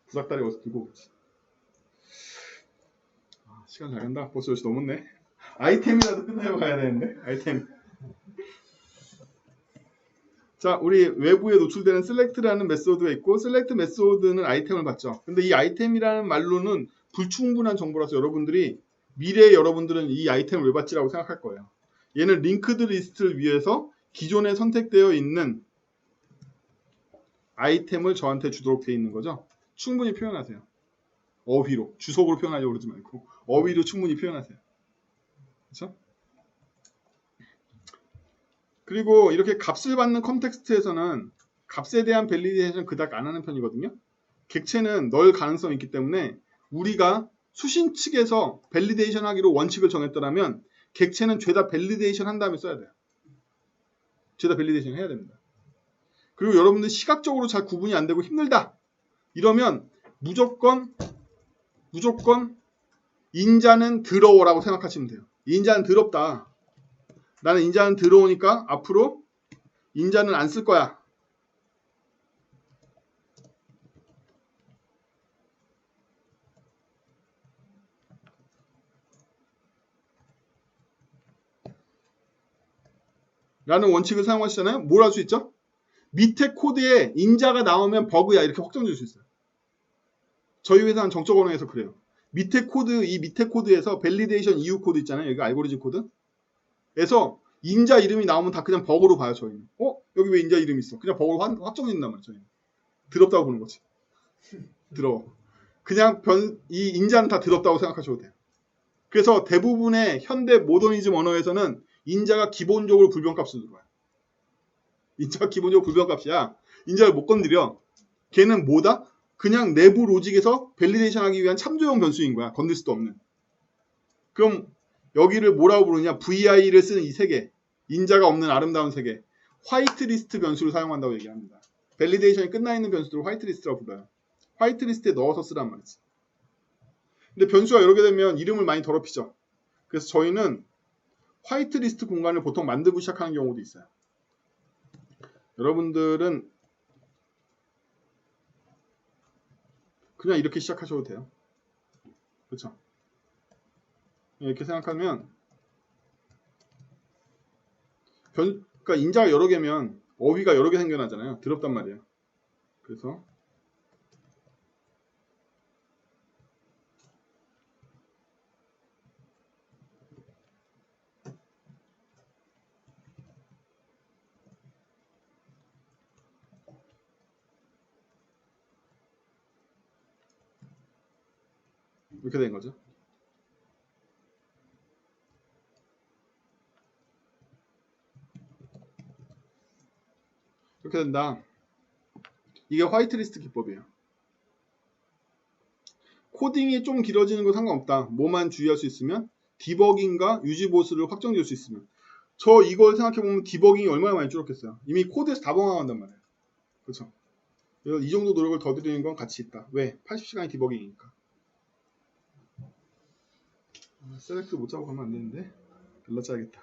구닥다리 어디서 들고 오지? 시간 잘 간다. 벌써 10시 넘었네. 아이템이라도 끝내고 가야 되는데. 아이템. 자, 우리 외부에 노출되는 select라는 메소드가 있고 select 메소드는 아이템을 받죠. 근데 이 아이템이라는 말로는 불충분한 정보라서 여러분들이 미래의 여러분들은 이 아이템을 왜 받지라고 생각할 거예요. 얘는 linked 리스트를 위해서 기존에 선택되어 있는 아이템을 저한테 주도록 되어 있는 거죠. 충분히 표현하세요. 어휘로. 주석으로 표현하려고 그러지 말고 어휘로 충분히 표현하세요. 그렇죠? 그리고 이렇게 값을 받는 컨텍스트에서는 값에 대한 밸리데이션 그닥 안 하는 편이거든요. 객체는 널 가능성이 있기 때문에 우리가 수신 측에서 밸리데이션 하기로 원칙을 정했더라면 객체는 죄다 밸리데이션 한 다음에 써야 돼요. 죄다 밸리데이션 해야 됩니다. 그리고 여러분들 시각적으로 잘 구분이 안 되고 힘들다. 이러면 무조건 인자는 더러워라고 생각하시면 돼요. 인자는 더럽다. 나는 인자는 더러우니까 앞으로 인자는 안 쓸 거야. 라는 원칙을 사용하시잖아요. 뭘 할 수 있죠? 밑에 코드에 인자가 나오면 버그야 이렇게 확정 줄 수 있어요. 저희 회사는 정적 언어에서 그래요. 밑에 코드, 이 밑에 코드에서 밸리데이션 이후 코드 있잖아요. 여기 알고리즘 코드에서 인자 이름이 나오면 다 그냥 버그로 봐요. 저희는. 여기 왜 인자 이름이 있어? 그냥 버그로 확정된단 말이에요. 저희는. 더럽다고 보는 거지. 더러워. 그냥 이 인자는 다 더럽다고 생각하셔도 돼요. 그래서 대부분의 현대 모더니즘 언어에서는 인자가 기본적으로 불변값으로 들어와요. 인자가 기본적으로 불변값이야. 인자를 못 건드려. 걔는 뭐다? 그냥 내부 로직에서 밸리데이션 하기 위한 참조형 변수인 거야. 건들 수도 없는. 그럼 여기를 뭐라고 부르냐? VI를 쓰는 이 세계. 인자가 없는 아름다운 세계. 화이트리스트 변수를 사용한다고 얘기합니다. 밸리데이션이 끝나 있는 변수들을 화이트리스트라고 불러요. 화이트리스트에 넣어서 쓰란 말이지. 근데 변수가 여러 개 되면 이름을 많이 더럽히죠. 그래서 저희는 화이트리스트 공간을 보통 만들고 시작하는 경우도 있어요. 여러분들은 그냥 이렇게 시작하셔도 돼요. 그렇죠? 이렇게 생각하면 그러니까 인자가 여러 개면 어휘가 여러 개 생겨나잖아요. 더럽단 말이에요. 그래서 이렇게 된 거죠. 이렇게 된다. 이게 화이트리스트 기법이에요. 코딩이 좀 길어지는 건 상관없다. 뭐만 주의할 수 있으면 디버깅과 유지 보수를 확정 지을 수 있으면. 저 이걸 생각해보면 디버깅이 얼마나 많이 줄었겠어요. 이미 코드에서 다 번화한단 말이에요. 그렇죠? 이 정도 노력을 더 드리는 건 가치 있다. 왜? 80시간이 디버깅이니까. 셀렉트 못 잡고 가면 안 되는데 글러짜야겠다.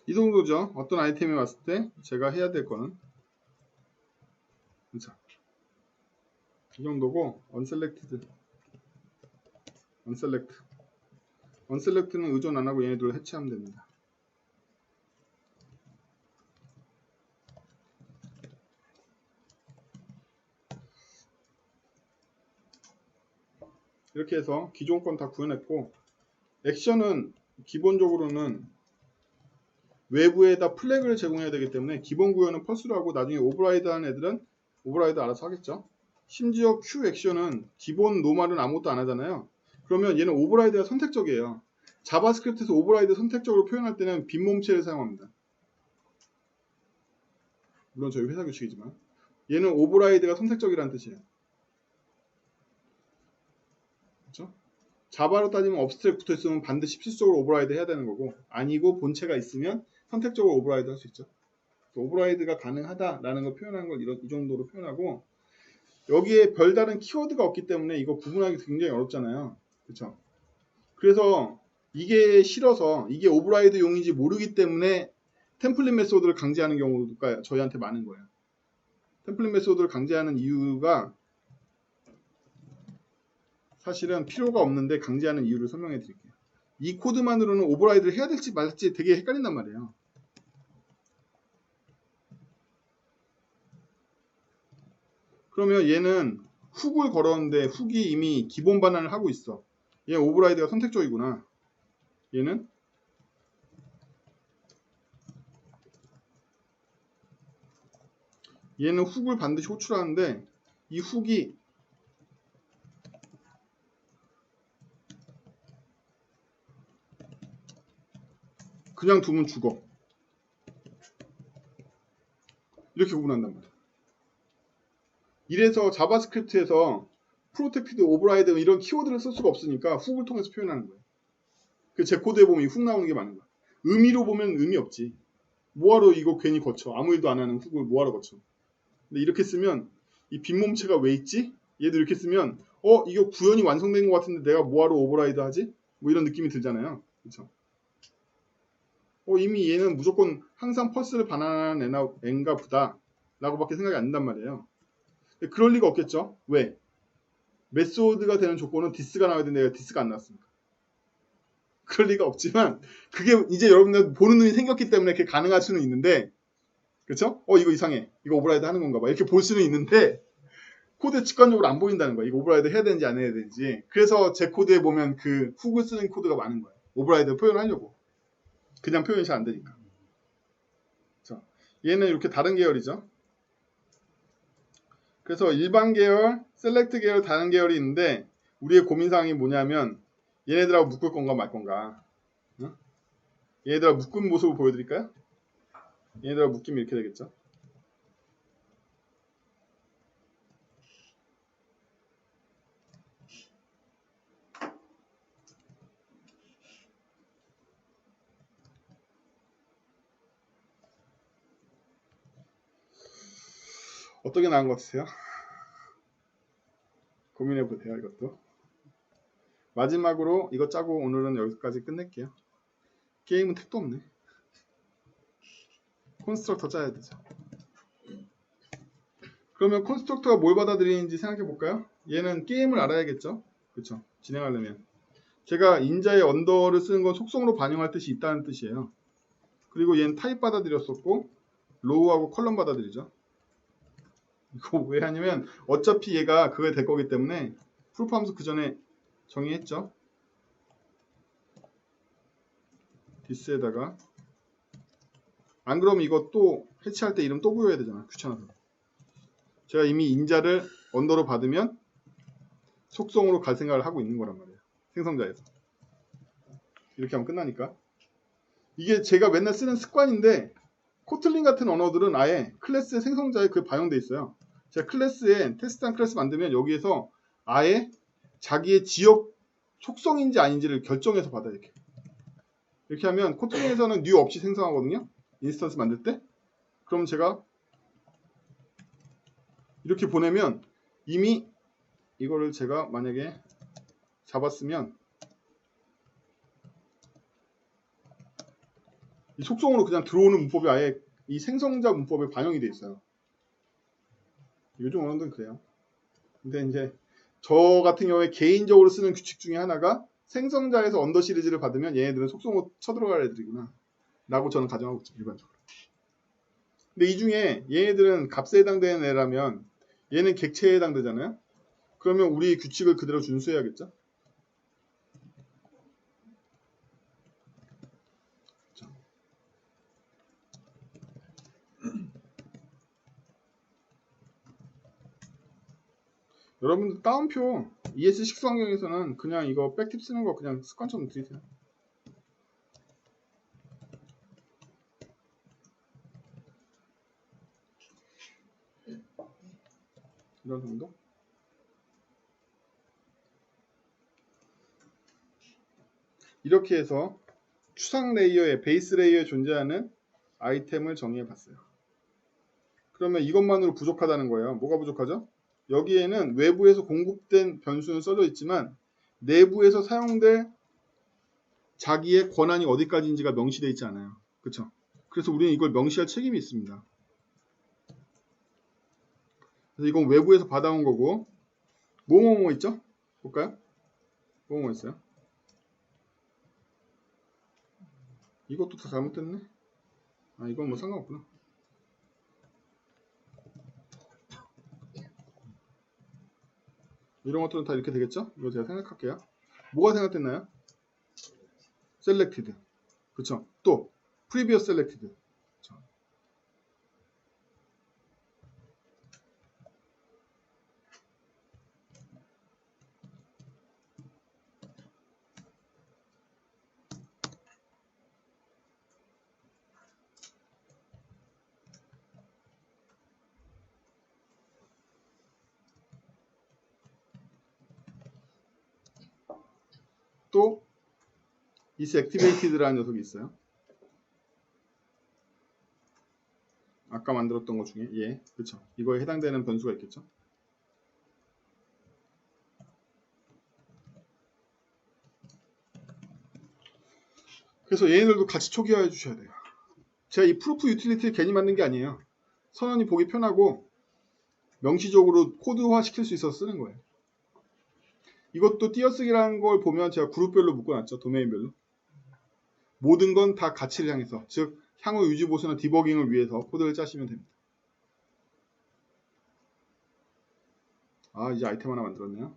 이 정도죠. 어떤 아이템이 왔을 때 제가 해야 될 거는 그렇죠. 이 정도고 unselected, unselect는 의존 안 하고 얘네들을 해체하면 됩니다. 이렇게 해서 기존 건 다 구현했고 액션은 기본적으로는 외부에다 플래그를 제공해야 되기 때문에 기본 구현은 펄스로 하고 나중에 오버라이드 하는 애들은 오버라이드 알아서 하겠죠. 심지어 Q 액션은 기본 노멀은 아무것도 안 하잖아요. 그러면 얘는 오버라이드가 선택적이에요. 자바스크립트에서 오버라이드 선택적으로 표현할 때는 빈 몸체를 사용합니다. 물론 저희 회사 규칙이지만 얘는 오버라이드가 선택적이라는 뜻이에요. 그렇죠? 자바로 따지면 업스트랙 붙어 있으면 반드시 필수적으로 오버라이드 해야 되는 거고 아니고 본체가 있으면 선택적으로 오버라이드 할 수 있죠. 오버라이드가 가능하다라는 걸 표현하는 걸 이 정도로 표현하고 여기에 별다른 키워드가 없기 때문에 이거 구분하기 굉장히 어렵잖아요. 그렇죠? 그래서 이게 싫어서 이게 오버라이드 용인지 모르기 때문에 템플릿 메소드를 강제하는 경우가 저희한테 많은 거예요. 템플릿 메소드를 강제하는 이유가 사실은 필요가 없는데 강제하는 이유를 설명해 드릴게요. 이 코드만으로는 오버라이드를 해야 될지 말지 되게 헷갈린단 말이에요. 그러면 얘는 훅을 걸었는데 훅이 이미 기본 반환을 하고 있어. 얘 오버라이드가 선택적이구나. 얘는 훅을 반드시 호출하는데 이 훅이 그냥 두면 죽어. 이렇게 구분한단 말이야. 이래서 자바스크립트에서 프로텍티드 오버라이드 이런 키워드를 쓸 수가 없으니까 훅을 통해서 표현하는 거예요. 그 제 코드에 보면 이 훅 나오는 게 많은 거야. 의미로 보면 의미 없지. 뭐하러 이거 괜히 거쳐. 아무 일도 안 하는 훅을 뭐하러 거쳐. 근데 이렇게 쓰면 이 빈몸체가 왜 있지? 얘도 이렇게 쓰면 이거 구현이 완성된 것 같은데 내가 뭐하러 오버라이드 하지? 뭐 이런 느낌이 들잖아요. 그렇죠? 이미 얘는 무조건 항상 펄스를 반환하는 N가 보다 라고 밖에 생각이 안 난단 말이에요. 근데 그럴 리가 없겠죠? 왜? 메소드가 되는 조건은 디스가 나와야 되는데 내가 디스가 안 나왔습니다. 그럴 리가 없지만 그게 이제 여러분들 보는 눈이 생겼기 때문에 그게 가능할 수는 있는데 그렇죠? 이거 이상해. 이거 오버라이드 하는 건가 봐. 이렇게 볼 수는 있는데 코드에 직관적으로 안 보인다는 거야. 이거 오버라이드 해야 되는지 안 해야 되는지. 그래서 제 코드에 보면 그 훅을 쓰는 코드가 많은 거예요. 오버라이드 표현하려고. 그냥 표현이 잘 안 되니까. 자, 얘는 이렇게 다른 계열이죠. 그래서 일반 계열, 셀렉트 계열 다른 계열이 있는데 우리의 고민사항이 뭐냐면 얘네들하고 묶을 건가 말 건가. 응? 얘네들하고 묶은 모습을 보여드릴까요? 얘네들하고 묶이면 이렇게 되겠죠. 어떻게 나은 것 같으세요? 고민해 보세요, 이것도. 마지막으로 이거 짜고 오늘은 여기까지 끝낼게요. 게임은 택도 없네. 콘스트럭터 짜야 되죠. 그러면 콘스트럭터가 뭘 받아들이는지 생각해 볼까요? 얘는 게임을 알아야겠죠? 그렇죠? 진행하려면. 제가 인자의 언더를 쓰는 건 속성으로 반영할 뜻이 있다는 뜻이에요. 그리고 얘는 타입 받아들였었고 로우하고 컬럼 받아들이죠. 이거 왜 하냐면 어차피 얘가 그게 될 거기 때문에 프루프 함수 그 전에 정의했죠. 디스에다가 안 그러면 이거 또 해치할 때 이름 또 부여해야 되잖아. 귀찮아서. 제가 이미 인자를 언더로 받으면 속성으로 갈 생각을 하고 있는 거란 말이에요. 생성자에서. 이렇게 하면 끝나니까. 이게 제가 맨날 쓰는 습관인데 코틀린 같은 언어들은 아예 클래스의 생성자에 그 반영돼 있어요. 제가 클래스에 테스트한 클래스 만들면 여기에서 아예 자기의 지역 속성인지 아닌지를 결정해서 받아요. 이렇게 하면 코틀린에서는 new 없이 생성하거든요. 인스턴스 만들 때. 그럼 제가 이렇게 보내면 이미 이거를 제가 만약에 잡았으면 이 속성으로 그냥 들어오는 문법이 아예 이 생성자 문법에 반영이 돼 있어요. 요즘 언어들은 그래요. 근데 이제 저 같은 경우에 개인적으로 쓰는 규칙 중에 하나가 생성자에서 언더 시리즈를 받으면 얘네들은 속성으로 쳐들어갈 애들이구나 라고 저는 가정하고 있죠. 일반적으로. 근데 이 중에 얘네들은 값에 해당되는 애라면 얘는 객체에 해당되잖아요. 그러면 우리 규칙을 그대로 준수해야겠죠. 여러분들 따옴표 ES6 환경에서는 그냥 이거 백팁 쓰는 거 그냥 습관처럼 들이세요. 이런 정도? 이렇게 해서 추상 레이어에 베이스 레이어에 존재하는 아이템을 정의해 봤어요. 그러면 이것만으로 부족하다는 거예요. 뭐가 부족하죠? 여기에는 외부에서 공급된 변수는 써져 있지만 내부에서 사용될 자기의 권한이 어디까지인지가 명시되어 있지 않아요. 그렇죠? 그래서 우리는 이걸 명시할 책임이 있습니다. 그래서 이건 외부에서 받아온 거고 뭐뭐뭐 있죠? 볼까요? 뭐뭐 있어요? 이것도 다 잘못됐네. 이건 뭐 상관없구나. 이런 것들은 다 이렇게 되겠죠? 이거 제가 생각할게요. 뭐가 생각됐나요? selected. 그쵸? 또 previous selected. 그쵸? 또 is activated라는 녀석이 있어요. 아까 만들었던 것 중에 그렇죠. 이거에 해당되는 변수가 있겠죠. 그래서 얘네들도 같이 초기화해 주셔야 돼요. 제가 이 프루프 유틸리티를 괜히 만든 게 아니에요. 선원이 보기 편하고 명시적으로 코드화 시킬 수 있어서 쓰는 거예요. 이것도 띄어쓰기라는 걸 보면 제가 그룹별로 묶어놨죠. 도메인별로. 모든 건 다 가치를 향해서, 즉 향후 유지 보수나 디버깅을 위해서 코드를 짜시면 됩니다. 이제 아이템 하나 만들었네요.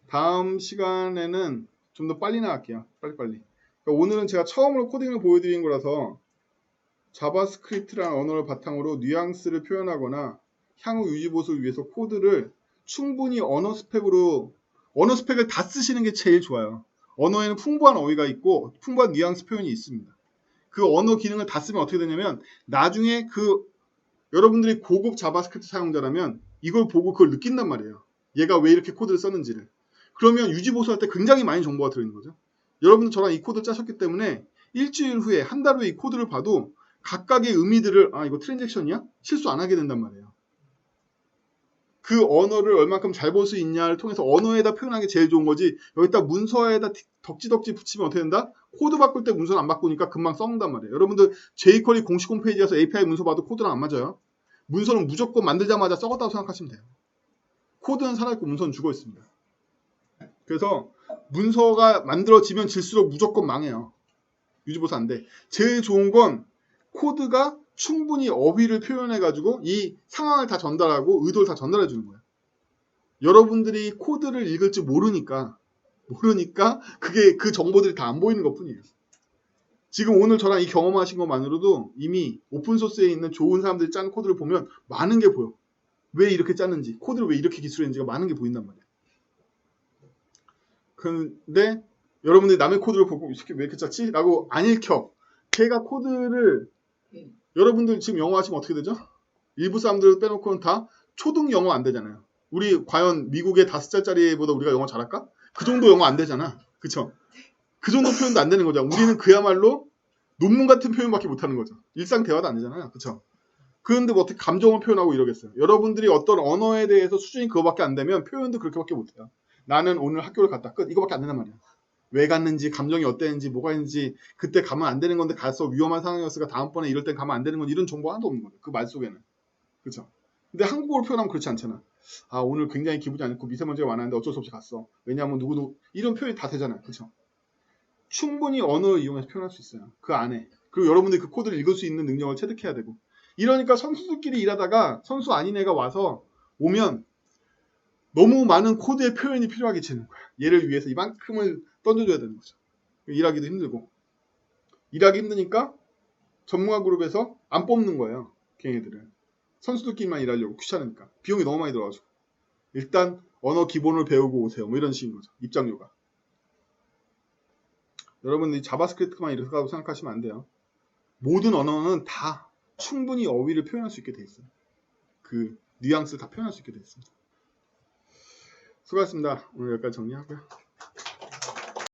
다음 시간에는 좀 더 빨리 나갈게요. 빨리빨리. 그러니까 오늘은 제가 처음으로 코딩을 보여드린 거라서 자바스크립트라는 언어를 바탕으로 뉘앙스를 표현하거나 향후 유지 보수를 위해서 코드를 충분히 언어 스펙을 다 쓰시는 게 제일 좋아요. 언어에는 풍부한 어휘가 있고 풍부한 뉘앙스 표현이 있습니다. 그 언어 기능을 다 쓰면 어떻게 되냐면 나중에 여러분들이 고급 자바스크립트 사용자라면 이걸 보고 그걸 느낀단 말이에요. 얘가 왜 이렇게 코드를 썼는지를. 그러면 유지 보수할 때 굉장히 많이 정보가 들어있는 거죠. 여러분들 저랑 이 코드 짜셨기 때문에 일주일 후에, 한 달 후에 이 코드를 봐도 각각의 의미들을 이거 트랜잭션이야? 실수 안 하게 된단 말이에요. 그 언어를 얼만큼 잘 볼 수 있냐를 통해서 언어에다 표현하는 게 제일 좋은 거지. 여기다 문서에다 덕지덕지 붙이면 어떻게 된다? 코드 바꿀 때 문서는 안 바꾸니까 금방 썩는단 말이에요. 여러분들 jQuery 공식 홈페이지에서 API 문서 봐도 코드랑 안 맞아요. 문서는 무조건 만들자마자 썩었다고 생각하시면 돼요. 코드는 살아있고 문서는 죽어 있습니다. 그래서 문서가 만들어지면 질수록 무조건 망해요. 유지보수 안 돼. 제일 좋은 건 코드가 충분히 어휘를 표현해가지고 이 상황을 다 전달하고 의도를 다 전달해 주는 거예요. 여러분들이 코드를 읽을 줄 모르니까 그게 그 정보들이 다 안 보이는 것 뿐이에요. 지금 오늘 저랑 이 경험하신 것만으로도 이미 오픈소스에 있는 좋은 사람들이 짠 코드를 보면 많은 게 보여. 왜 이렇게 짰는지, 코드를 왜 이렇게 기술했는지가 많은 게 보인단 말이에요. 근데 여러분들이 남의 코드를 보고 이 새끼 왜 이렇게 짰지? 라고 안 읽혀. 걔가 코드를 여러분들 지금 영어 하시면 어떻게 되죠? 일부 사람들 빼놓고는 다 초등 영어 안 되잖아요. 우리 과연 미국의 5살짜리보다 우리가 영어 잘할까? 그 정도 영어 안 되잖아. 그쵸? 그 정도 표현도 안 되는 거죠. 우리는 그야말로 논문 같은 표현밖에 못하는 거죠. 일상 대화도 안 되잖아요. 그쵸? 그런데 뭐 어떻게 감정을 표현하고 이러겠어요. 여러분들이 어떤 언어에 대해서 수준이 그거밖에 안 되면 표현도 그렇게밖에 못해요. 나는 오늘 학교를 갔다 끝. 이거밖에 안 된단 말이야. 왜 갔는지, 감정이 어땠는지, 뭐가 있는지, 그때 가면 안 되는 건데 가서 위험한 상황이었으니까 다음번에 이럴 땐 가면 안 되는 건 이런 정보 하나도 없는 거예요. 그 말 속에는. 그쵸? 근데 한국어로 표현하면 그렇지 않잖아. 오늘 굉장히 기분이 안 좋고 미세먼지가 많았는데 어쩔 수 없이 갔어. 왜냐하면 누구도 이런 표현이 다 되잖아요. 그쵸? 충분히 언어를 이용해서 표현할 수 있어요. 그 안에. 그리고 여러분들이 그 코드를 읽을 수 있는 능력을 체득해야 되고. 이러니까 선수들끼리 일하다가 선수 아닌 애가 오면 너무 많은 코드의 표현이 필요하게 되는 거야. 얘를 위해서 이만큼을 던져줘야 되는 거죠. 일하기도 힘들고. 일하기 힘드니까 전문가 그룹에서 안 뽑는 거예요. 걔네들은. 선수들끼리만 일하려고 귀찮으니까. 비용이 너무 많이 들어가지고. 일단 언어 기본을 배우고 오세요. 뭐 이런 식인 거죠. 입장료가. 여러분들이 자바스크립트만 이렇게 생각하시면 안 돼요. 모든 언어는 다 충분히 어휘를 표현할 수 있게 돼 있어요. 그 뉘앙스를 다 표현할 수 있게 돼 있습니다. 수고하셨습니다. 오늘 여기까지 정리하고요.